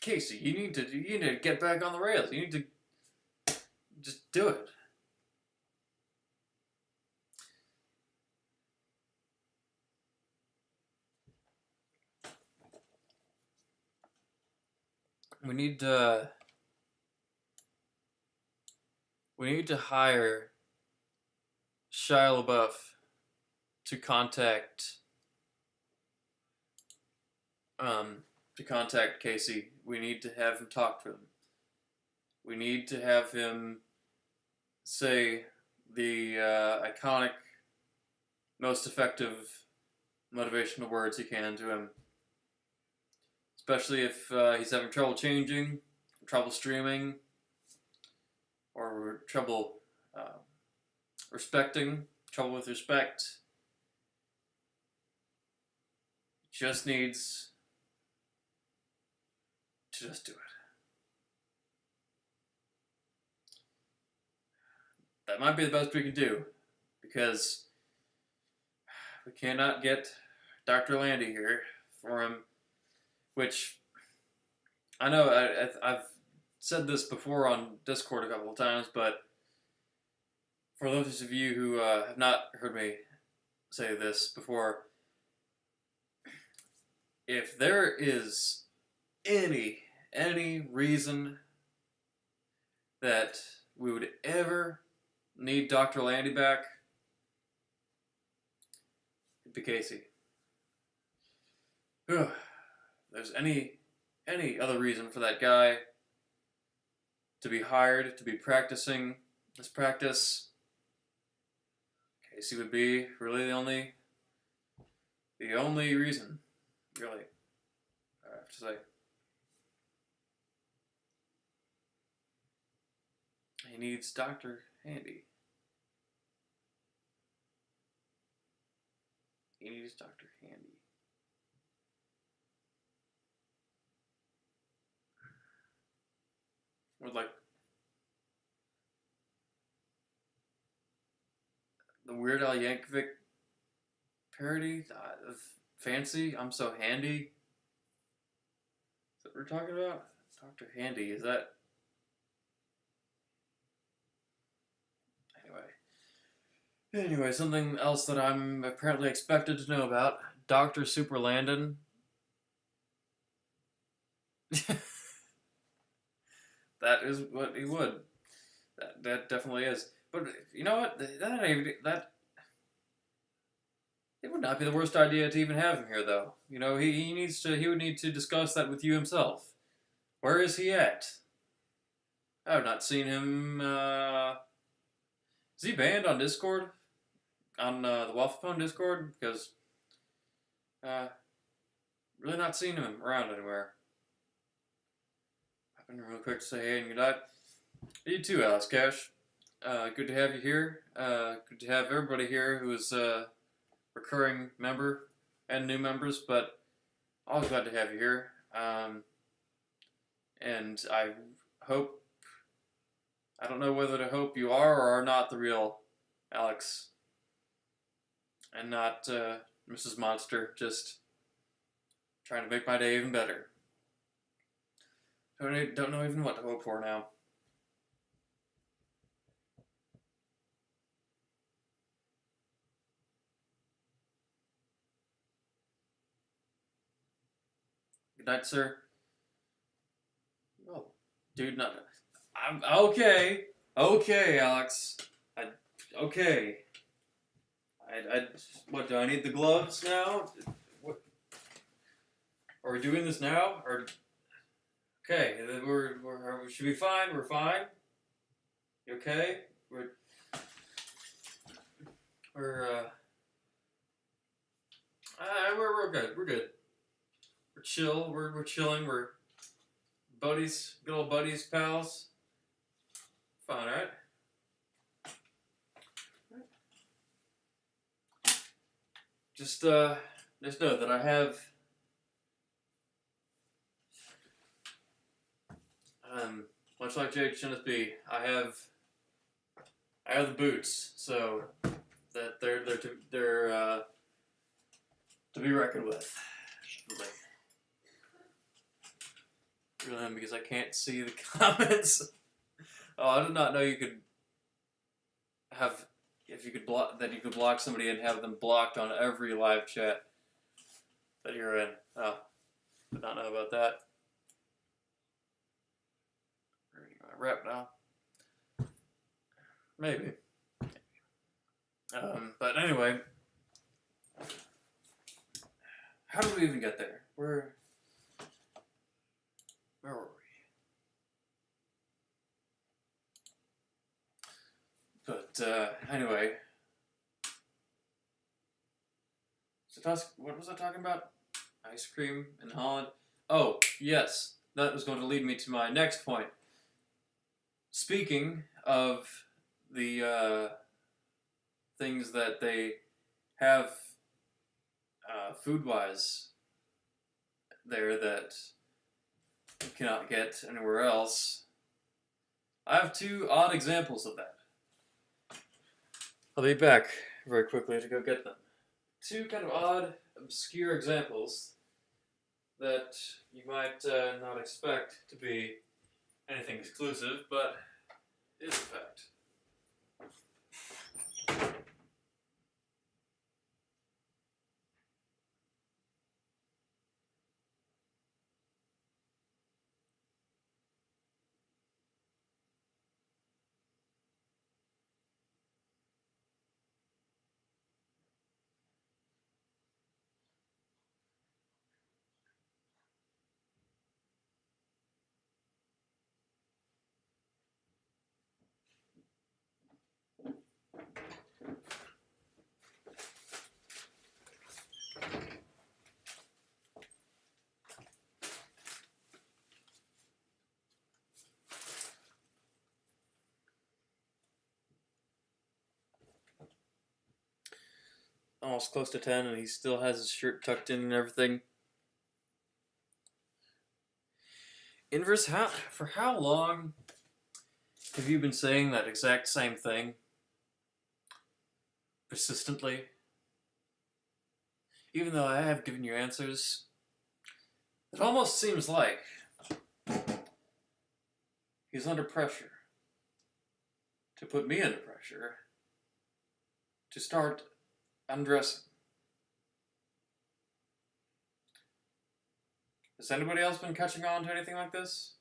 Casey, you need to get back on the rails. You need to just do it. We need to hire Shia LaBeouf to contact Casey. We need to have him talk to him. We need to have him say the iconic, most effective motivational words he can to him. Especially if he's having trouble changing, trouble streaming, or trouble respecting, trouble with respect. Just needs to just do it. That might be the best we can do, because we cannot get Dr. Landy here for him, which I know I've said this before on Discord a couple of times, but for those of you who have not heard me say this before, if there is any reason that we would ever need Dr. Landy back, it'd be Casey. If there's any other reason for that guy to be hired, to be practicing this practice, Casey would be really the only reason, really, I have to say. He needs Dr. Handy. He needs Dr. Handy. Would like the Weird Al Yankovic parody of Fancy, I'm So Handy. Is that what we're talking about? Dr. Handy, is that? Anyway, something else that I'm apparently expected to know about. Dr. Super Landon. That is what he would. That definitely is. But you know what? That it would not be the worst idea to even have him here, though. You know, he would need to discuss that with you himself. Where is he at? I have not seen him. Is he banned on Discord? On the Wafflepone Discord? Because really not seen him around anywhere. I've been real quick to say hey and good night. You too, Alex Cash. Good to have you here. Good to have everybody here who is a recurring member and new members, but always glad to have you here. And I hope, I don't know whether to hope you are or are not the real Alex and not Mrs. Monster, just trying to make my day even better. Don't know even what to hope for now. Good night, sir. Oh, dude, not. I'm okay. Okay, Alex. Okay. What, do I need the gloves now? What? Are we doing this now? Or okay, we should be fine. We're fine. You okay? We're good. We're good. We're chill. We're chilling. We're buddies, good old buddies, pals. Fine, right? Just know that I have much like Jake Shinesby, I have the boots, so that they're to be reckoned with. Really, because I can't see the comments. Oh, I did not know you could have, if you could block, that you could block somebody and have them blocked on every live chat that you're in. Oh, did not know about that. Rep now. Maybe. But anyway, how did we even get there? Where were we? But anyway, so what was I talking about? Ice cream in Holland. Oh yes, that was going to lead me to my next point. Speaking of the things that they have food-wise there that you cannot get anywhere else, I have two odd examples of that. I'll be back very quickly to go get them. Two kind of odd, obscure examples that you might not expect to be anything exclusive, but is a fact. Almost close to 10 and he still has his shirt tucked in and everything. Inverse, for how long have you been saying that exact same thing? Persistently? Even though I have given you answers, it almost seems like he's under pressure to put me under pressure to start undressing. Has anybody else been catching on to anything like this?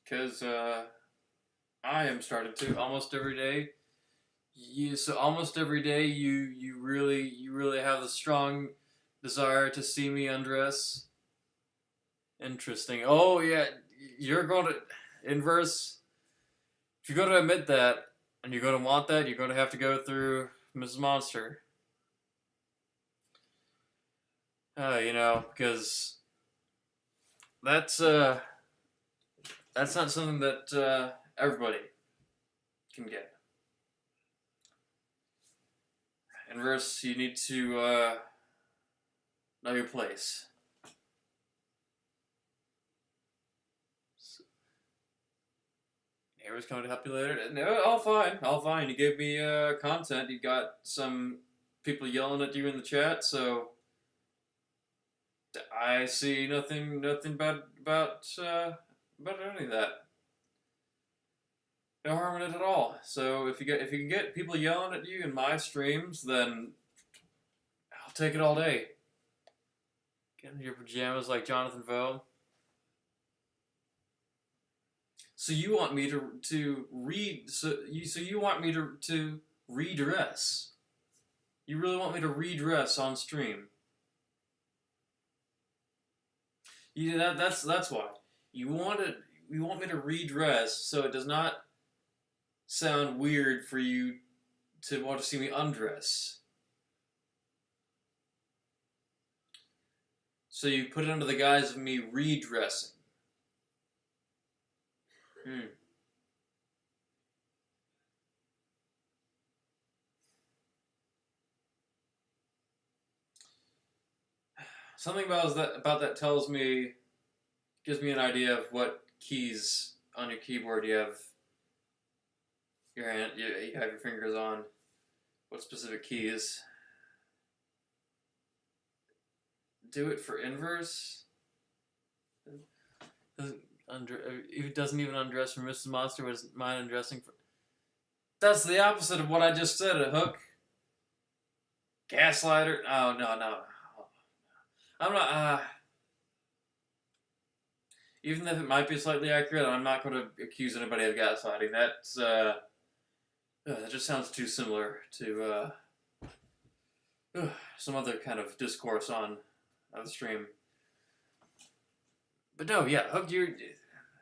Because I am starting to almost every day. So almost every day you really have the strong desire to see me undress. Interesting. Oh yeah, you're going to inverse. If you're going to admit that and you're going to want that, you're going to have to go through Mrs. Monster. You know, because that's not something that everybody can get. Inverse, you need to know your place. Neighbor's coming to help you later. No, all fine. You gave me content. You got some people yelling at you in the chat, so I see nothing bad about any of that. No harm in it at all. So if you can get people yelling at you in my streams, then I'll take it all day. Get in your pajamas like Jonathan Vo. So you want me to read? So you want me to redress? You really want me to redress on stream? That's why you want me to redress so it does not sound weird for you to want to see me undress. So you put it under the guise of me redressing. Something about that gives me an idea of what keys on your keyboard you have you have your fingers on. What specific keys? do it for inverse. It doesn't even undress for Mrs. Monster. Was mine undressing for? That's the opposite of what I just said. A hook. Gaslighter. Oh no. I'm not. Even if it might be slightly accurate, I'm not going to accuse anybody of gaslighting. That just sounds too similar to some other kind of discourse on the stream. But no, yeah, Hook,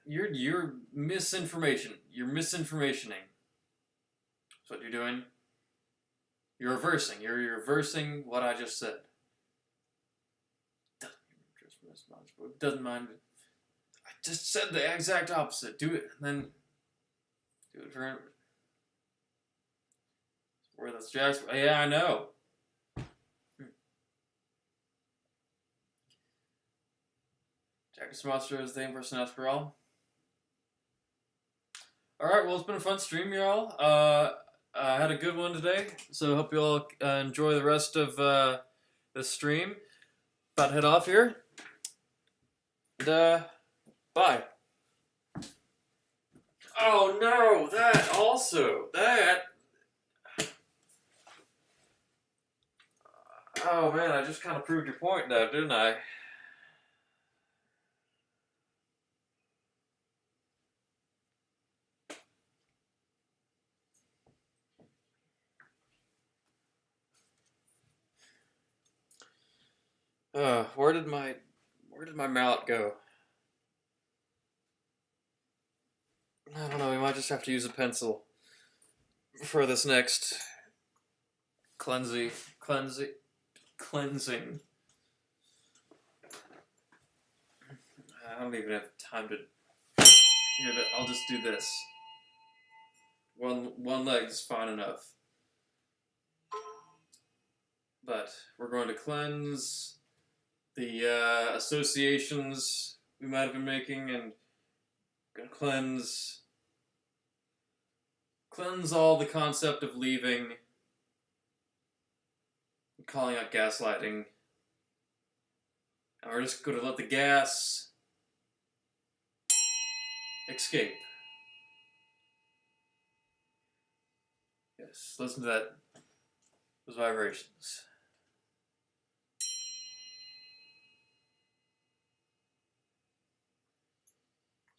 you're misinformation. You're misinformationing. That's what you're doing. You're reversing. You're reversing what I just said. Doesn't mind. I just said the exact opposite. Do it, and then do it for. Where that's Jack's. Yeah, I know. Jack's Monster is the in-person after all. Alright, well, it's been a fun stream, y'all. I had a good one today, so hope you all enjoy the rest of the stream. About to head off here. And, bye. Oh no, that also. Oh man, I just kind of proved your point now, didn't I? Where did my mallet go? I don't know, we might just have to use a pencil for this next cleansing. I don't even have time to. Here, I'll just do this. One leg's fine enough. But we're going to cleanse the associations we might have been making, and going to cleanse all the concept of leaving, calling out gaslighting, and we're just going to let the gas escape. Yes, listen to those vibrations.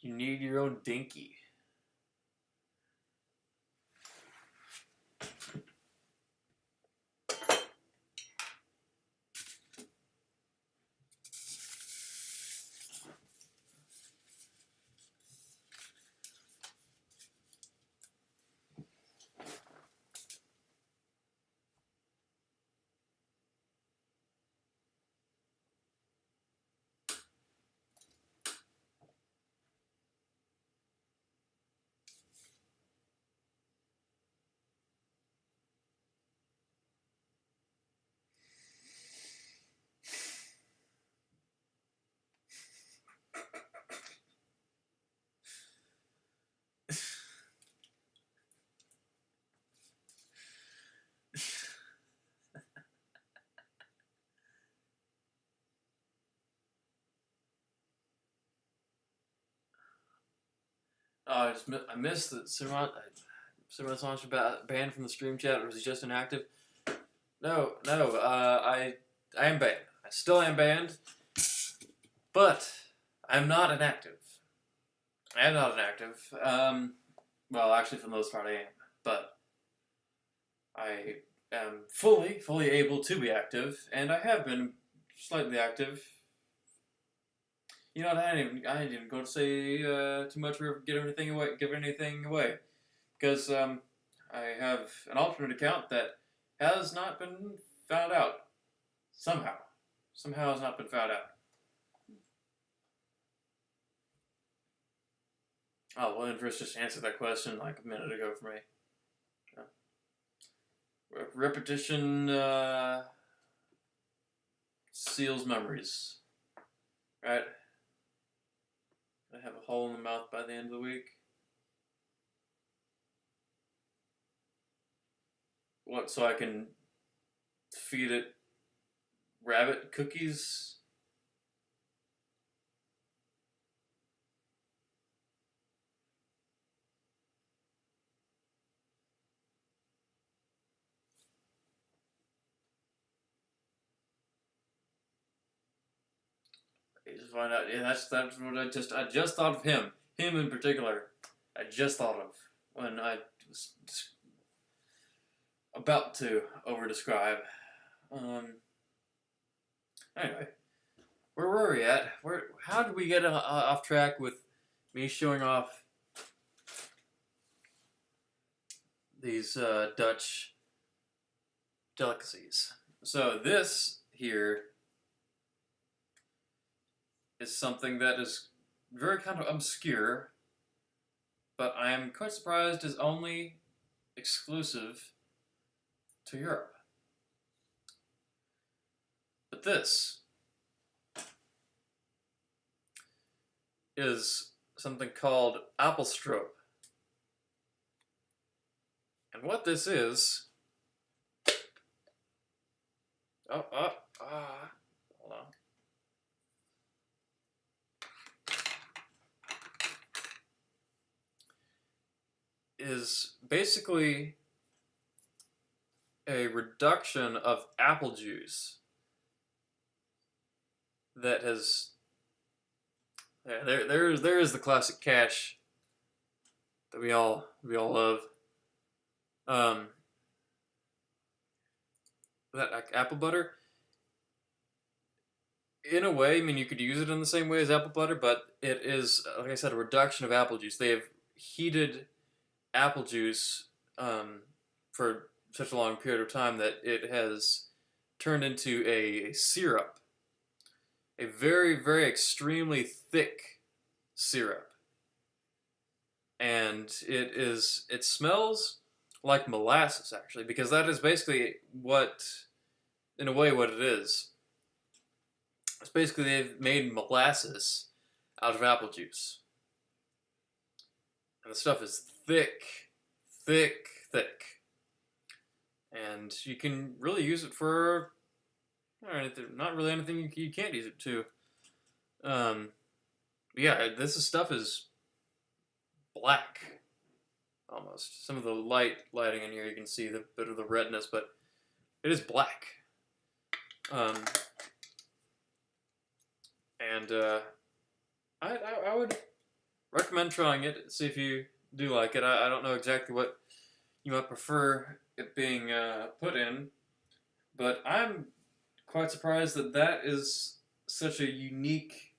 You need your own dinky. Oh, I missed that Simon Sanch banned from the stream chat, or was he just inactive? No, I am banned. I still am banned, but I'm not inactive. I am not inactive. Well, actually, for the most part, I am, but I am fully able to be active, and I have been slightly active. You know, I didn't even go to say too much or give anything away, because I have an alternate account that has not been found out. Somehow has not been found out. Oh, well, Inverse just answered that question like a minute ago for me. Repetition seals memories, right? I have a hole in the mouth by the end of the week. What, so I can feed it rabbit cookies Just find out. Yeah, that's what I just thought of him. Him in particular. I just thought of when I was about to over-describe. Anyway, where were we at? How did we get off track with me showing off these Dutch delicacies? So this here is something that is very kind of obscure, but I am quite surprised is only exclusive to Europe. But this is something called Appelstroop. And what this is... hold on. Is basically a reduction of apple juice that has... Yeah, there is the classic cash that we all love. That apple butter, in a way, I mean, you could use it in the same way as apple butter, but it is, like I said, a reduction of apple juice. They have heated apple juice for such a long period of time that it has turned into a syrup. A very, very extremely thick syrup. And it smells like molasses, actually, because that is basically what, in a way, what it is. It's basically they've made molasses out of apple juice. And the stuff is thick, thick, thick. And you can really use it for not really anything you can't use it to. Yeah, this stuff is black, almost. Some of the lighting in here, you can see the bit of the redness, but it is black. I would recommend trying it, see if you do like it. I don't know exactly what you might prefer it being put in, but I'm quite surprised that that is such a unique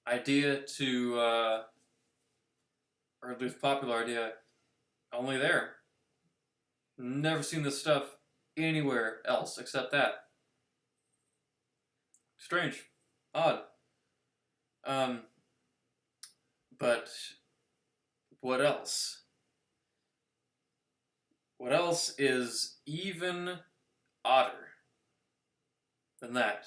idea to, or at least popular idea, only there. Never seen this stuff anywhere else except that. Strange. Odd. But what else? What else is even odder than that?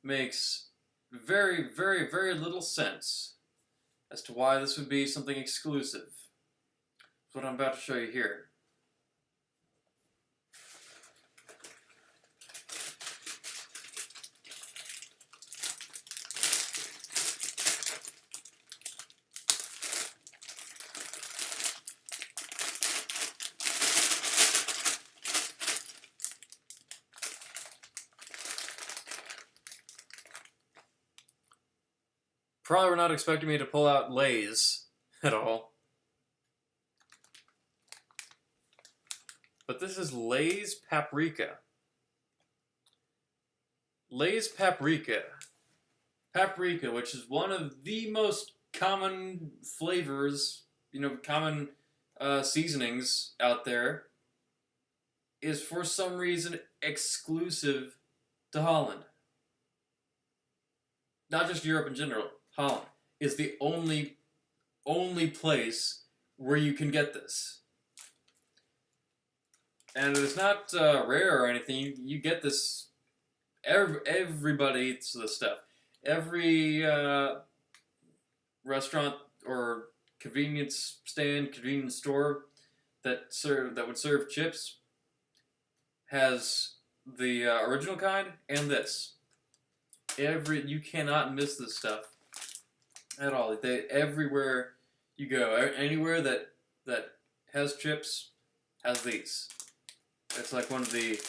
Makes very, very, very little sense as to why this would be something exclusive. That's what I'm about to show you here. Probably were not expecting me to pull out Lay's at all. But this is Lay's Paprika. Lay's Paprika. Paprika, which is one of the most common flavors, common seasonings out there, is for some reason exclusive to Holland. Not just Europe in general. Holland is the only place where you can get this. And it's not rare or anything. You get this. Everybody eats this stuff. Every restaurant or convenience stand, convenience store that would serve chips has the original kind and this. You cannot miss this stuff at all. Everywhere you go, anywhere that has chips, has these. It's like one of the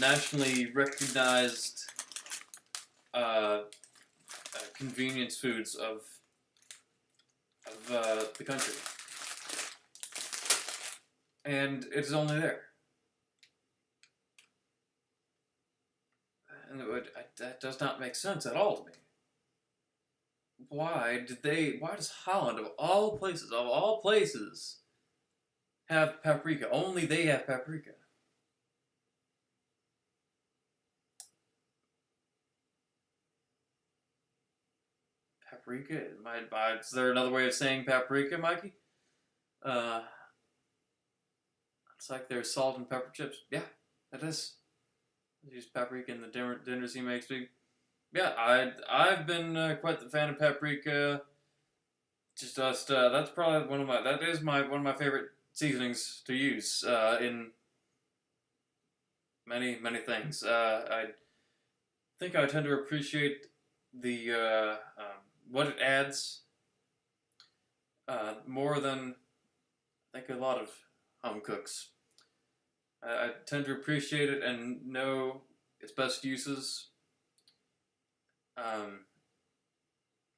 nationally recognized convenience foods of the country, and it's only there. And that does not make sense at all to me. Why does Holland, of all places, have paprika? Only they have paprika. Paprika? Is there another way of saying paprika, Mikey? It's like there's salt and pepper chips. Yeah, that is. I use paprika in the dinners he makes me. Yeah, I've been quite the fan of paprika. Just that's probably one of my favorite seasonings to use in many things. I think I tend to appreciate the what it adds more than I think a lot of home cooks. I tend to appreciate it and know its best uses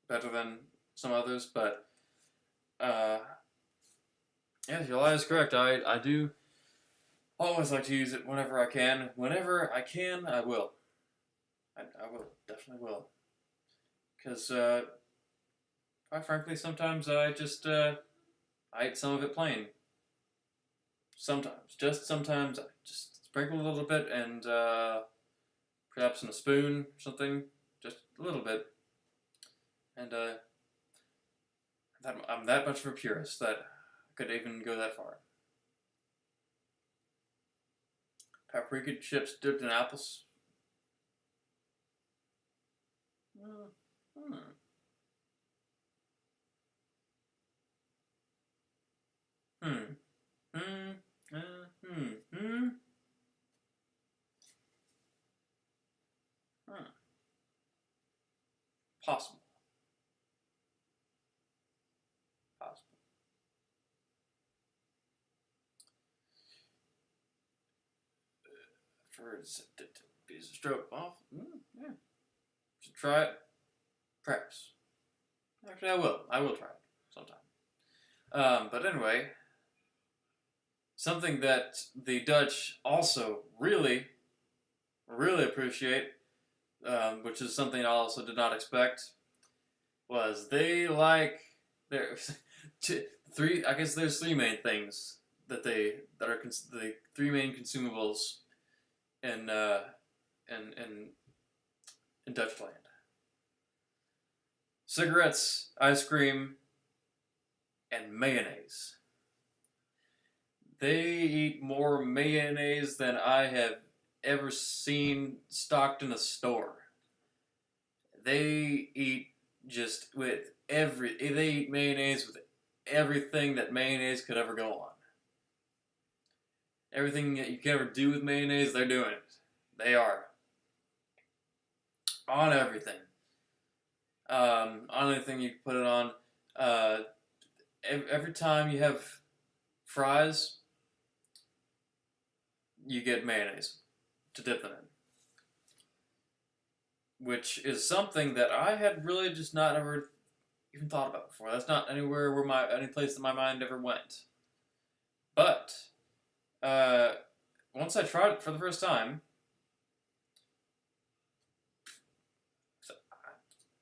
better than some others, but yeah, July is correct. I do always like to use it whenever I can. Whenever I can, I will. I will, definitely will. Because, quite frankly, sometimes I just, I eat some of it plain. Sometimes. Just sometimes I just sprinkle a little bit and, perhaps in a spoon or something. Just a little bit. And, I'm that much of a purist that I could even go that far. Paprika chips dipped in apples. Possible. Afterwards, piece of stroganoff. Yeah. Should try it. Perhaps. Actually, I will. I will try it sometime. But anyway, something that the Dutch also really appreciate, which is something I also did not expect, was they like their three. I guess there's three main things that are the three main consumables in Dutchland. Cigarettes, ice cream, and mayonnaise. They eat more mayonnaise than I have ever seen stocked in a store. They eat they eat mayonnaise with everything that mayonnaise could ever go on. Everything that you can ever do with mayonnaise, they're doing it. They are. On everything. On anything you can put it on. Every time you have fries, you get mayonnaise to dip them in. Which is something that I had really just not ever even thought about before. That's not anywhere any place that my mind ever went. But once I tried it for the first time,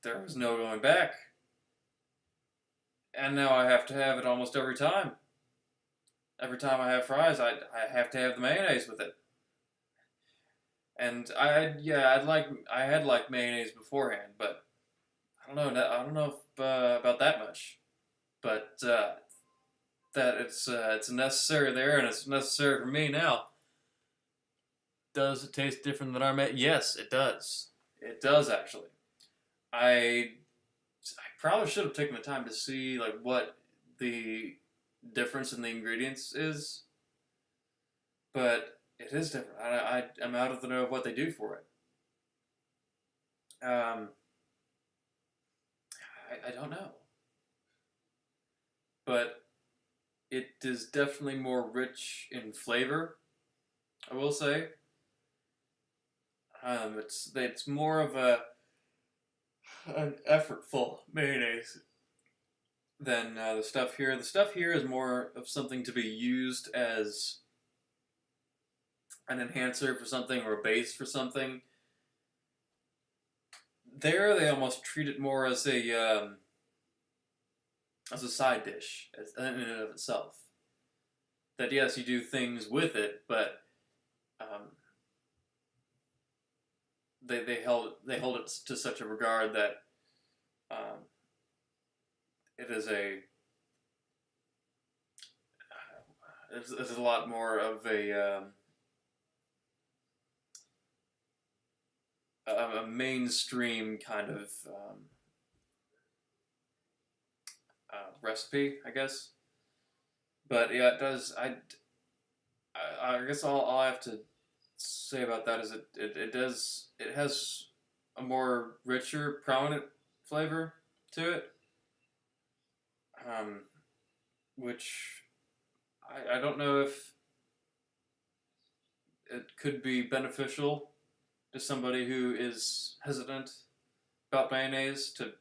there was no going back. And now I have to have it almost every time. Every time I have fries, I have to have the mayonnaise with it. And I had liked mayonnaise beforehand, but I don't know if, about that much. But that it's necessary there, and it's necessary for me now. Does it taste different than our mayonnaise? Yes, it does. It does actually. I probably should have taken the time to see like what the difference in the ingredients is, but it is different. I'm out of the know of what they do for it. I don't know, but it is definitely more rich in flavor, I will say. It's more of a an effortful mayonnaise than the stuff here. The stuff here is more of something to be used as an enhancer for something or a base for something. There, they almost treat it more as a side dish, in and of itself. That yes, you do things with it, but they hold it to such a regard that it is it's a lot more of a mainstream kind of recipe, I guess. But yeah, it does. I guess all I have to say about that is it has a more richer, prominent flavor to it, which I don't know if it could be beneficial to somebody who is hesitant about mayonnaise to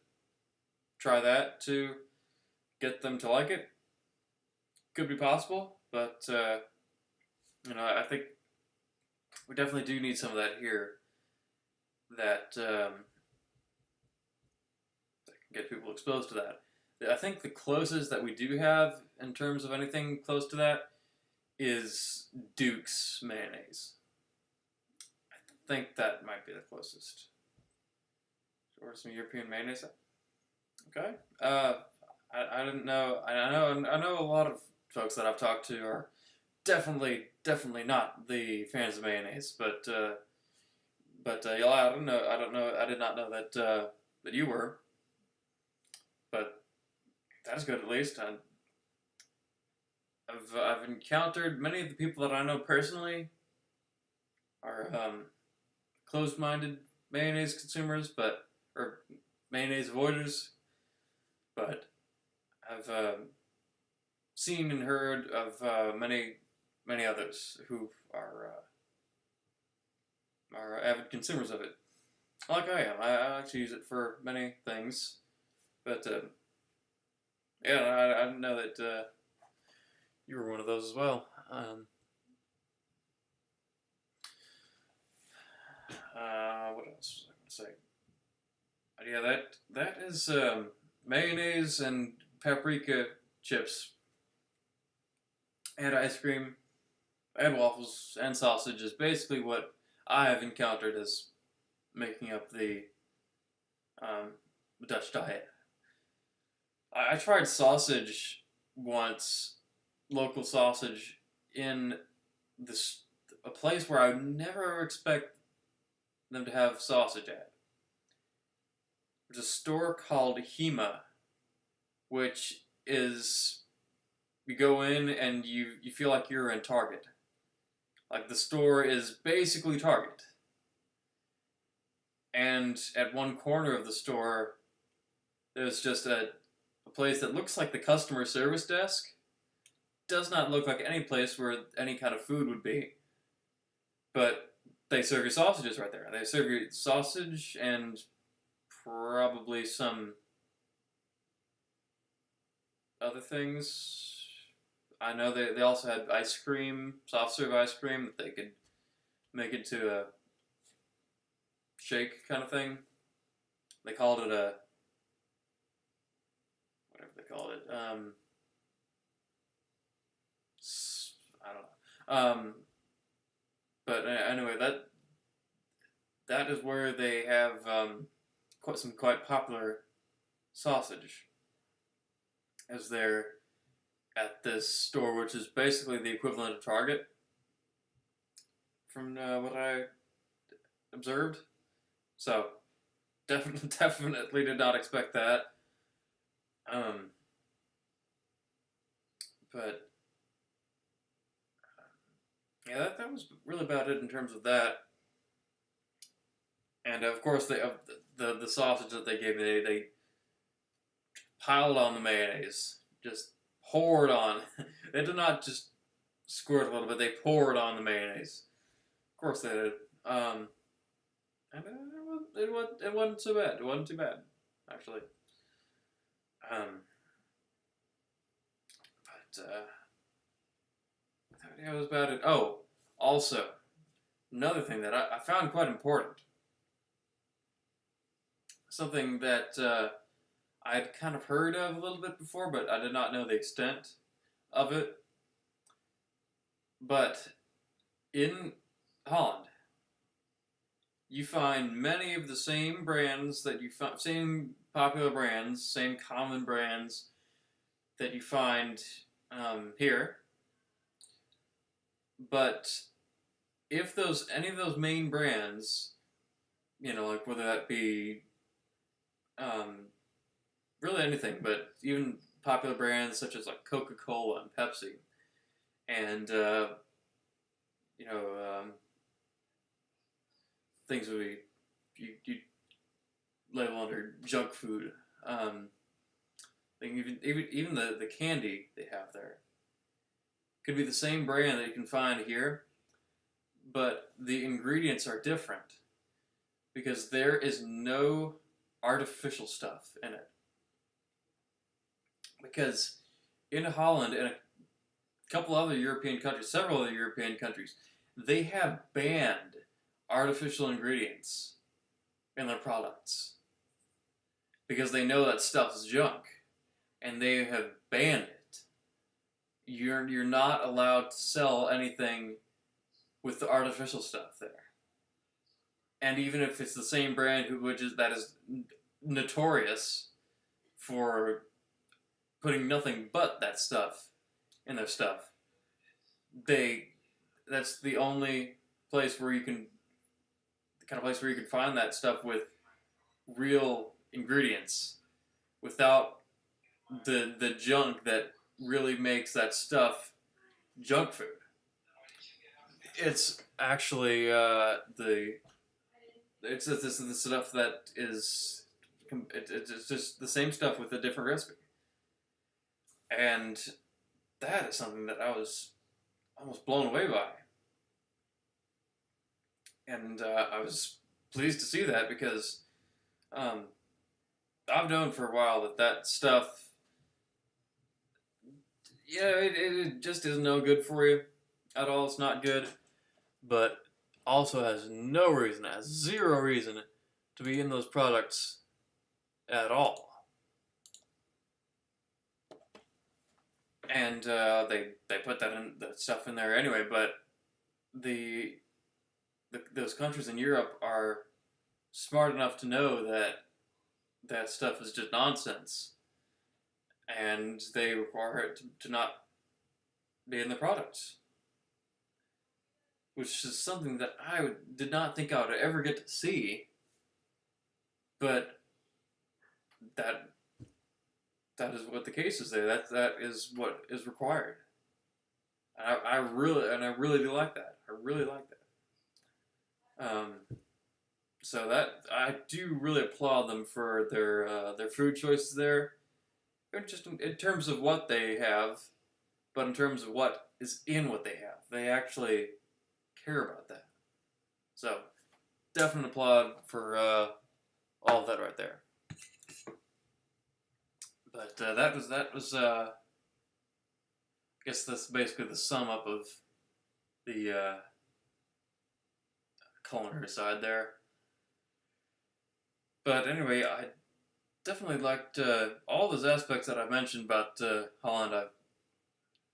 try that to get them to like it. Could be possible, but I think we definitely do need some of that here. That can get people exposed to that. I think the closest that we do have in terms of anything close to that is Duke's mayonnaise. I think that might be the closest. Or some European mayonnaise. Okay. I didn't know. I know a lot of folks that I've talked to are definitely not the fans of mayonnaise, but yeah, I don't know. I did not know that that you were. But that's good at least. I've encountered many of the people that I know personally are closed-minded mayonnaise consumers, or mayonnaise avoiders, but I've seen and heard of many others who are avid consumers of it, like I am. I like to use it for many things, but yeah, I didn't know that you were one of those as well. What else was I going to say? Yeah, that is mayonnaise and paprika chips and ice cream and waffles and sausage is basically what I have encountered as making up the Dutch diet. I tried sausage once, local sausage, in a place where I would never expect them to have sausage at. There's a store called Hema, which is, you go in and you feel like you're in Target. Like the store is basically Target. And at one corner of the store, there's just a place that looks like the customer service desk. Does not look like any place where any kind of food would be. But they serve you sausages right there. They serve you sausage and probably some other things. I know they also had ice cream, soft serve ice cream that they could make into a shake kind of thing. They called it a, whatever they called it, I don't know. But anyway, that is where they have some quite popular sausage, as they're at this store, which is basically the equivalent of Target, from what I observed. So, definitely did not expect that. But yeah, that was really about it in terms of that. And of course, the sausage that they gave me, they piled on the mayonnaise, just poured on. They did not just squirt a little bit; they poured on the mayonnaise. Of course, they did. And it wasn't so bad. It wasn't too bad. actually. But that was about it. Oh, also, another thing that I found quite important. Something that I'd kind of heard of a little bit before, but I did not know the extent of it. But in Holland, you find many of the same brands that you find, same popular brands, same common brands that you find here. But if any of those main brands, like whether that be really anything, but even popular brands such as like Coca-Cola and Pepsi, and things that you label under junk food. Even the candy they have there could be the same brand that you can find here, but the ingredients are different because there is no artificial stuff in it. Because in Holland and a couple other European countries, several other European countries, they have banned artificial ingredients in their products because they know that stuff is junk, and they have banned it. You're not allowed to sell anything with the artificial stuff there. And even if it's the same brand that is notorious for putting nothing but that stuff in their stuff, that's the only place where you can find that stuff with real ingredients without the junk that really makes that stuff junk food. It's actually it's the stuff that is it's just the same stuff with a different recipe, and that is something that I was almost blown away by, and I was pleased to see that because I've known for a while that stuff, it just is no good for you at all. It's not good, but also has zero reason to be in those products at all. And they put that stuff in there anyway, but those countries in Europe are smart enough to know that stuff is just nonsense, and they require it to not be in the products, which is something that I did not think I would ever get to see, but that is what the case is there. That is what is required. I really do like that. I really like that. So that I do really applaud them for their food choices there. Just in terms of what they have, but in terms of what is in what they have, they actually care about that. So definite applaud for all of that right there. But that was I guess that's basically the sum up of the culinary side there. But anyway, I definitely liked all those aspects that I mentioned about Holland. I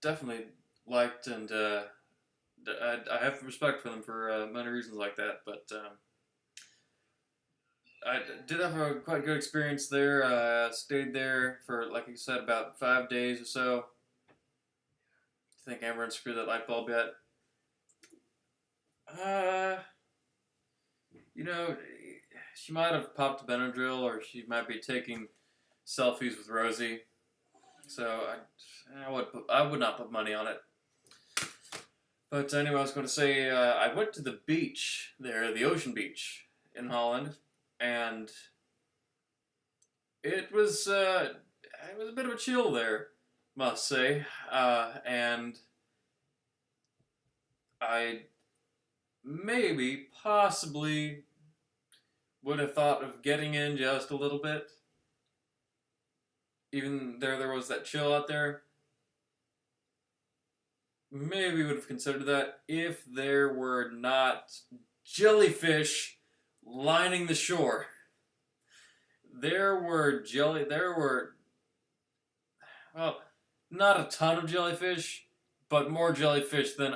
definitely liked, and I have respect for them for many reasons like that. But I did have a quite good experience there. Stayed there for, like you said, about 5 days or so. I think Amber unscrewed that light bulb yet? She might have popped a Benadryl, or she might be taking selfies with Rosie. So I would not put money on it. But anyway, I was going to say I went to the beach there, the ocean beach in Holland, and it was a bit of a chill there, must say, and I possibly would have thought of getting in just a little bit, even there was that chill out there, maybe we would have considered that if there were not jellyfish lining the shore. There were, well, not a ton of jellyfish, but more jellyfish than,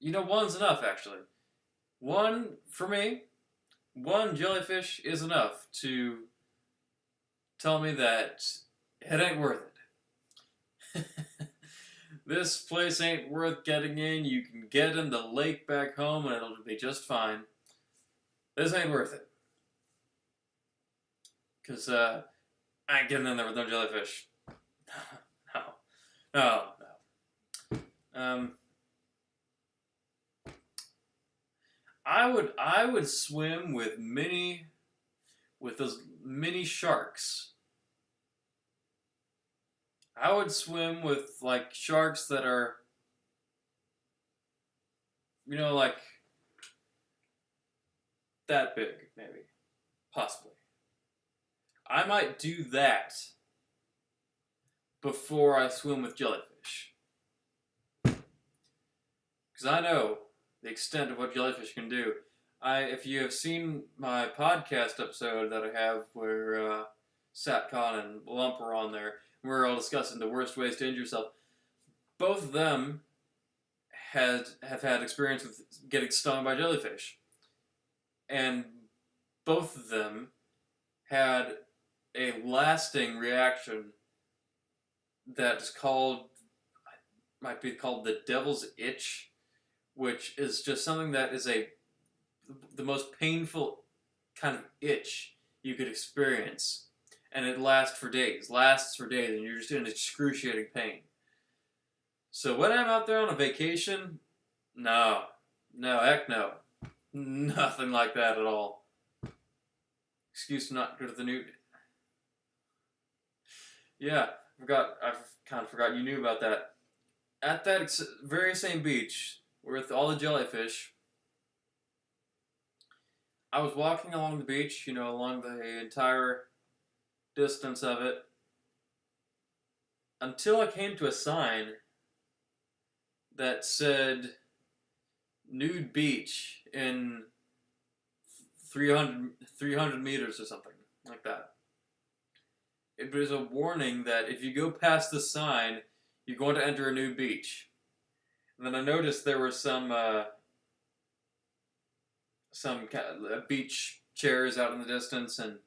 one's enough, actually. For me, one jellyfish is enough to tell me that it ain't worth it. This place ain't worth getting in. You can get in the lake back home and it'll be just fine. This ain't worth it. Because I ain't getting in there with no jellyfish. No. I would swim with those mini sharks. I would swim with, like, sharks that are, like, that big, maybe. Possibly. I might do that before I swim with jellyfish. Because I know the extent of what jellyfish can do. If you have seen my podcast episode that I have where Satcon and Lump are on there, we're all discussing the worst ways to injure yourself. Both of them have had experience with getting stung by jellyfish. And both of them had a lasting reaction that's might be called the devil's itch, which is just something that is the most painful kind of itch you could experience. And it lasts for days, and you're just in excruciating pain. So when I'm out there on a vacation, no, heck no. Nothing like that at all. Excuse to not go to the nude. Yeah, I've kind of forgot you knew about that. At that very same beach, with all the jellyfish, I was walking along the beach, along the entire distance of it, until I came to a sign that said nude beach in 300 meters or something like that. It was a warning that if you go past the sign, you're going to enter a nude beach. And then I noticed there were some beach chairs out in the distance, and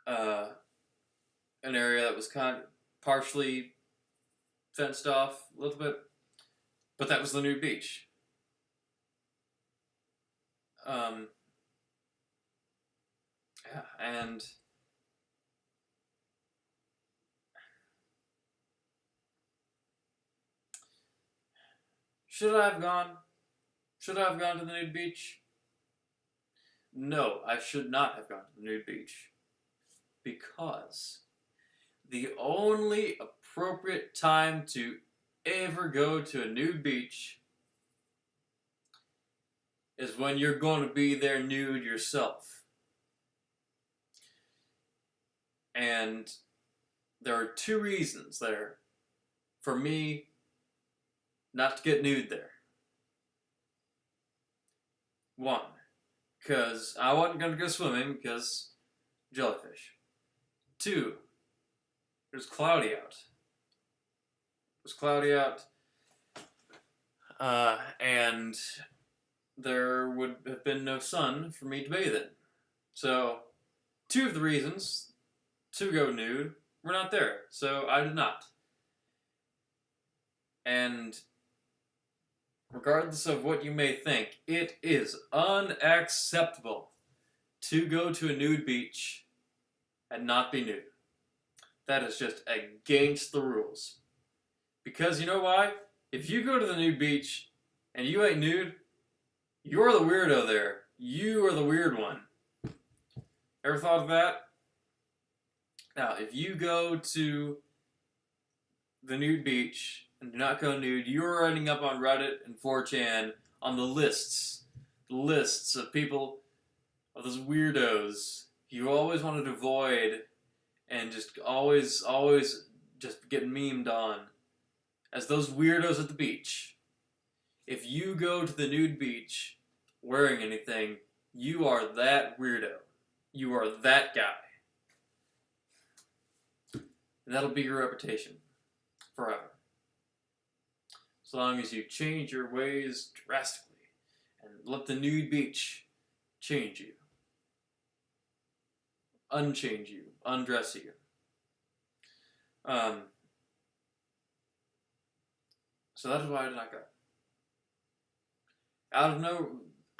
an area that was kind of partially fenced off a little bit, but that was the nude beach. Yeah, and should I have gone? Should I have gone to the nude beach? No, I should not have gone to the nude beach. Because the only appropriate time to ever go to a nude beach is when you're going to be there nude yourself. And there are two reasons there for me not to get nude there. One, because I wasn't going to go swimming because jellyfish. Two, it was cloudy out. And there would have been no sun for me to bathe in. So, two of the reasons to go nude were not there. So, I did not. And regardless of what you may think, it is unacceptable to go to a nude beach and not be nude. That is just against the rules. Because you know why? If you go to the nude beach and you ain't nude, you're the weirdo there. You are the weird one. Ever thought of that? Now, if you go to the nude beach and do not go nude, you're ending up on Reddit and 4chan on the lists of people, of those weirdos you always wanted to avoid and just always just get memed on as those weirdos at the beach. If you go to the nude beach wearing anything, you are that weirdo. You are that guy. And that'll be your reputation forever. As long as you change your ways drastically and let the nude beach change you. Unchange you. Undress you. So that is why I did not go.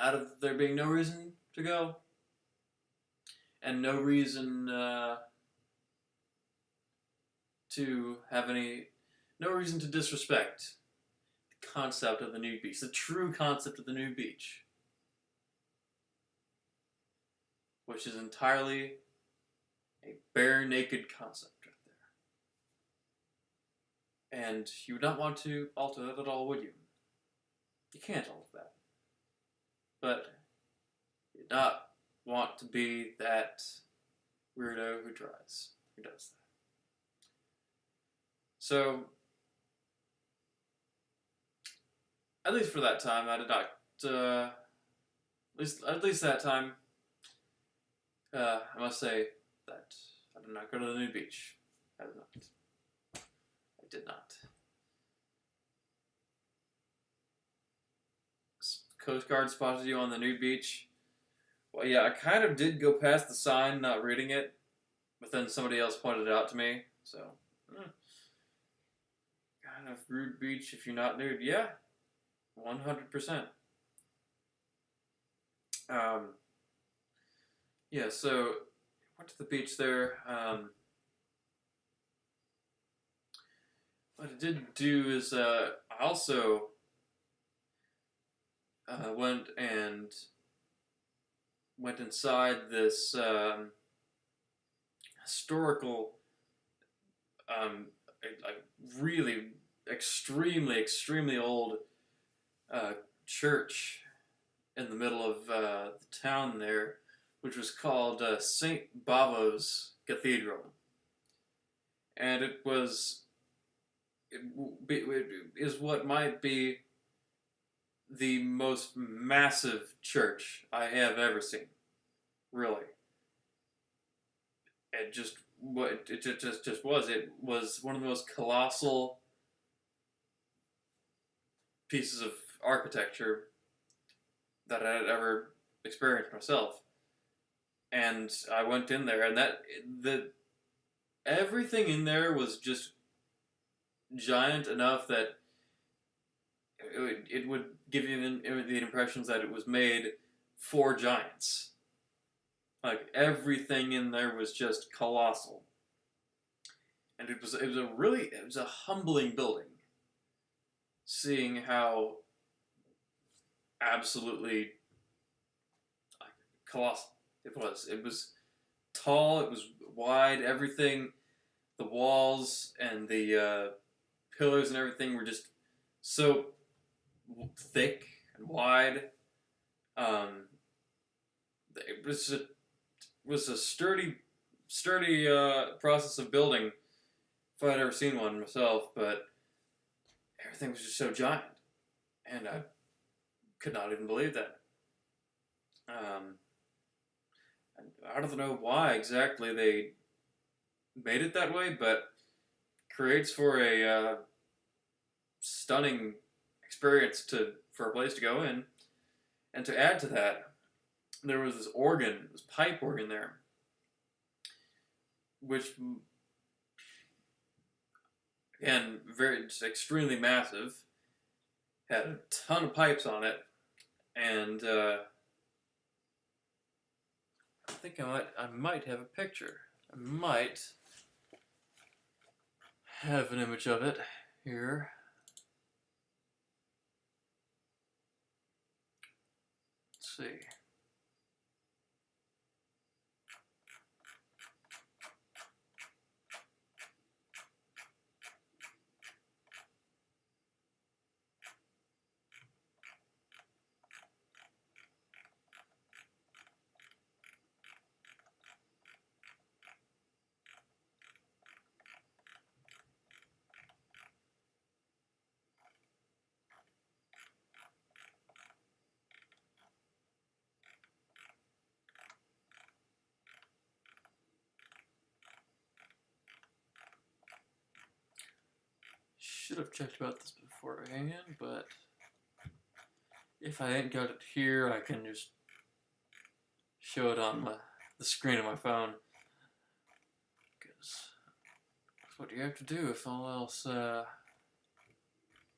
Out of there being no reason to go, and no reason to have no reason to disrespect the concept of the nude beach, the true concept of the nude beach, which is entirely a bare naked concept right there. And you would not want to alter that at all, would you? You can't alter that. But you do not want to be that weirdo who does that. So, at least for that time, I did not, at least that time, I must say that I did not go to the nude beach. I did not. I did not. Coast Guard spotted you on the nude beach. Well, yeah, I kind of did go past the sign, not reading it, but then somebody else pointed it out to me, so... Kind of rude beach if you're not nude. Yeah, 100%. Yeah, so went to the beach there. What I did do is I also went inside this historical, like really extremely old church in the middle of the town there, which was called St. Bavo's Cathedral. And it is what might be the most massive church I have ever seen. Really. It just was. It was one of the most colossal pieces of architecture that I had ever experienced myself. And I went in there, and everything in there was just giant enough that it would give you the impressions that it was made for giants. Like, everything in there was just colossal. And it was a humbling building. Seeing how absolutely colossal it was. It was tall, it was wide, everything, the walls and the pillars and everything were just so thick and wide. It was a sturdy process of building, if I'd ever seen one myself, but everything was just so giant, and I could not even believe that. I don't know why exactly they made it that way, but creates for a stunning experience for a place to go in. And to add to that, there was this organ, this pipe organ there, which, again, just extremely massive, had a ton of pipes on it, and I think I might have a picture. I might have an image of it here. Let's see. should have checked about this beforehand, but if I ain't got it here, I can just show it on the screen of my phone. Because that's what you have to do if all else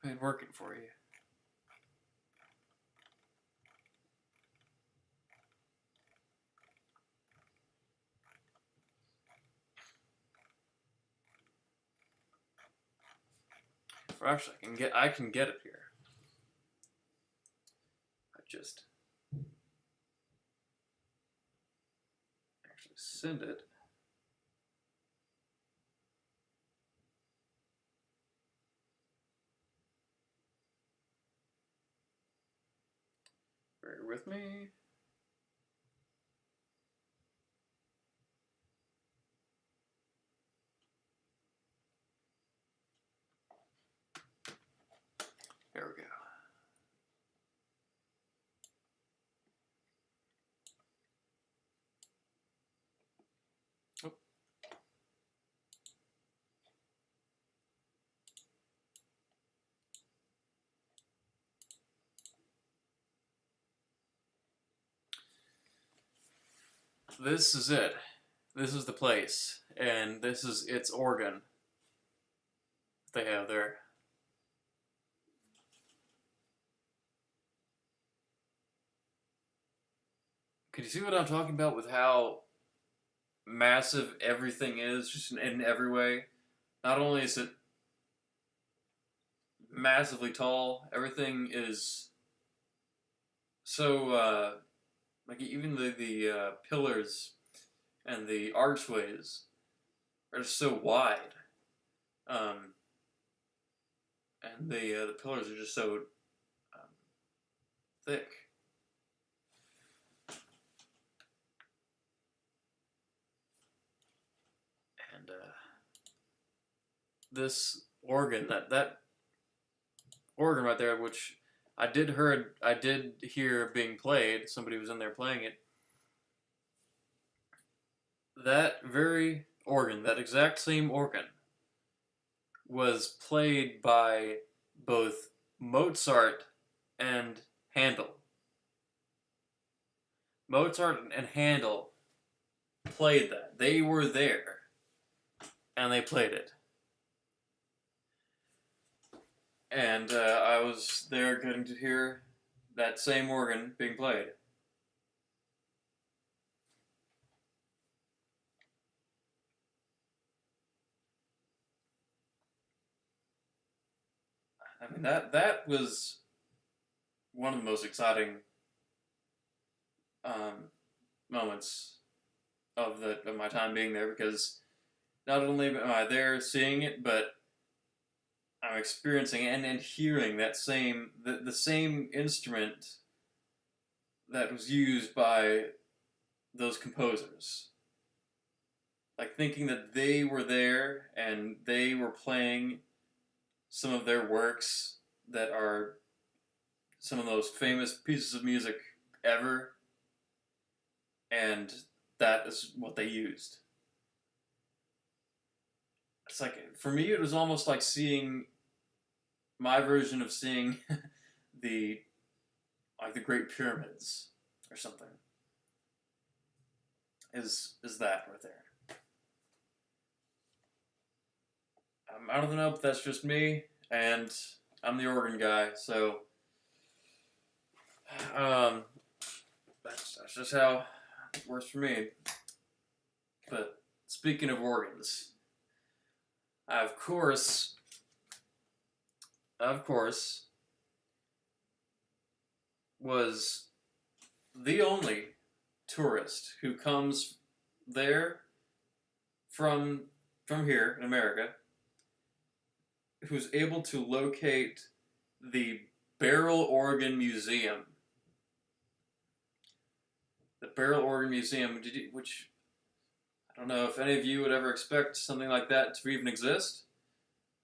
ain't working for you. Or actually, I can get it here. I just actually send it. Bear with me. There we go. Oh. This is it. This is the place, and this is its organ they have there. Can you see what I'm talking about with how massive everything is, just in every way? Not only is it massively tall, everything is so, like even the pillars and the archways are just so wide. And the pillars are just so thick. And this organ, that organ right there, which I did hear being played. Somebody was in there playing it. That very organ, that exact same organ, was played by both Mozart and Handel. Mozart and Handel played that. They were there, and they played it. And I was there getting to hear that same organ being played. I mean, that was one of the most exciting moments of my time being there, because not only am I there seeing it, but I'm experiencing and hearing that the same instrument that was used by those composers. Like, thinking that they were there and they were playing some of their works that are some of the most famous pieces of music ever, and that is what they used. It's like, for me, it was almost like seeing my version of seeing the Great Pyramids or something. Is that right there? I don't know if that's just me, and I'm the organ guy, so that's just how it works for me. But speaking of organs, I, of course, was the only tourist who comes there from here in America, who's able to locate the Barrel Organ Museum. The Barrel Organ Museum, which I don't know if any of you would ever expect something like that to even exist,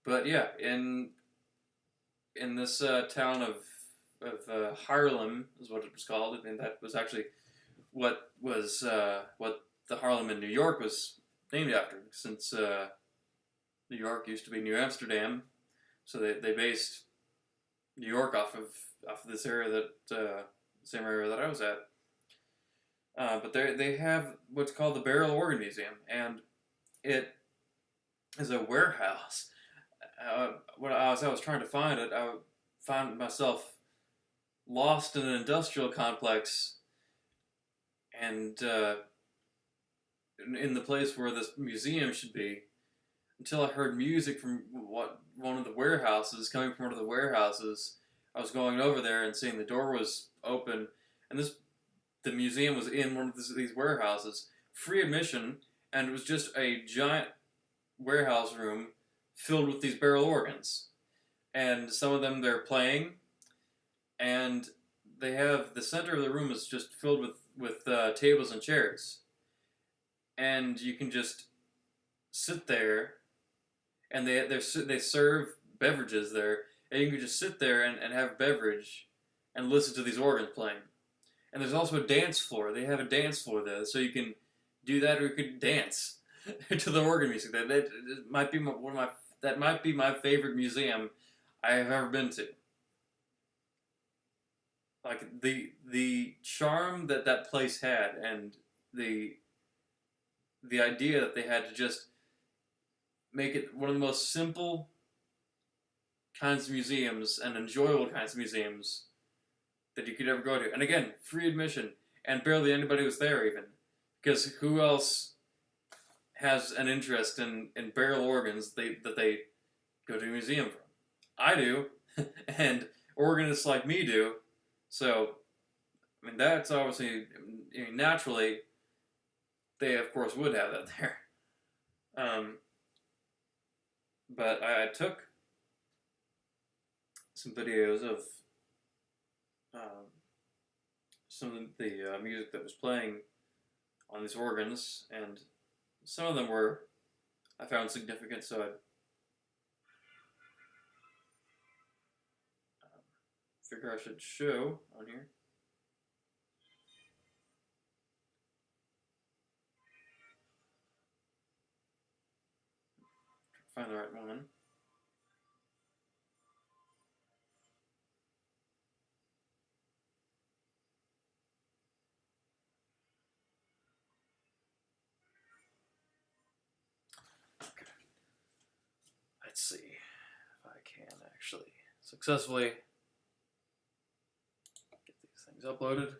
but yeah, in this town of Haarlem is what it was called, and that was actually what the Harlem in New York was named after, since New York used to be New Amsterdam So they based New York off of this area that same area that I was at. But they have what's called the Barrel Organ Museum, and it is a warehouse. As I was trying to find it, I found myself lost in an industrial complex, and in the place where this museum should be, until I heard music from one of the warehouses, coming from one of the warehouses. I was going over there and seeing the door was open, and the museum was in one of these warehouses, free admission, and it was just a giant warehouse room filled with these barrel organs. And some of them they're playing, and they have the center of the room is just filled with tables and chairs. And you can just sit there, and they serve beverages there, and you can just sit there and have a beverage and listen to these organs playing. And there's also a dance floor. They have a dance floor there, so you can do that, or you could dance to the organ music. That might be that might be my favorite museum I have ever been to. Like the charm that place had, and the idea that they had to just make it one of the most simple kinds of museums and enjoyable kinds of museums that you could ever go to. And again, free admission, and barely anybody was there even. Because who else has an interest in barrel organs that they go to a museum from? I do, and organists like me do. So, I mean, that's obviously, naturally, they of course would have that there. But I took some videos of some of the music that was playing on these organs, and some of them I found significant, so I figure I should show on here. Find the right one. Okay. Let's see if I can actually successfully get these things uploaded.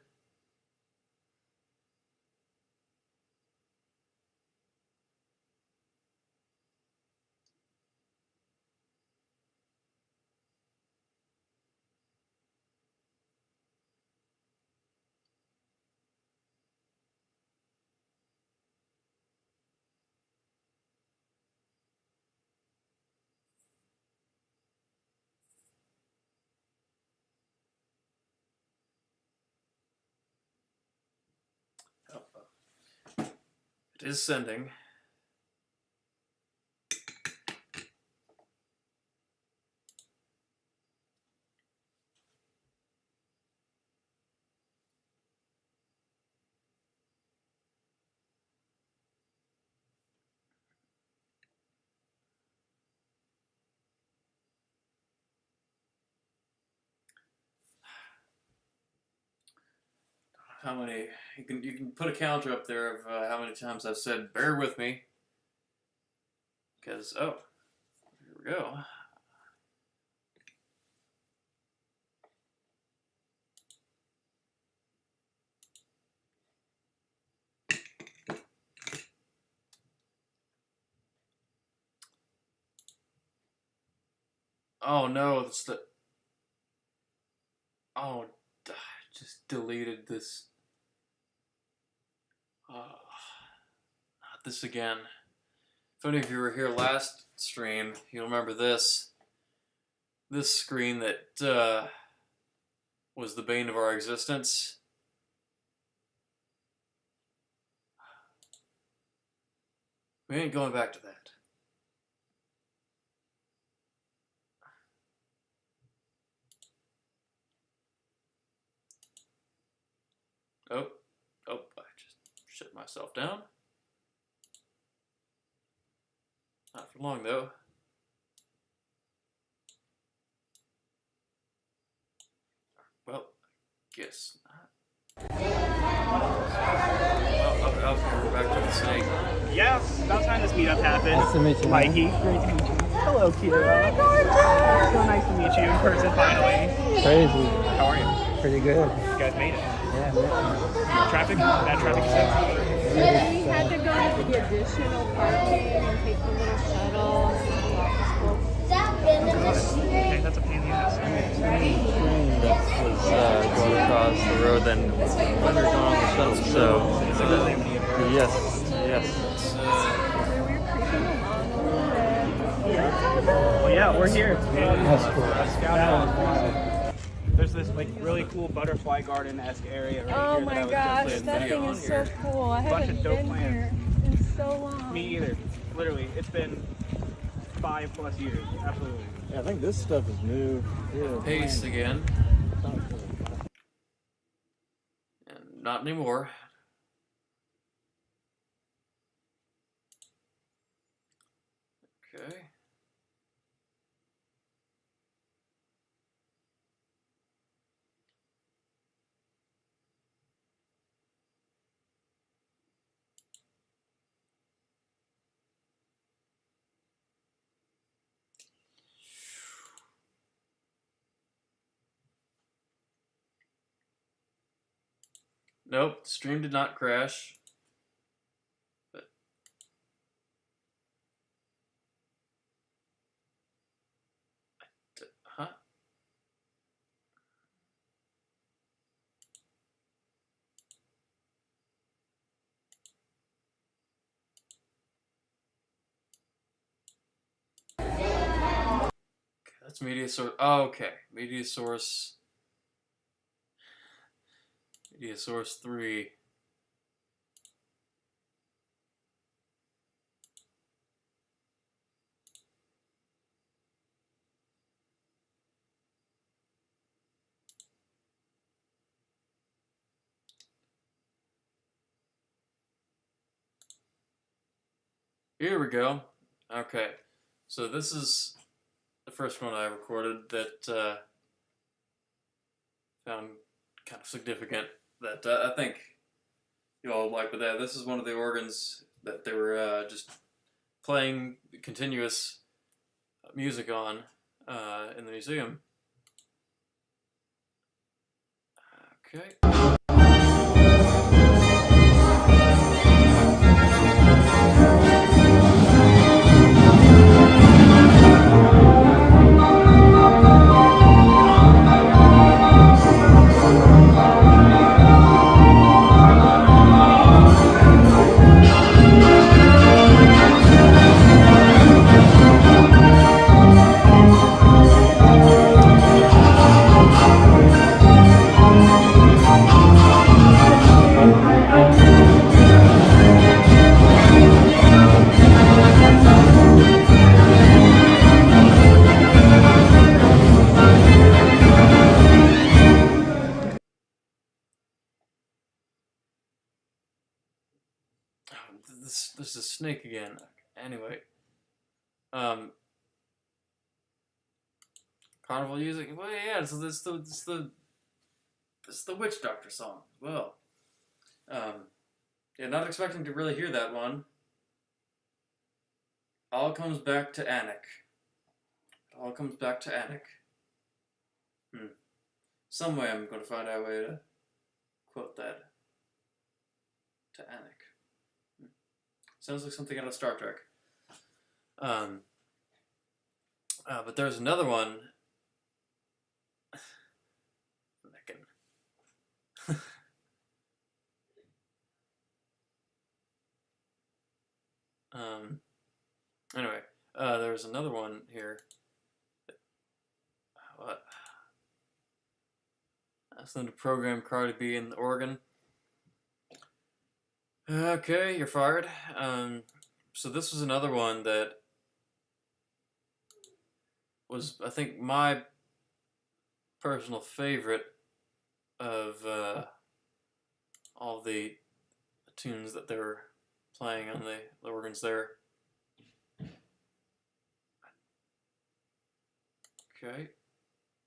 It is sending. How many you can put a counter up there of how many times I've said bear with me, because here we go. Oh no, it's the I just deleted this. Not this again. If any of you were here last stream, you'll remember this screen that was the bane of our existence. We ain't going back to that. I just shut myself down. Not for long, though. guess not. Oh, okay, we're back to the snake. Yeah, about time this meetup happened. Nice to meet you, man. Mikey, great to meet you. Hello, Kira. So nice to meet you in person finally. Crazy. How are you? Pretty good. You guys made it. Yeah, man. Traffic? Bad traffic, you said? We had to go to the additional parking and take the little shuttle and the office books. Okay, that's a pain in the ass. Train that was going across the road, then when we were going on the shuttle, so Is it really a meetup? yes. We were creeping along a little bit. Well, yeah, we're here. That's cool. There's this like really cool butterfly garden-esque area right Oh here my that I gosh, was just that in. thing is so cool. I Bunch of haven't dope been plants. here in so long. Me either. Literally, it's been 5+ years. Absolutely. Yeah, I think this stuff is new. Yeah. Pace again. And not anymore. Okay. Nope, the stream did not crash. But huh? Okay, that's media source. Oh, okay, media source. Media source 3. Here we go. Okay, so this is the first one I recorded that found kind of significant. That I think you all like. But this is one of the organs that they were just playing continuous music on in the museum. Okay. This is snake again. Anyway, carnival music. Well, yeah. So this the witch doctor song. Well, yeah. Not expecting to really hear that one. All comes back to Anik. It all comes back to Anik. Some way I'm going to find out a way to quote that to Anik. Sounds like something out of Star Trek. But there's another one. Anyway, there's another one here. What? Ask them to program Cardi B in the organ. Okay, you're fired. So this was another one that was, I think, my personal favorite of all the tunes that they were playing on the organs there. Okay.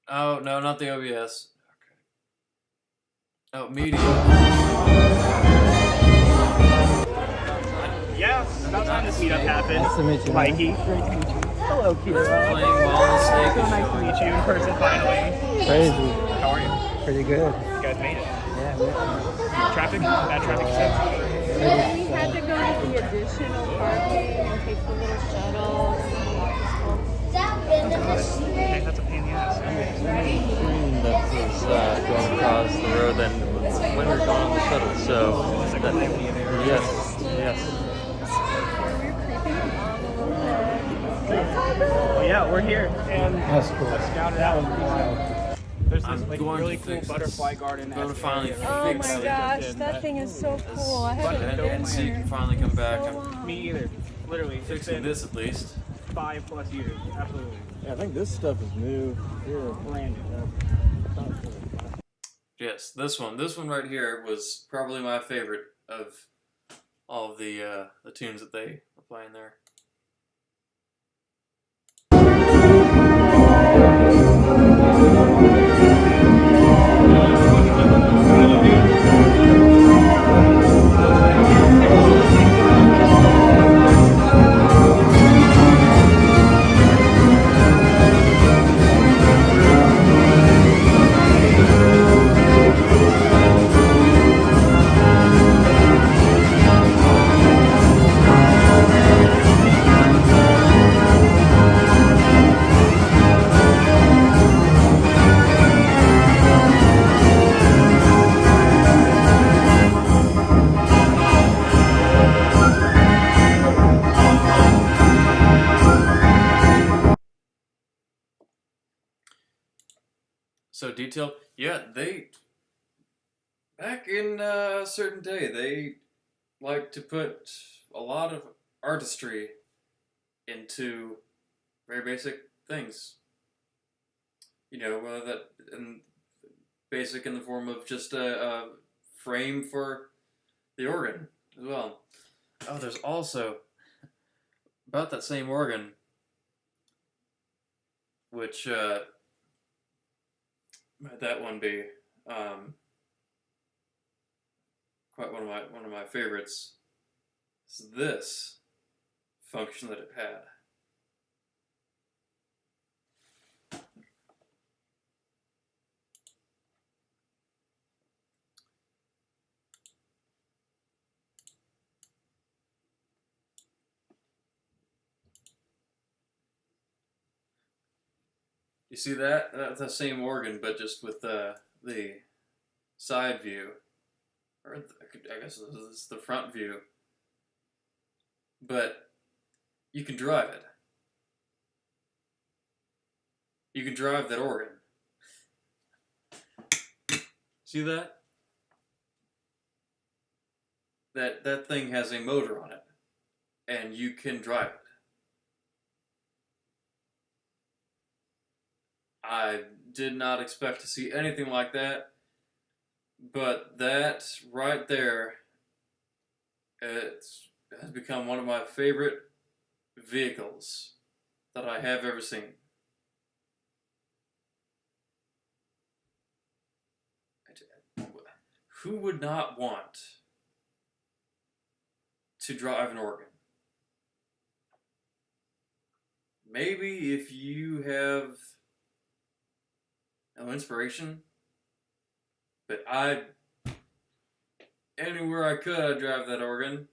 Oh, no, not the OBS. Oh, media. Yeah, about time this meetup happened. Nice to meet you. Mikey. Great to meet you. Hello, Kira. Playing ball in the snake. So nice to meet you in person finally. Crazy. How are you? Pretty good. You guys made it. Yeah. Traffic? Bad traffic, you said? We had to go to the additional parking and take the little shuttle to the office school. Okay, that's a pain in the ass. Train that was going across the road then when we were going on the shuttle. So that, yes, yes. Well, yeah, we're here. And That's cool. I scouted out. There's this I'm like going really to cool fix butterfly this. garden. I'm going to finally Oh fix my it. gosh, that thing is so cool. I haven't been And so you here. can finally come back. So I'm long. Me either. Literally, it's fixing been this at least. 5+ years. Absolutely. Yeah, I think this stuff is new. Here, Brand new. Yes, this one right here was probably my favorite of all of the tunes that they were playing there. So detailed, yeah. They back in a certain day, they like to put a lot of artistry into very basic things. You know, that and basic in the form of just a frame for the organ as well. Oh, there's also about that same organ, which might that one be quite one of my favorites. Is this function that it had. You see that? That's the same organ, but just with the side view. Or I guess this is the front view. But you can drive it. You can drive that organ. See that? That thing has a motor on it. And you can drive it. I did not expect to see anything like that, but that right there, it has become one of my favorite vehicles that I have ever seen. Who would not want to drive an organ? Maybe if you have no inspiration, but anywhere I could, I'd drive that organ,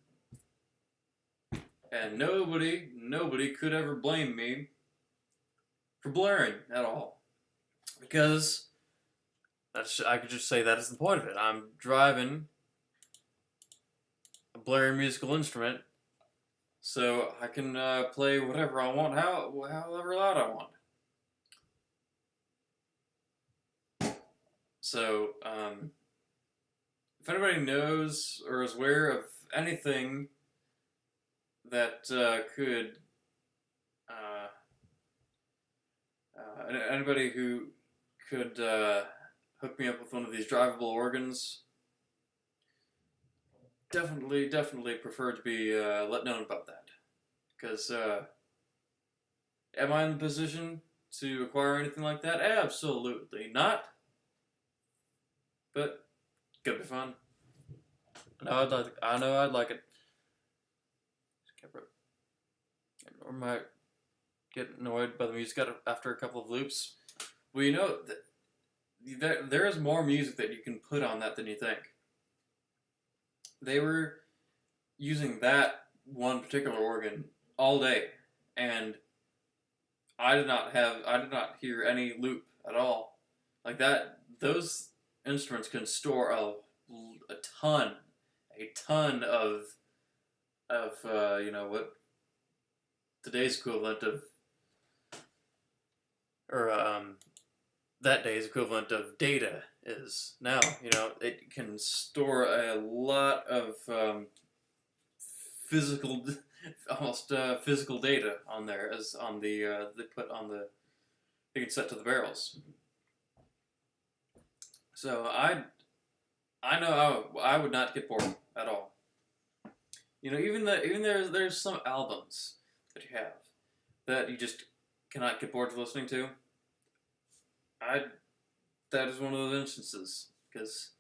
and nobody could ever blame me for blaring at all, because I could just say that is the point of it. I'm driving a blaring musical instrument, so I can play whatever I want, however loud I want. So, if anybody knows or is aware of anything that could, anybody who could hook me up with one of these drivable organs, definitely prefer to be let known about that. Because, am I in the position to acquire anything like that? Absolutely not. But Could be fun. I know I'd like it. Or might get annoyed by the music after a couple of loops. Well, you know, there is more music that you can put on that than you think. They were using that one particular organ all day, and I did not hear any loop at all. Like that, those instruments can store a ton of you know, what today's equivalent of, or that day's equivalent of data is now. You know, it can store a lot of physical, almost physical data on there, as on the they put on the, they can set to the barrels. So I know I would not get bored at all. You know, even there's some albums that you have that you just cannot get bored of listening to. That is one of those instances, because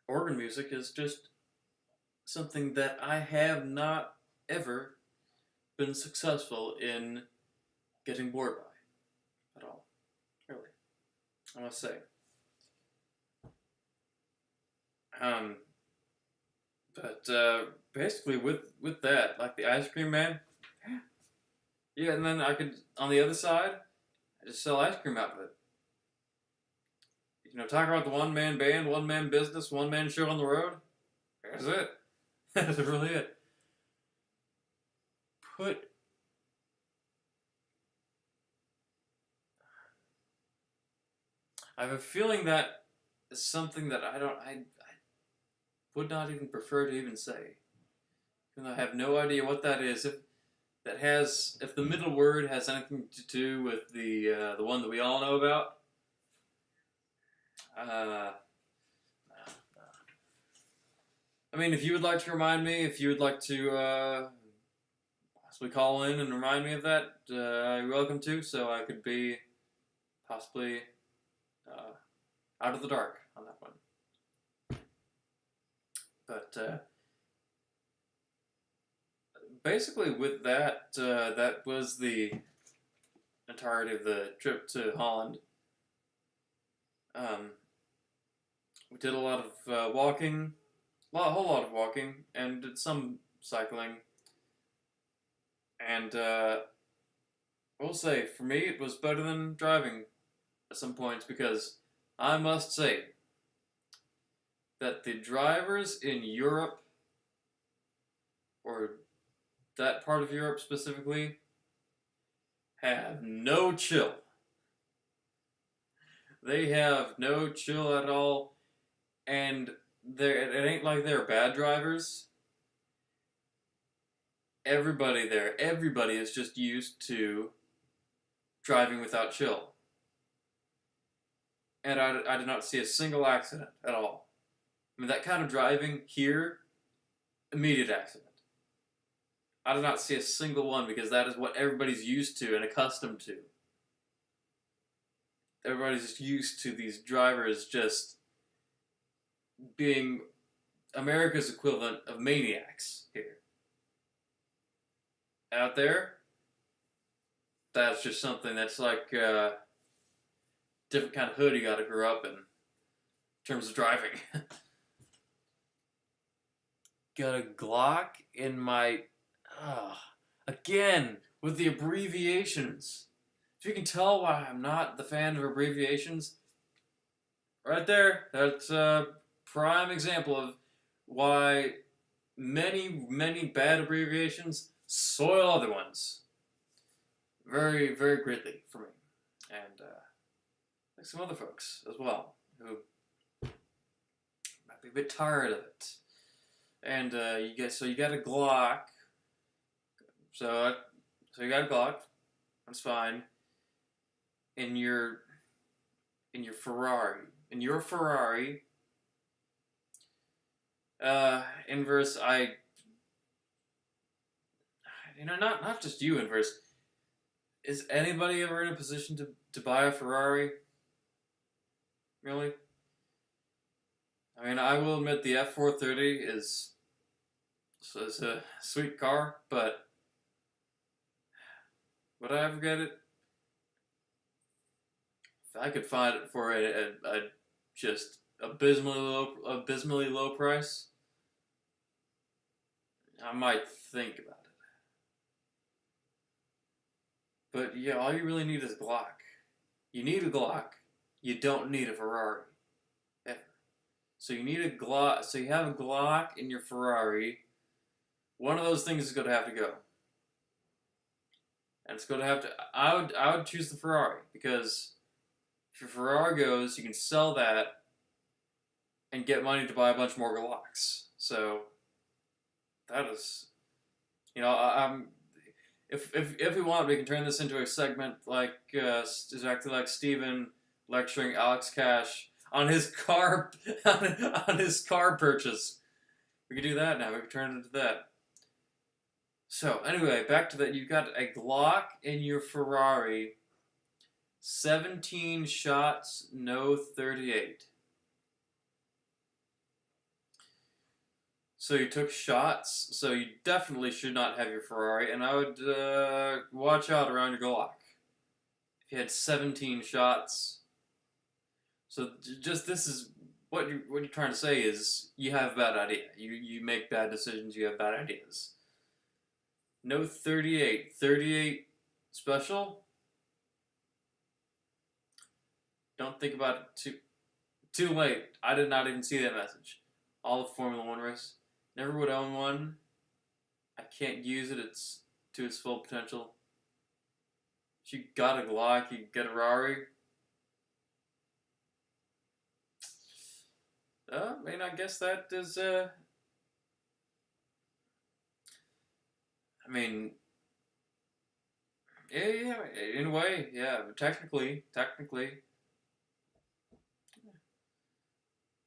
organ music is just something that I have not ever been successful in getting bored by at all. Really, I must say. But basically with that, like the Ice Cream Man, yeah, and then I could, on the other side, I just sell ice cream out of it. You know, talk about the one-man band, one-man business, one-man show on the road. That's it. That's really it. I have a feeling that is something that I would not even prefer to even say. And I have no idea what that is. If the middle word has anything to do with the one that we all know about. I mean, if you would like to remind me, if you would like to possibly call in and remind me of that, you're welcome to, so I could be possibly out of the dark on that one. But basically with that, that was the entirety of the trip to Holland. We did a lot of walking, a whole lot of walking, and did some cycling. And I will say, for me, it was better than driving at some points, because I must say that the drivers in Europe, or that part of Europe specifically, have no chill. They have no chill at all, and it ain't like they're bad drivers. Everybody there, everybody is just used to driving without chill. And I did not see a single accident at all. I mean, that kind of driving here, immediate accident. I did not see a single one, because that is what everybody's used to and accustomed to. Everybody's just used to these drivers just being America's equivalent of maniacs here. Out there, that's just something that's like a different kind of hood you gotta grow up in terms of driving. Got a Glock in my... again, with the abbreviations. If you can tell why I'm not the fan of abbreviations, right there, that's a prime example of why many, many bad abbreviations soil other ones very, very greatly for me. And like some other folks as well, who might be a bit tired of it. And you got a Glock. So you got a Glock. That's fine. In your Ferrari. In your Ferrari. Inverse, not just you, Inverse. Is anybody ever in a position to buy a Ferrari? Really? I mean, I will admit the F430 is a sweet car, but would I ever get it? If I could find it for a just abysmally low price, I might think about it. But yeah, all you really need is a Glock. You need a Glock. You don't need a Ferrari. Ever. So you need a Glock. So you have a Glock in your Ferrari. One of those things is going to have to go. And it's going to have to. I would choose the Ferrari, because if your Ferrari goes, you can sell that and get money to buy a bunch more Glocks. So that is, I'm. If we want, we can turn this into a segment like exactly like Steven lecturing Alex Cash on his car on his car purchase. We could do that now. We could turn it into that. So anyway, back to that. You got a Glock in your Ferrari. 17 shots, no 38. So you took shots, so you definitely should not have your Ferrari, and I would watch out around your Glock. If you had 17 shots, so just this is what you're trying to say is you have a bad idea. You make bad decisions. You have bad ideas. No 38. 38 special. Don't think about it too late. I did not even see that message. All the Formula 1 race. Never would own one. I can't use it to its full potential. If you got a Glock, you get a Ferrari. I mean, I guess that is, I mean, yeah, in a way, yeah, but technically.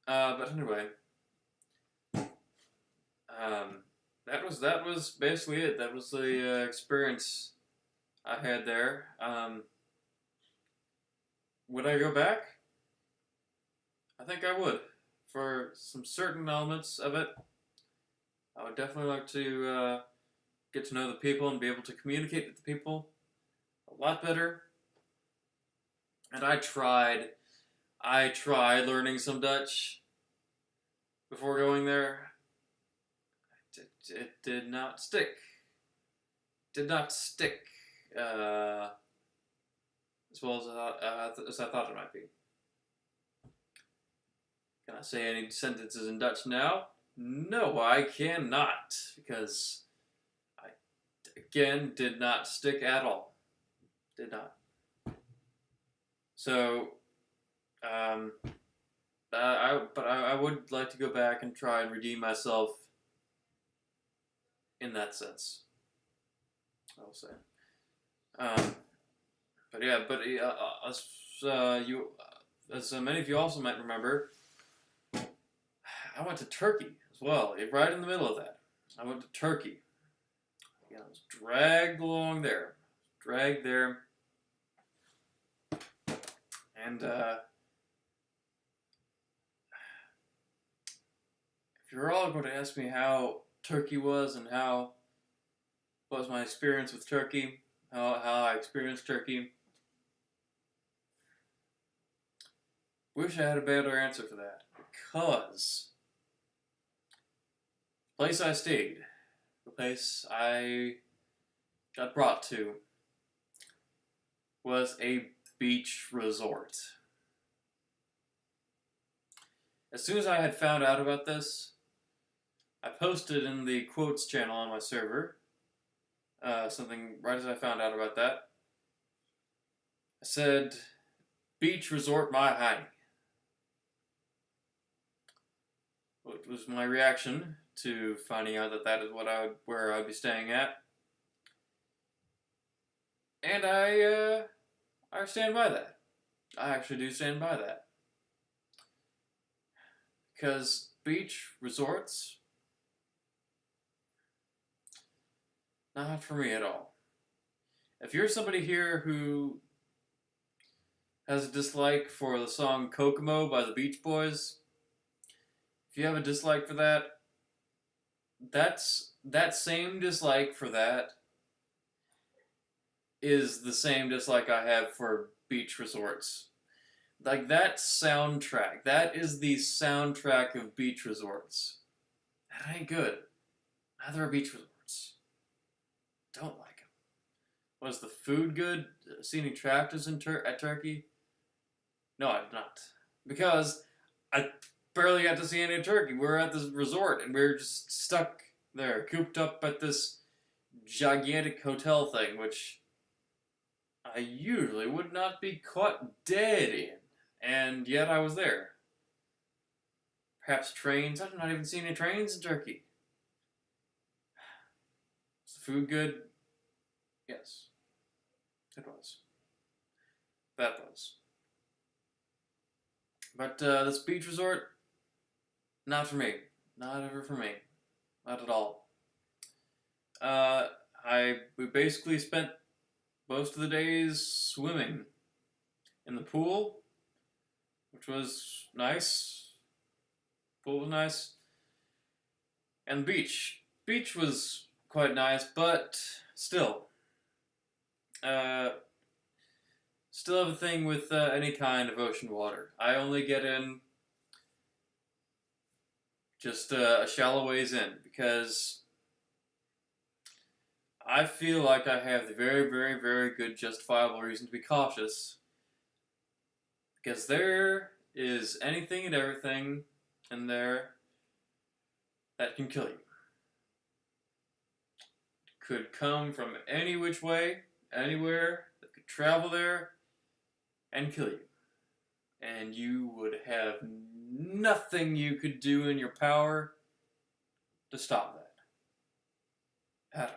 But anyway. That was basically it. That was the experience I had there. Would I go back? I think I would. For some certain elements of it, I would definitely like to get to know the people and be able to communicate with the people a lot better. And I tried learning some Dutch before going there. It did not stick. As well as I thought it might be. Can I say any sentences in Dutch now? No, I cannot, because I, again, did not stick at all. Did not. So, I would like to go back and try and redeem myself in that sense, I'll say. As many of you also might remember, I went to Turkey as well, right in the middle of that. I went to Turkey. Yeah, I was dragged along there. And, if you're all going to ask me how Turkey was and what was my experience with Turkey, how I experienced Turkey, wish I had a better answer for that, because the place I stayed, the place I got brought to, was a beach resort. As soon as I had found out about this, I posted in the quotes channel on my server something right as I found out about that. I said, "Beach resort my high." What was my reaction to finding out that is where I'd be staying at? And I stand by that. I actually do stand by that. Because beach resorts, not for me at all. If you're somebody here who has a dislike for the song Kokomo by the Beach Boys, if you have a dislike for that, that same dislike for that is the same dislike I have for beach resorts. Like, that soundtrack, that is the soundtrack of beach resorts. That ain't good. Neither are beach resorts. Don't like them. Was the food good? See any tractors at Turkey? No, I did not. Because I barely got to see any turkey. We were at this resort, and we were just stuck there, cooped up at this gigantic hotel thing, which I usually would not be caught dead in. And yet I was there. Perhaps trains? I've not even seen any trains in Turkey. Was the food good? Yes. It was. That was. But this beach resort, not for me. Not ever for me. Not at all. We basically spent most of the days swimming in the pool, which was nice. Pool was nice. And the beach. Beach was quite nice, but still. Still have a thing with any kind of ocean water. I only get in just a shallow ways in, because I feel like I have the very, very, very good justifiable reason to be cautious. Because there is anything and everything in there that can kill you. It could come from any which way, anywhere, that could travel there and kill you. And you would have nothing you could do in your power to stop that. At all.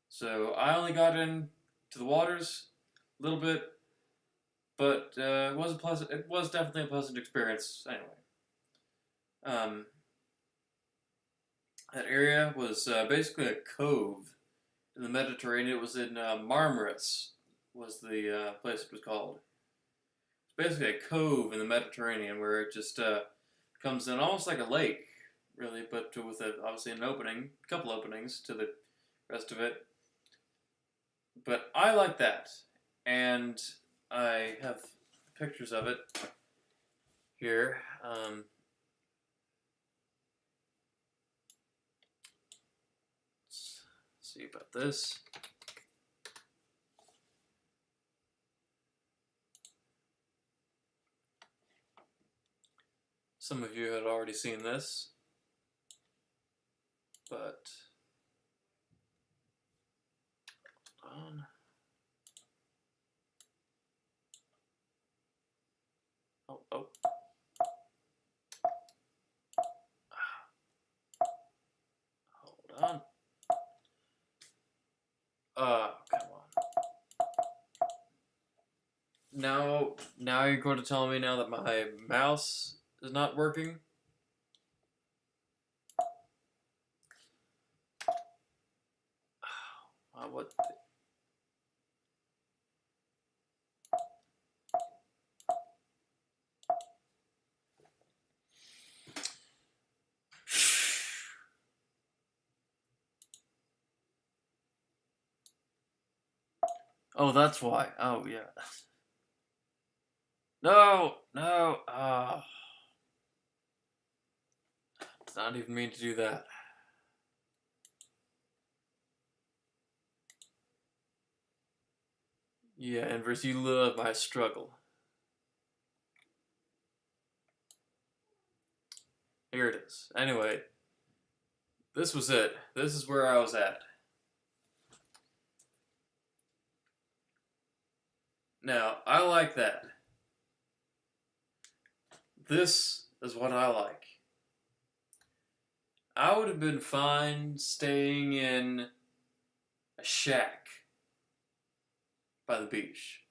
So I only got into the waters a little bit, but it was definitely a pleasant experience anyway. That area was basically a cove in the Mediterranean. It was in Marmaris, was the place it was called. It's basically a cove in the Mediterranean where it just comes in almost like a lake, really, but with obviously an opening, a couple openings to the rest of it. But I like that, and I have pictures of it here. Let's see about this. Some of you had already seen this, but hold on. Oh. Hold on. Come on. Now you're going to tell me now that my mouse is not working? What? Oh, that's why. Oh, yeah. No! Did not even mean to do that. Yeah, Inverse, you love my struggle. Here it is. Anyway, this was it. This is where I was at. Now, I like that. This is what I like. I would have been fine staying in a shack by the beach.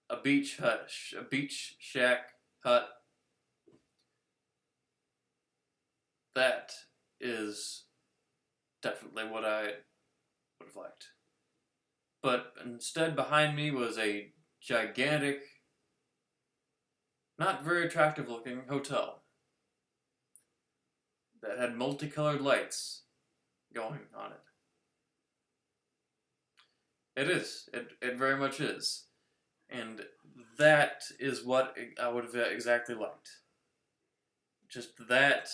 A beach hut, a beach shack hut. That is definitely what I would have liked. But instead behind me was a gigantic, not very attractive looking hotel that had multicolored lights going on it. It is. It very much is. And that is what I would have exactly liked. Just that,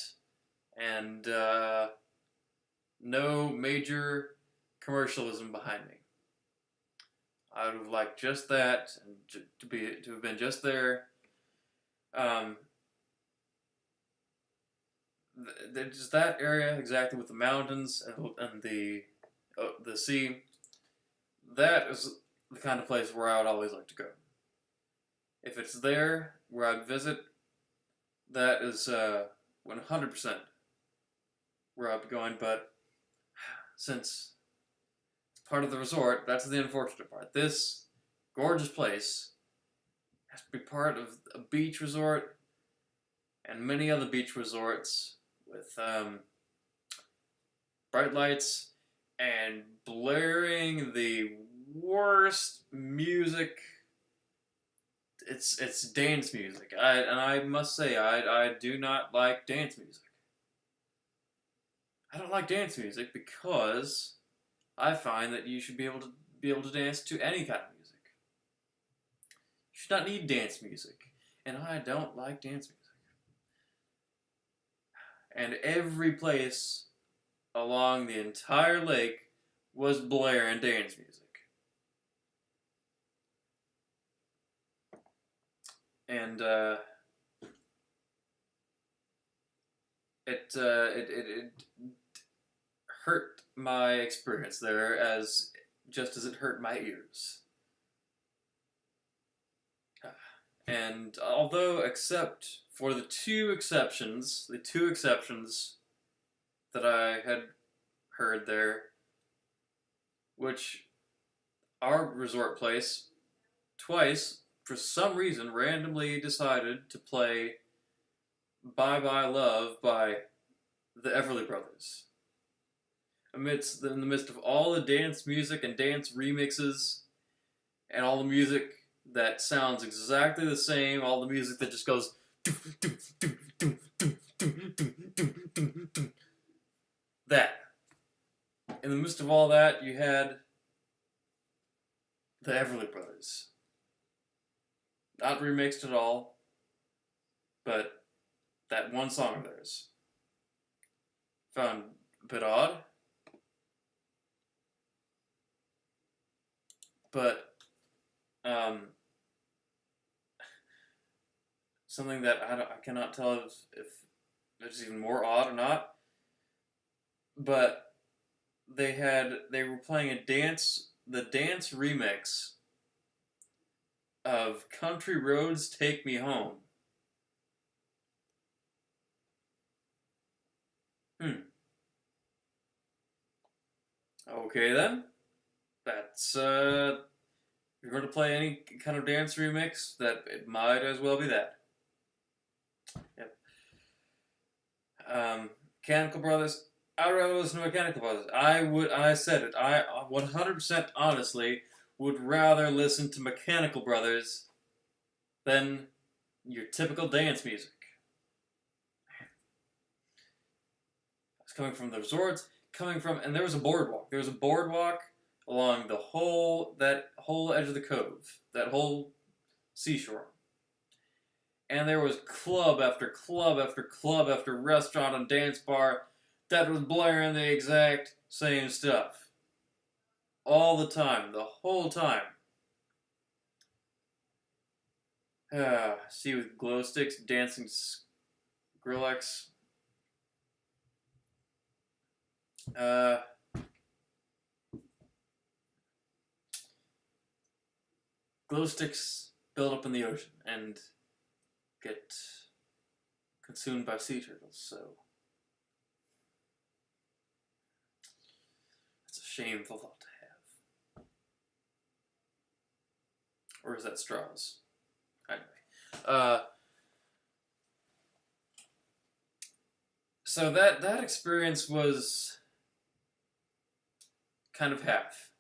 and no major commercialism behind me. I would have liked just that, and to have been just there. Just that area exactly with the mountains and the sea. That is the kind of place where I would always like to go. If it's there where I'd visit, that is 100% where I'd be going. But since it's part of the resort, that's the unfortunate part. This gorgeous place has to be part of a beach resort and many other beach resorts with bright lights and blaring the worst music. It's dance music. I must say I do not like dance music. I don't like dance music because I find that you should be able to dance to any kind of music. You should not need dance music, and I don't like dance music. And every place along the entire lake was blaring dance music. And it hurt my experience there just as it hurt my ears. And although, except for the two exceptions that I had heard there, which our resort place twice, for some reason, randomly decided to play Bye Bye Love by the Everly Brothers. In the midst of all the dance music and dance remixes, and all the music that sounds exactly the same, all the music that just goes that. In the midst of all that, you had the Everly Brothers. Not remixed at all, but that one song of theirs. Found a bit odd, but something that I cannot tell if it's even more odd or not. But they were playing the dance remix of Country Roads Take Me Home. Okay then. That's if you're going to play any kind of dance remix, that it might as well be that. Yep. Mechanical Brothers. I'd rather listen to Mechanical Brothers. I said it. I 100% honestly would rather listen to Mechanical Brothers than your typical dance music. It's coming from the resorts, and there was a boardwalk. There was a boardwalk along that whole edge of the cove, that whole seashore. And there was club after club after club after restaurant and dance bar that was blaring the exact same stuff. All the time, the whole time. See with glow sticks, dancing Skrillex. Glow sticks build up in the ocean and get consumed by sea turtles, so it's a shameful thought to have. Or is that straws? Anyway. So that experience was kind of half.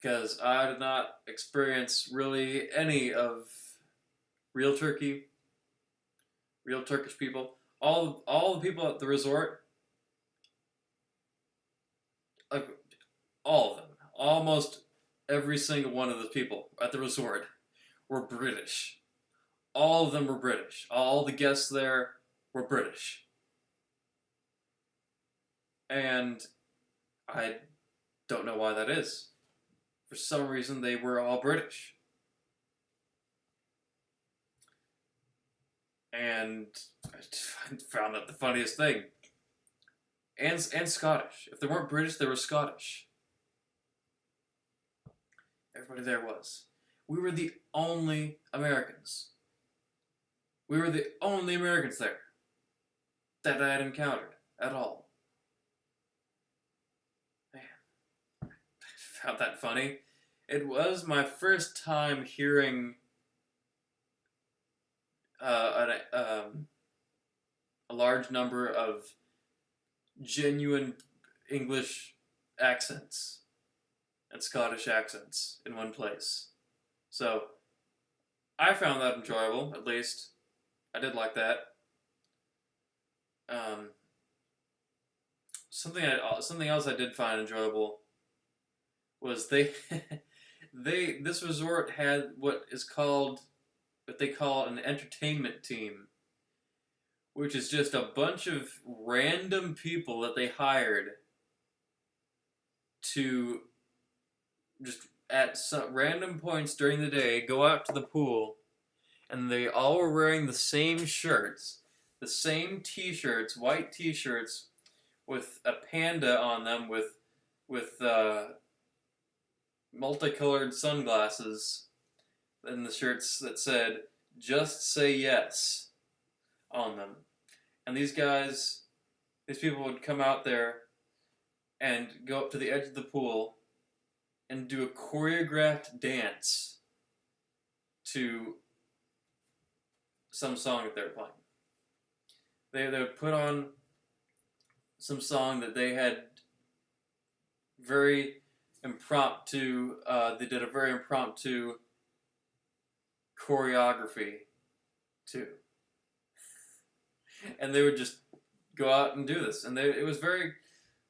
Because I did not experience really any of real Turkey, real Turkish people. All the people at the resort, like all of them, almost every single one of the people at the resort were British. All of them were British. All the guests there were British. And I don't know why that is. For some reason, they were all British. And I found that the funniest thing. And Scottish. If they weren't British, they were Scottish. Everybody there was. We were the only Americans. We were the only Americans there that I had encountered at all. Man, I found that funny. It was my first time hearing a large number of genuine English accents and Scottish accents in one place. So, I found that enjoyable, at least. I did like that. Something else I did find enjoyable was this resort had what they call an entertainment team, which is just a bunch of random people that they hired to just at some random points during the day go out to the pool, and they all were wearing the same shirts, the same t-shirts, white t-shirts with a panda on them with multicolored sunglasses, and the shirts that said "Just Say Yes" on them. And these people would come out there and go up to the edge of the pool and do a choreographed dance to some song that they were playing. They would put on some song that they had very impromptu, they did a very impromptu choreography to. And they would just go out and do this. And it was very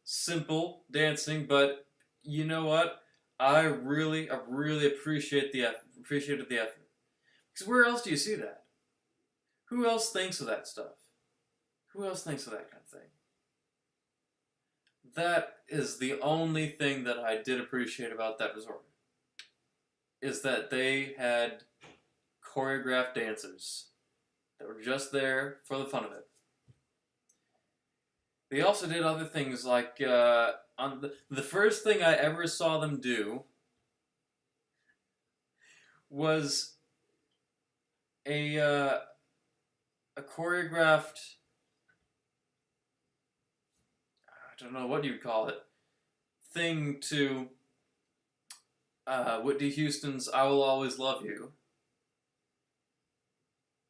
simple dancing, but you know what? I really appreciated the effort. Because where else do you see that? Who else thinks of that stuff? Who else thinks of that kind of thing? That is the only thing that I did appreciate about that resort. Is that they had choreographed dancers that were just there for the fun of it. They also did other things like, on the first thing I ever saw them do was a choreographed, I don't know what you'd call it, thing to Whitney Houston's "I Will Always Love You."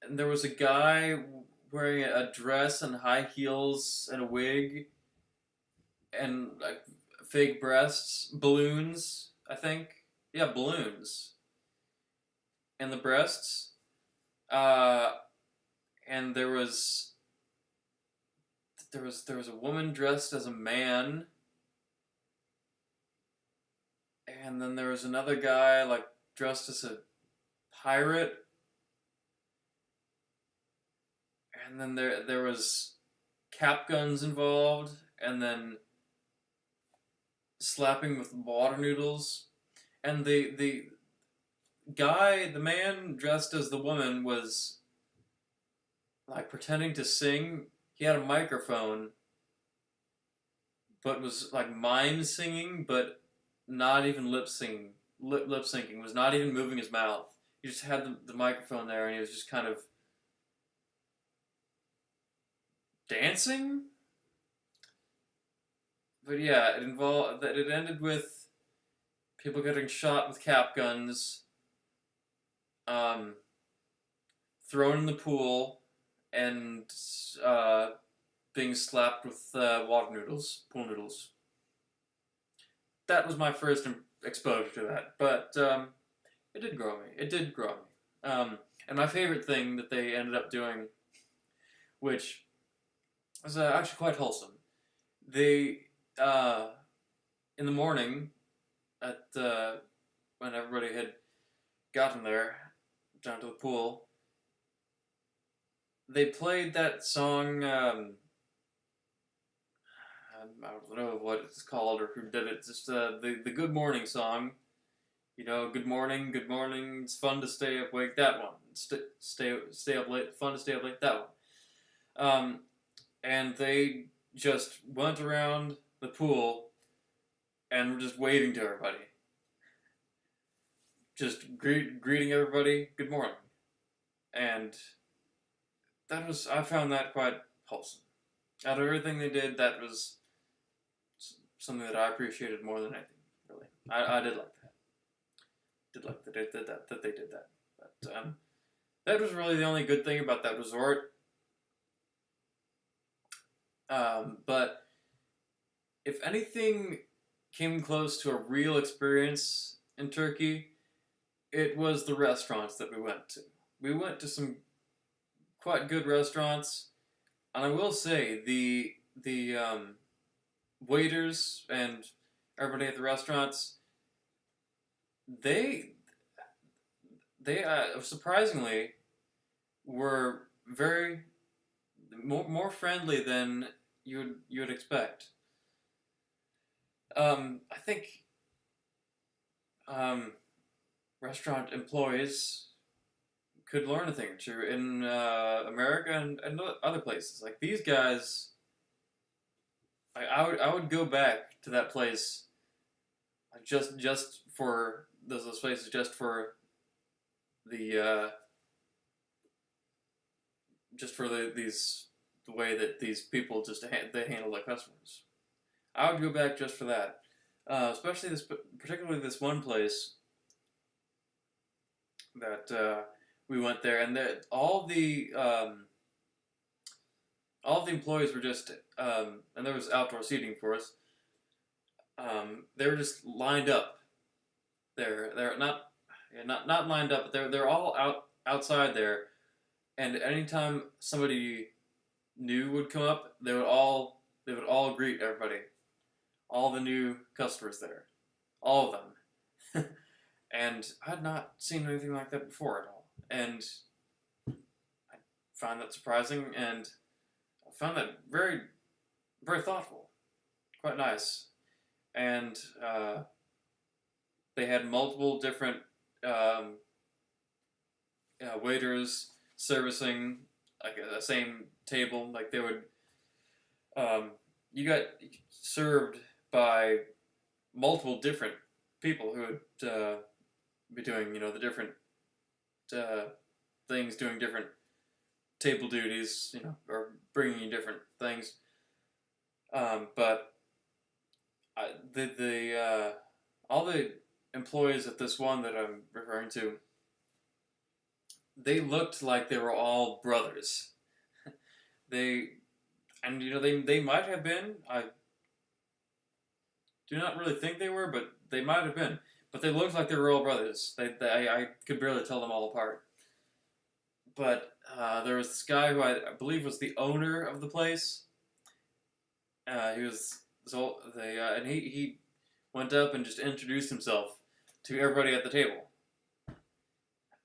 And there was a guy wearing a dress and high heels and a wig and like fake breasts, balloons, I think. Yeah, balloons. And the breasts. And there was a woman dressed as a man. And then there was another guy like dressed as a pirate. And then there was cap guns involved, and then slapping with water noodles. And the man dressed as the woman was like pretending to sing. He had a microphone, but was like mime singing, but not even lip syncing. Was not even moving his mouth. He just had the microphone there, and he was just kind of dancing? But yeah, it ended with people getting shot with cap guns, thrown in the pool, and being slapped with water noodles, pool noodles. That was my first exposure to that, but it did grow me. And my favorite thing that they ended up doing, which was actually quite wholesome, they, in the morning, at when everybody had gotten there, down to the pool, they played that song, I don't know what it's called or who did it, just the Good Morning song. You know, good morning, it's fun to stay up late, that one. Stay up late, fun to stay up late, that one. And they just went around the pool and were just waving to everybody. Just greeting everybody, good morning. And I found that quite wholesome. Out of everything they did, that was something that I appreciated more than anything, really. I did like that. Did like that they did that. But that was really the only good thing about that resort. But if anything came close to a real experience in Turkey, it was the restaurants that we went to. We went to some quite good restaurants, and I will say the waiters and everybody at the restaurants, they surprisingly were very more friendly than you would expect. I think restaurant employees could learn a thing or two in America and other places. Like these guys, I would go back to that place just for those places, just for the way that these people just they handle their customers. I would go back just for that, especially particularly this one place that we went there, and all the employees were just and there was outdoor seating for us. They were just lined up. They're not lined up, but they're all outside there. And anytime somebody new would come up, they would all greet everybody, all the new customers there, all of them. And I had not seen anything like that before at all, and I found that surprising, and I found that very, very thoughtful, quite nice. And they had multiple different waiters servicing like the same table. Like they would, you got served by multiple different people who would be doing, the different things, doing different table duties, or bringing you different things. But all the employees at this one that I'm referring to, they looked like they were all brothers. They might have been. I do not really think they were, but they might have been. But they looked like they were all brothers. I could barely tell them all apart. But there was this guy who I believe was the owner of the place. He was and he went up and just introduced himself to everybody at the table.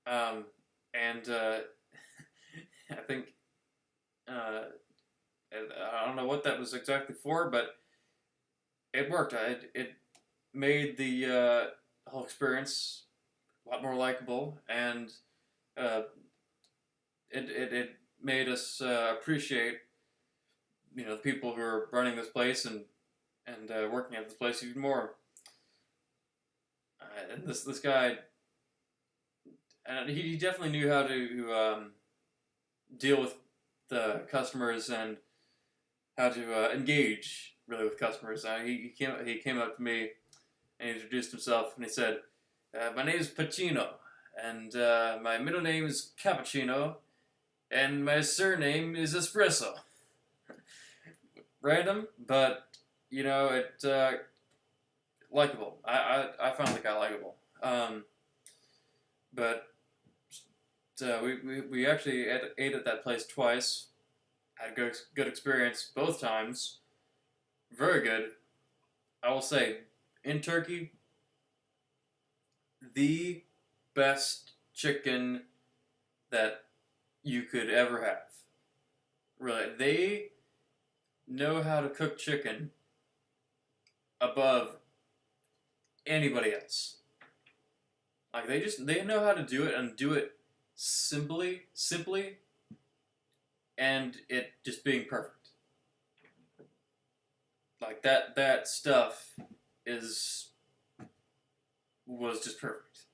And I think I don't know what that was exactly for, but it worked. It made the whole experience a lot more likable, and it made us appreciate the people who are running this place and working at this place even more. And this guy, and he definitely knew how to deal with the customers and how to engage really with customers. He came up to me and he introduced himself, and he said, "My name is Pacino, and my middle name is Cappuccino, and my surname is Espresso." Random, but it likable. I found the guy likable. But we actually ate at that place twice. Had a good experience both times. Very good. I will say, in Turkey, the best chicken that you could ever have. Really, they know how to cook chicken above anybody else. Like they know how to do it and do it simply, and it just being perfect. Like that stuff was just perfect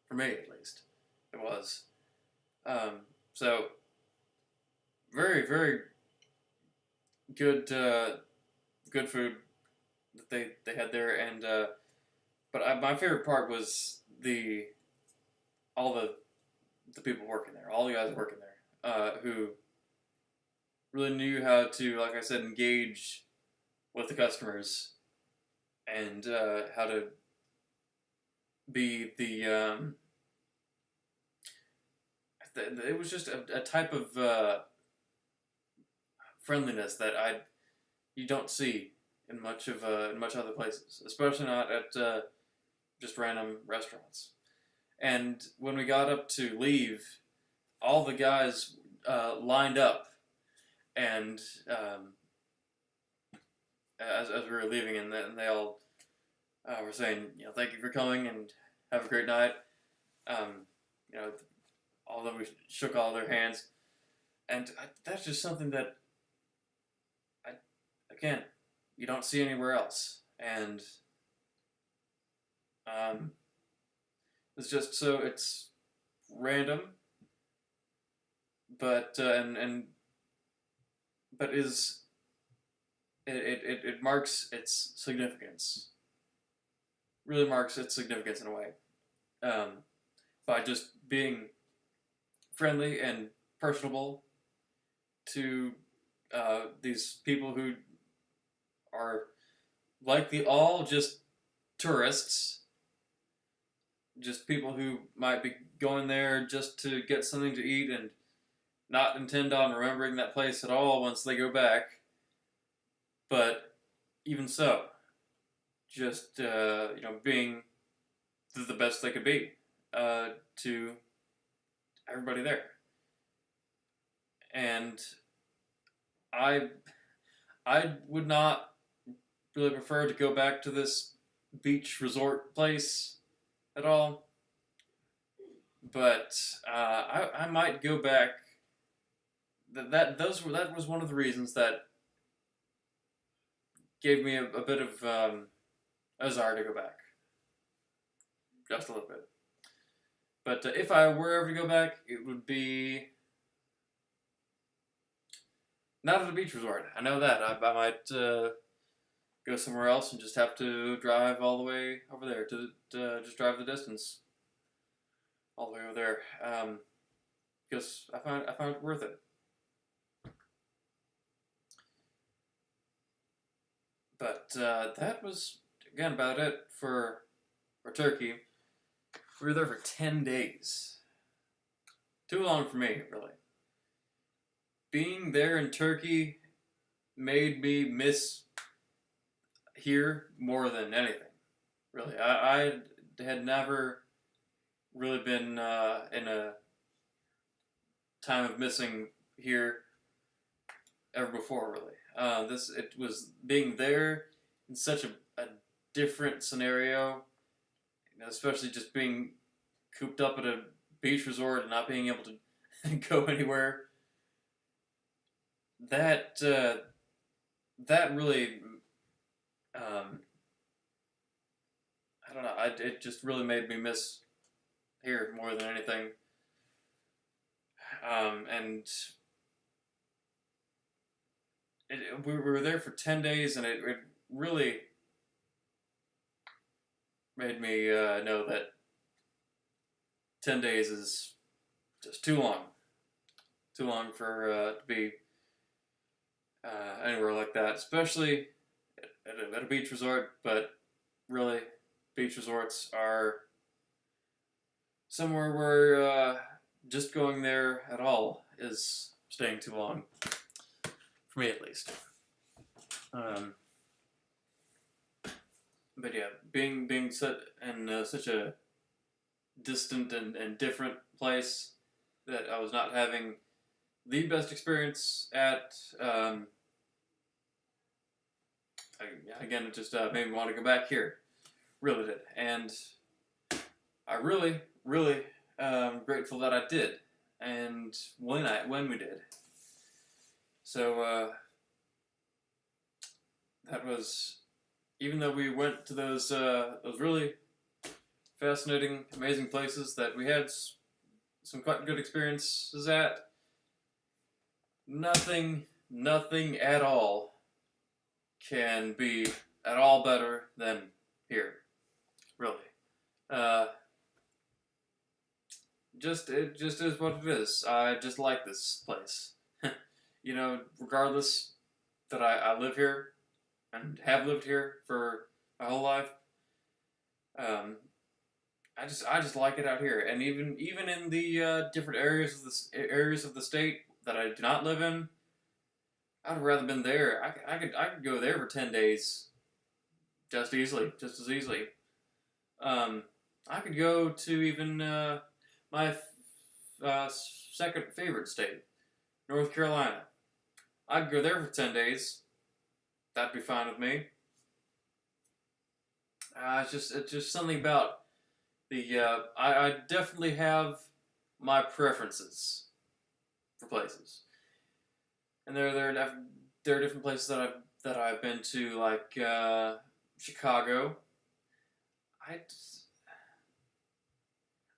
for me, at least. It was. So very, very good good food that they had there, and but my favorite part was all the people working there, all the guys working there, who really knew how to, like I said, engage with the customers, and how to be it was just a type of friendliness that you don't see in much other places, especially not at just random restaurants. And when we got up to leave, all the guys lined up, and as we were leaving, and they all were saying, thank you for coming and have a great night. Although we shook all their hands, and that's just something that again, you don't see anywhere else, and it's just so it's random, but it marks its significance. Really marks its significance in a way, by just being friendly and personable to these people who are likely all just tourists, just people who might be going there just to get something to eat and not intend on remembering that place at all once they go back. But even so, just being the best they could be to everybody there. And I would not really prefer to go back to this beach resort place at all, but I might go back. That was one of the reasons that gave me a bit of a desire to go back, just a little bit. But if I were ever to go back, it would be not at a beach resort. I know that. I might go somewhere else and just have to drive all the way over there to just drive the distance all the way over there, because I found it worth it. But that was again about it for Turkey. We were there for 10 days. Too long for me, really. Being there in Turkey made me miss here more than anything. Really, I had never really been in a time of missing here ever before. Really, it was being there in such a different scenario, especially just being cooped up at a beach resort and not being able to go anywhere. That really, I don't know. It just really made me miss here more than anything. And we were there for 10 days, and it really made me know that 10 days is just too long. Too long for to be anywhere like that, especially at a beach resort. But really, beach resorts are somewhere where just going there at all is staying too long, for me at least. But yeah, being set in such a distant and different place that I was not having the best experience at. Again, it just made me want to go back here. Really did, and I really, really grateful that I did, and when we did. So that was, even though we went to those really fascinating, amazing places that we had some quite good experiences at, nothing at all can be at all better than here. Really. It just is what it is. I just like this place. You know, regardless that I live here and have lived here for my whole life, I just like it out here. And even in the different areas of the state that I do not live in, I'd rather been there. I could go there for 10 days, just as easily. I could go to even my second favorite state, North Carolina. I could go there for 10 days. That'd be fine with me. It's just something about the. I definitely have my preferences for places. And there are different places that I've been to, like Chicago.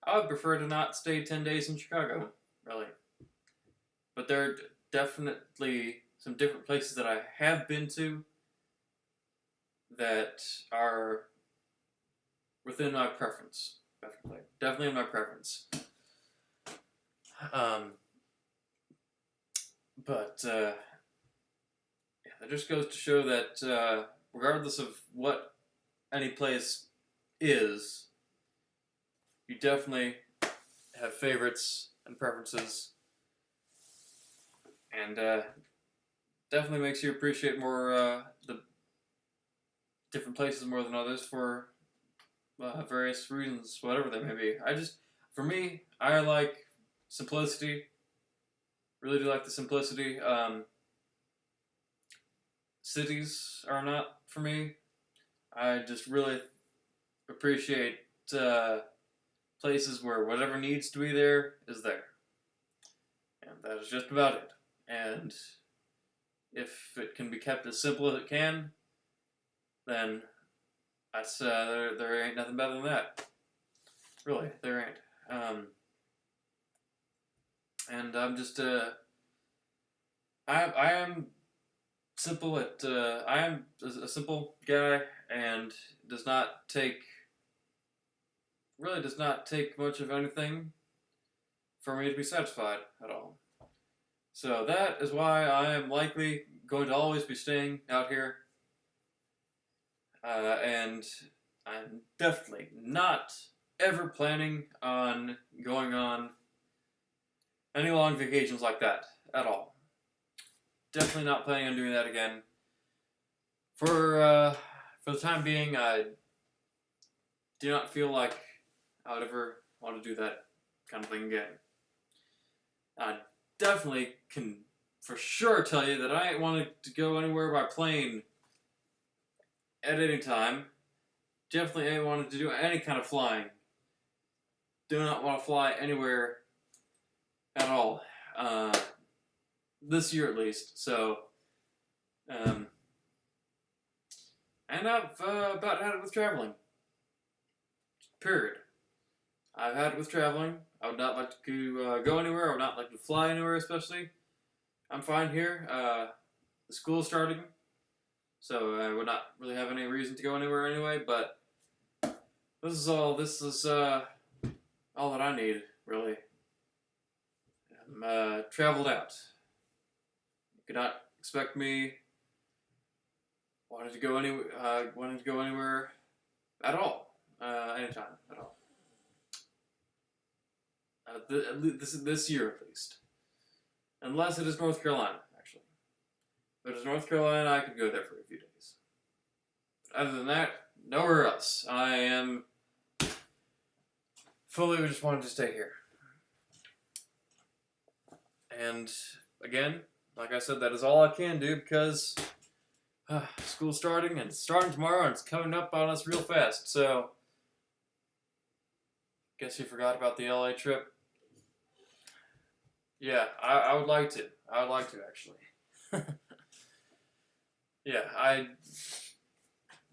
I would prefer to not stay 10 days in Chicago, really. But there are definitely some different places that I have been to that are within my preference. Definitely in my preference. But yeah, that just goes to show that regardless of what any place is, you definitely have favorites and preferences, and definitely makes you appreciate more the different places more than others for various reasons, whatever they may be. For me, I like simplicity. Really do like the simplicity. Cities are not for me. I just really appreciate places where whatever needs to be there is there. And that is just about it. And if it can be kept as simple as it can, then that's there ain't nothing better than that. Really, there ain't. And I'm just I am simple at I am a simple guy, and does not take much of anything for me to be satisfied at all. So that is why I am likely going to always be staying out here, and I'm definitely not ever planning on going on any long vacations like that at all. Definitely not planning on doing that again. For the time being, I do not feel like I would ever want to do that kind of thing again. I definitely can for sure tell you that I ain't wanted to go anywhere by plane at any time. Definitely ain't wanted to do any kind of flying. Do not want to fly anywhere at all. This year at least. So, and I've about had it with traveling. Period. I've had it with traveling. I would not like to go anywhere. I would not like to fly anywhere, especially. I'm fine here. The school's starting, so I would not really have any reason to go anywhere anyway. But this is all that I need, really. I'm traveled out. You could not expect me wanting to go anywhere at all, anytime at all. This year at least. Unless it is North Carolina, actually. If it is North Carolina, I could go there for a few days. But other than that, nowhere else. I am fully just wanted to stay here. And again, like I said, that is all I can do because school's starting, and it's starting tomorrow, and it's coming up on us real fast. So, guess you forgot about the LA trip. Yeah, I would like to. I would like to, actually. Yeah,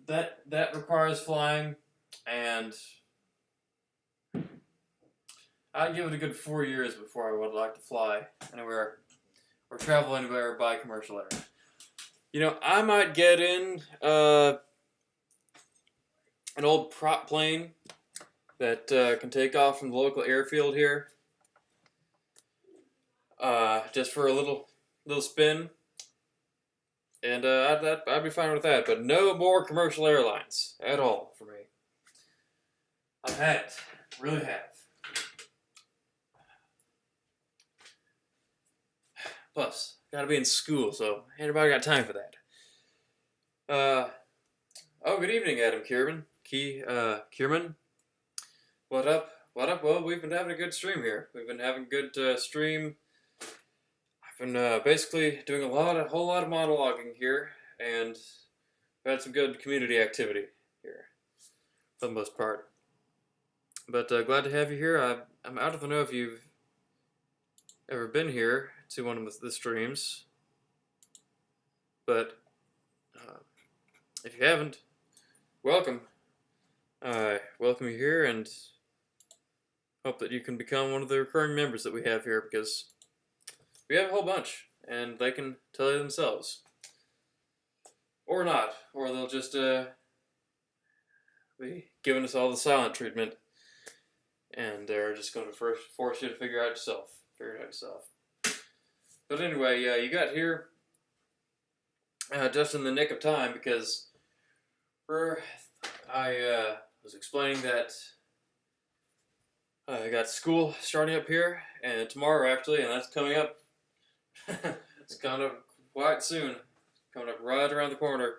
that requires flying, and I'd give it a good 4 years before I would like to fly anywhere or travel anywhere by commercial air. You know, I might get in an old prop plane that can take off from the local airfield here, just for a little spin, and I'd be fine with that. But no more commercial airlines at all for me. I've had it, really have. Plus, gotta be in school, so ain't nobody got time for that. Oh, good evening, Adam Kierman. Kierman? What up? What up? Well, we've been having a good stream here. We've been having a good stream. I've been basically doing a whole lot of monologuing here, and we've had some good community activity here, for the most part. But glad to have you here. I'm out of the know if you've ever been here to one of the streams, but if you haven't, welcome. I welcome you here and hope that you can become one of the recurring members that we have here, because we have a whole bunch and they can tell you themselves, or not, or they'll just be giving us all the silent treatment, and they're just going to force you to figure it out yourself. But anyway, you got here just in the nick of time, because I was explaining that I got school starting up here, and tomorrow actually, and that's coming up. It's coming up quite soon, coming up right around the corner.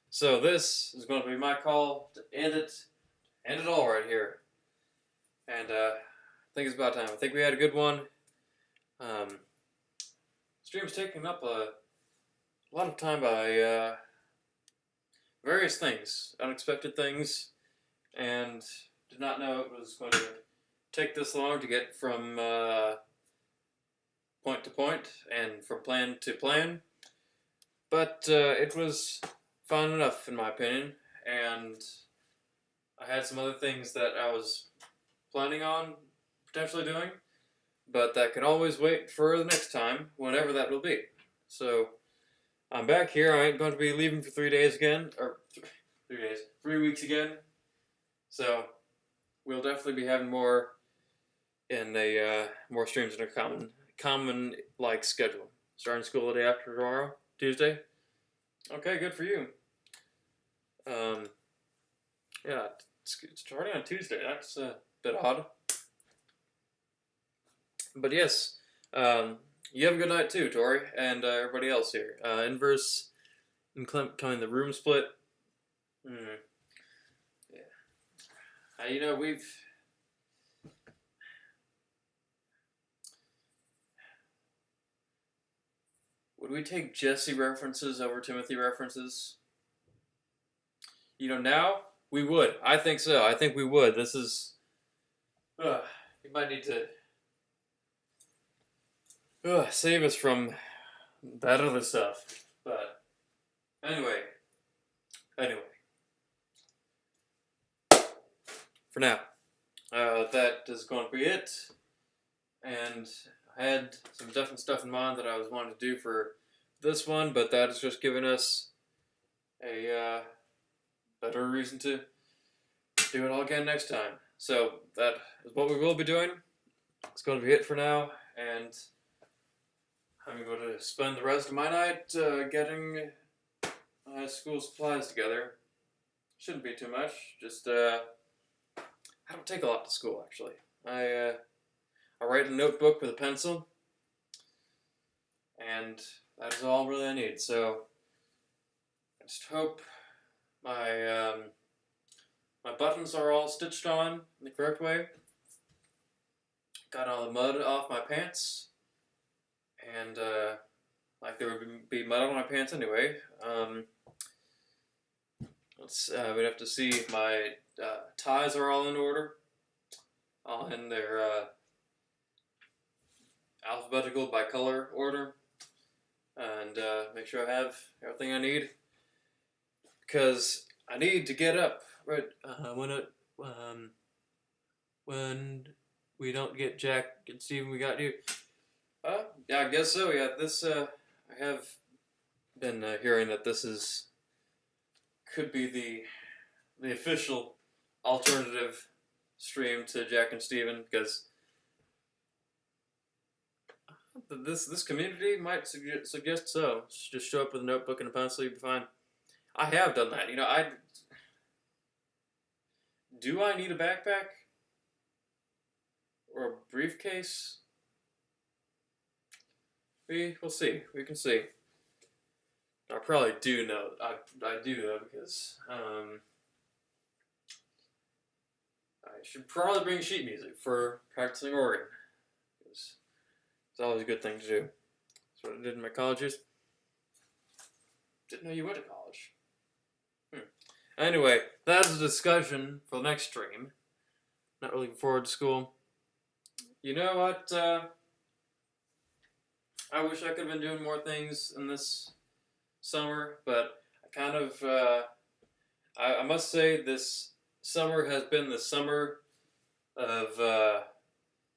So this is going to be my call to end it all right here. And I think it's about time. I think we had a good one. Stream's taking up a lot of time by various things, unexpected things, and did not know it was going to take this long to get from point to point and from plan to plan. But it was fun enough, in my opinion, and I had some other things that I was planning on potentially doing, but that can always wait for the next time, whenever that will be. So, I'm back here. I ain't going to be leaving for 3 days again, or 3 weeks again. So, we'll definitely be having more in more streams in a common like schedule. Starting school the day after tomorrow, Tuesday. Okay, good for you. Yeah, it's starting on Tuesday. That's a bit odd. But yes, you have a good night too, Tori, and everybody else here. Inverse incoming the room split. Yeah. You know, would we take Jesse references over Timothy references? You know, now we would. I think so. I think we would. This is. You might need to. Save us from that other stuff. But anyway. For now, that is going to be it. And I had some different stuff in mind that I was wanting to do for this one, but that has just given us a better reason to do it all again next time. So that is what we will be doing. It's going to be it for now, and I'm going to spend the rest of my night getting school supplies together. Shouldn't be too much. Just I don't take a lot to school, actually. I I write in a notebook with a pencil, and that is all really I need. So I just hope my my buttons are all stitched on in the correct way. Got all the mud off my pants, and like there would be mud on my pants anyway. We'd have to see if my ties are all in order, all in their alphabetical by color order, and make sure I have everything I need, because I need to get up right when we don't get Jack and Steven. We got you. Yeah, I guess so. Yeah, this I have been hearing that this could be the official alternative stream to Jack and Steven, because this community might suggest so. Just show up with a notebook and a pencil, you'll be fine. I have done that. You know, do I need a backpack or a briefcase? We'll see. We can see. I probably do know. I do though, because I should probably bring sheet music for practicing organ, because it's always a good thing to do. That's what I did in my college years. Didn't know you went to college. Anyway, that's a discussion for the next stream. Not really looking forward to school. You know what? I wish I could have been doing more things in this summer, but I kind of, I must say this summer has been the summer of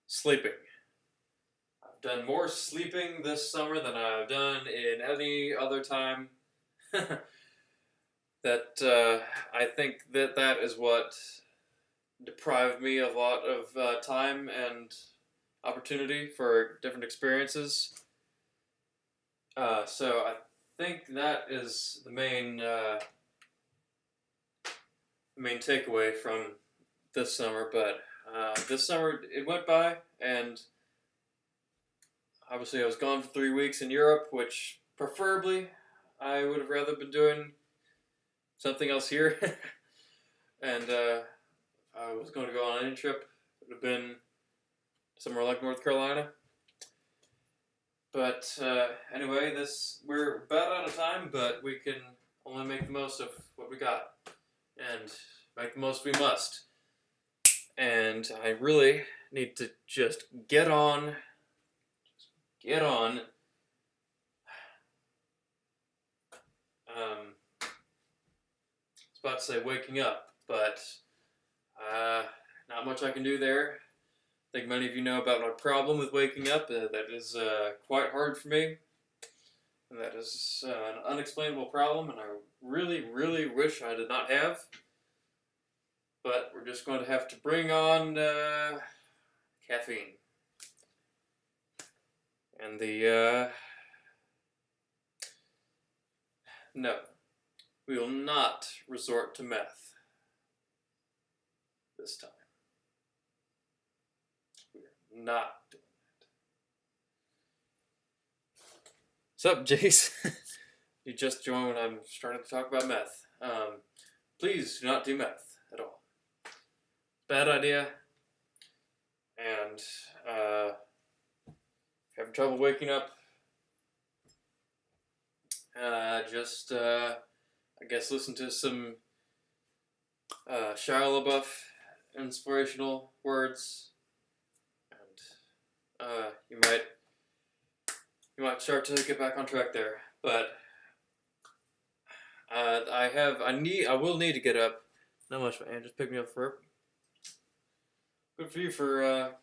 sleeping. I've done more sleeping this summer than I've done in any other time. That I think that is what deprived me of a lot of time and opportunity for different experiences. So I think that is the main takeaway from this summer. But this summer it went by, and obviously I was gone for 3 weeks in Europe, which preferably I would have rather been doing something else here. And I was going to go on any trip. It would have been somewhere like North Carolina. But anyway, we're about out of time, but we can only make the most of what we got. And make the most we must. And I really need to just get on. I was about to say waking up, but not much I can do there. I think many of you know about my problem with waking up. That is quite hard for me. And that is an unexplainable problem, and I really, really wish I did not have. But we're just going to have to bring on caffeine. And no, we will not resort to meth this time. We're not doing that. What's up, Jace? You just joined when I'm starting to talk about meth. Please do not do meth at all. Bad idea. And if you're having trouble waking up, just I guess listen to some Shia LaBeouf inspirational words, and you might start to get back on track there. But I will need to get up. Not much, man. Just pick me up for. Good for you for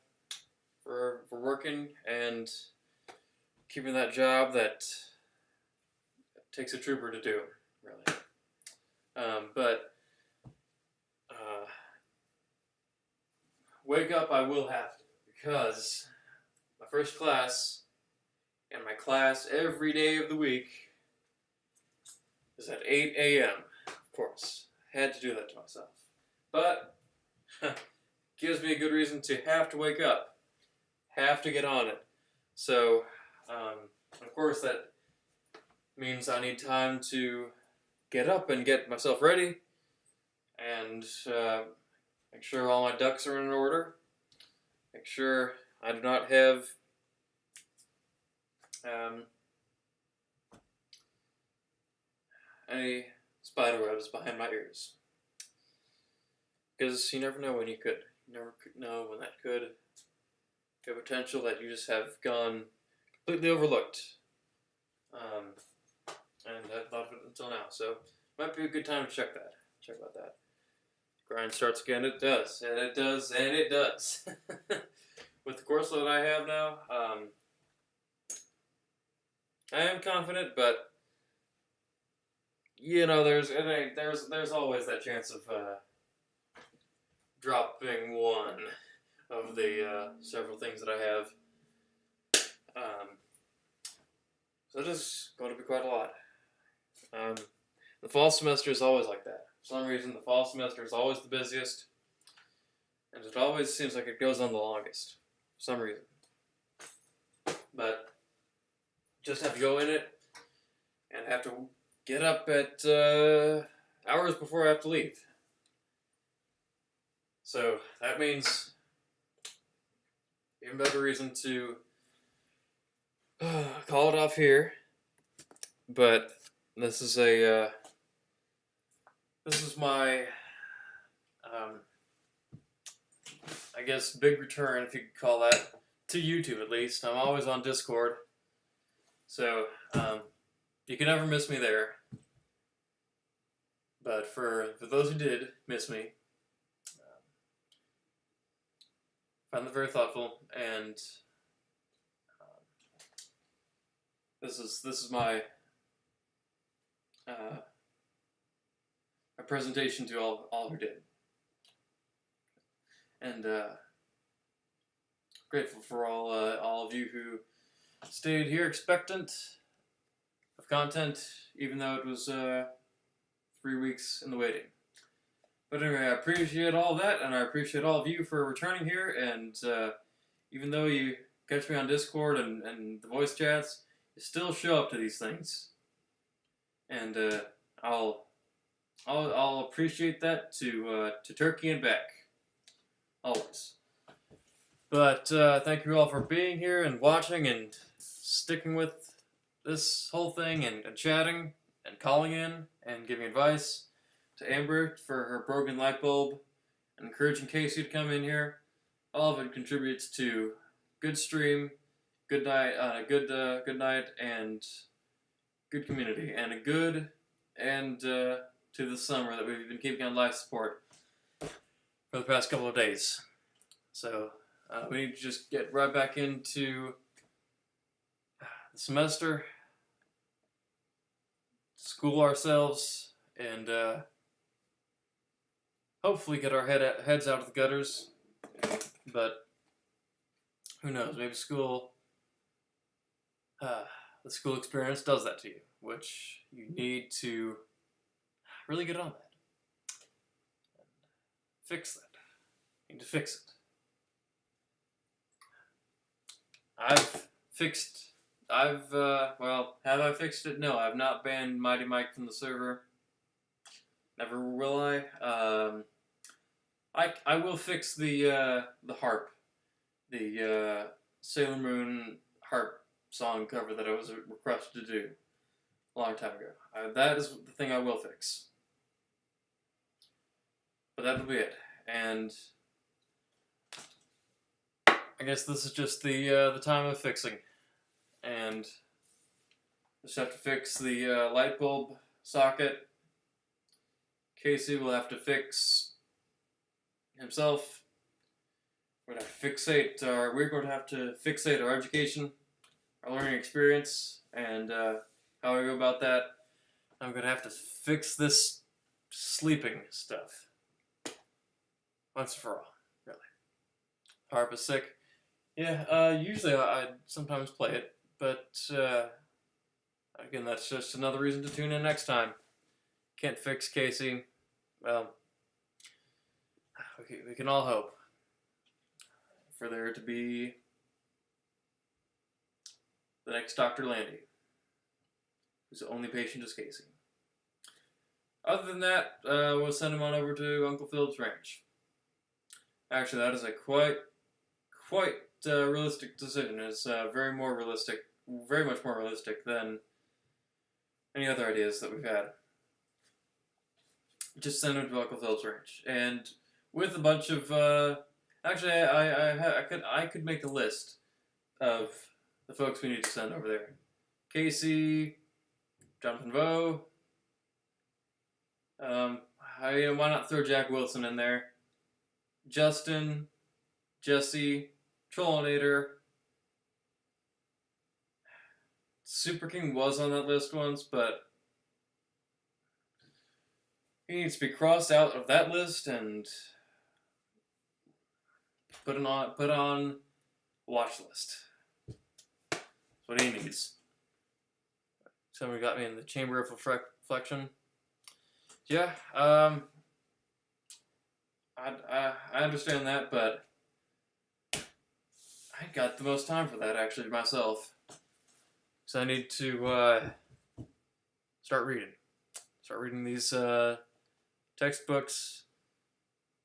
working and keeping that job that takes a trooper to do, really. But wake up I will have to, because my first class and my class every day of the week is at 8 a.m. Of course, had to do that to myself. But gives me a good reason to have to wake up. have to get on it. So, of course, that means I need time to get up and get myself ready and make sure all my ducks are in order. Make sure I do not have any spider webs behind my ears. Because you never know when you could. You never know when that could have potential that you just have gone completely overlooked. And I thought of it until now. So, might be a good time to check that. Check about that. Grind starts again. It does. And it does. And it does. With the course load I have now, I am confident, but you know, there's always that chance of dropping one of the several things that I have. So it is going to be quite a lot. The fall semester is always like that. For some reason, the fall semester is always the busiest, and it always seems like it goes on the longest. For some reason. But just have to go in it and have to get up at hours before I have to leave. So that means even better reason to call it off here. But this is a this is my I guess big return, if you could call that, to YouTube at least. I'm always on Discord, so you can never miss me there. But for those who did miss me, I found it very thoughtful, and this is my my presentation to all who did. And grateful for all of you who stayed here expectant of content, even though it was 3 weeks in the waiting. But anyway, I appreciate all that, and I appreciate all of you for returning here, and even though you catch me on Discord and the voice chats, you still show up to these things. And I'll appreciate that to Turkey and back. Always. But thank you all for being here and watching and sticking with this whole thing and chatting and calling in and giving advice to Amber for her broken light bulb and encouraging Casey to come in here. All of it contributes to good stream, good night, good night, and good community, and a good end to the summer that we've been keeping on life support for the past couple of days. So we need to just get right back into the semester, school ourselves, and hopefully get our heads out of the gutters. But who knows? Maybe school, the school experience does that to you, which you need to really get on that. Fix that. You need to fix it. Have I fixed it? No, I've not banned Mighty Mike from the server. Never will I. I will fix the harp. The Sailor Moon harp song cover that I was requested to do a long time ago. That is the thing I will fix. But that'll be it. And I guess this is just the time of fixing. And just have to fix the light bulb socket. Casey will have to fix himself. We're going to have to fixate our education, our learning experience, and how we go about that. I'm going to have to fix this sleeping stuff. Once and for all, really. Harp is sick. Yeah, usually I sometimes play it, but again, that's just another reason to tune in next time. Can't fix Casey. Well, we can all hope for there to be the next Dr. Landy, whose only patient is Casey. Other than that, we'll send him on over to Uncle Phil's ranch. Actually, that is a quite realistic decision. It's very much more realistic than any other ideas that we've had. Just send him to Uncle Phil's ranch, and with a bunch of actually, I could make a list of the folks we need to send over there. Casey, Jonathan Vo. Why not throw Jack Wilson in there? Justin, Jesse, Trollinator. Super King was on that list once, but he needs to be crossed out of that list and put on watch list. That's what he needs. Somebody got me in the Chamber of Reflection. Yeah, I understand that, but I ain't got the most time for that actually myself. So I need to start reading these textbooks,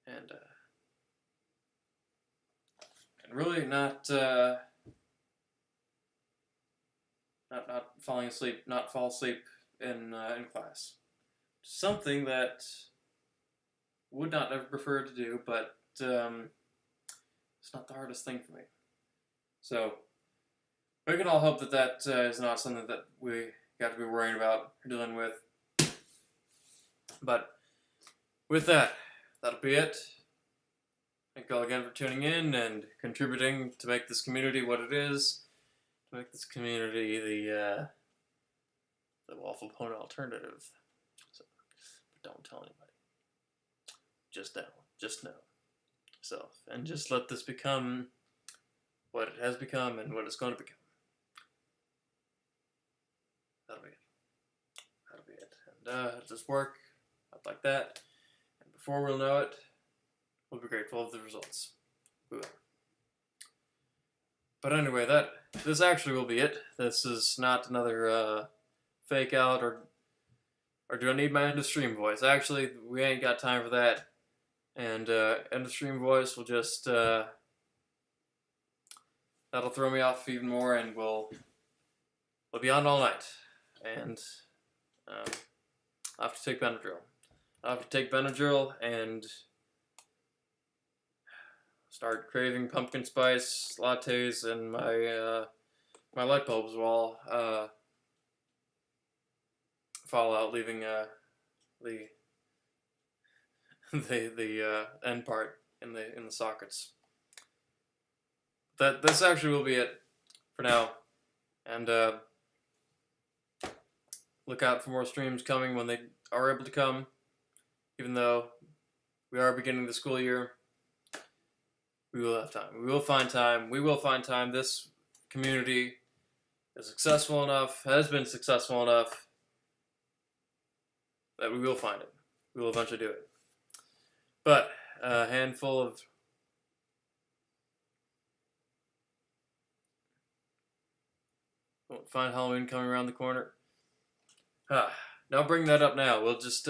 and really not fall asleep in class. Something that would not have preferred to do, but it's not the hardest thing for me. So we can all hope that is not something that we got to be worrying about or dealing with. But with that, that'll be it. Thank you all again for tuning in and contributing to make this community what it is, to make this community the Waffle Pony alternative. So, but don't tell anybody. Just know. So, and just let this become what it has become and what it's going to become. That'll be it. And just work out like that. And before we'll know it, we'll be grateful of the results. We will. But anyway, this actually will be it. This is not another fake out or do I need my end of stream voice? Actually, we ain't got time for that. And end of stream voice will just that'll throw me off even more, and we'll be on all night. And I have to take Benadryl. And start craving pumpkin spice lattes and my light bulbs will all fall out, leaving the end part in the sockets. This actually will be it for now, and look out for more streams coming when they are able to come. Even though we are beginning the school year, we will have time. We will find time. We will find time. This community is successful enough, has been successful enough, that we will find it. We will eventually do it. But a handful of won't find Halloween coming around the corner. Don't bring that up now. We'll just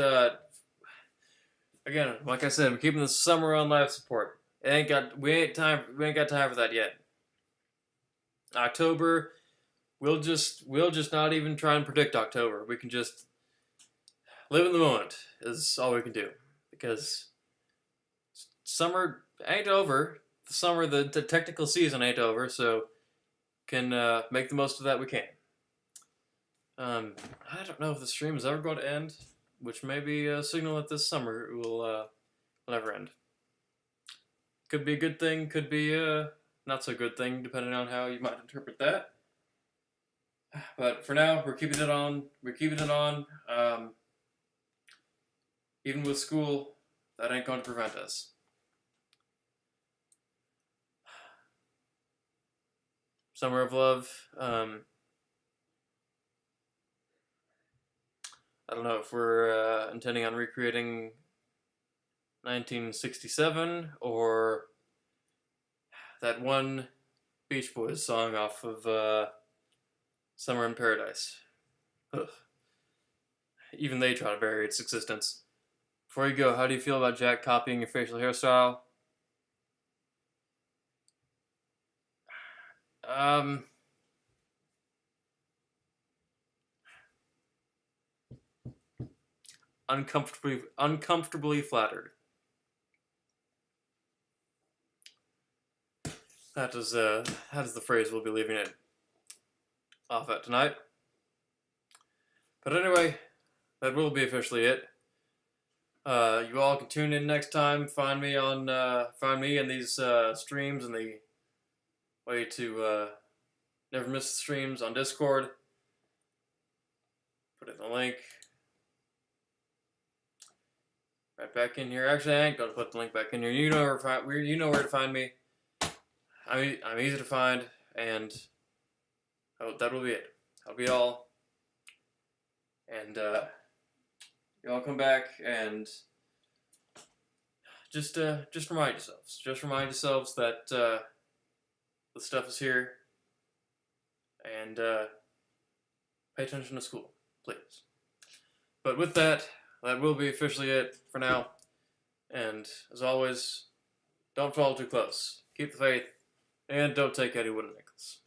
again, like I said, I'm keeping the summer on life support. We ain't got time for that yet. October, we'll just not even try and predict October. We can just live in the moment is all we can do, because summer ain't over. The technical season ain't over, so can make the most of that we can. I don't know if the stream is ever going to end, which may be a signal that this summer will never end. Could be a good thing, could be a not so good thing, depending on how you might interpret that. But for now, we're keeping it on. Even with school, that ain't going to prevent us. Summer of Love. I don't know if we're intending on recreating 1967 or that one Beach Boys song off of Summer in Paradise. Ugh. Even they try to bury its existence. Before you go, how do you feel about Jack copying your facial hairstyle? Uncomfortably flattered. That is the phrase we'll be leaving it off at tonight. But anyway, that will be officially it. You all can tune in next time. Find me in these streams and the way to never miss the streams on Discord. Put in the link right back in here. Actually, I ain't gonna put the link back in here. You know where to find me. I'm easy to find, and that will be it. That'll be all. And you all come back and just remind yourselves. Just remind yourselves that the stuff is here. And pay attention to school, please. But with that, that will be officially it for now. And as always, don't fall too close. Keep the faith, and don't take any wooden nickels.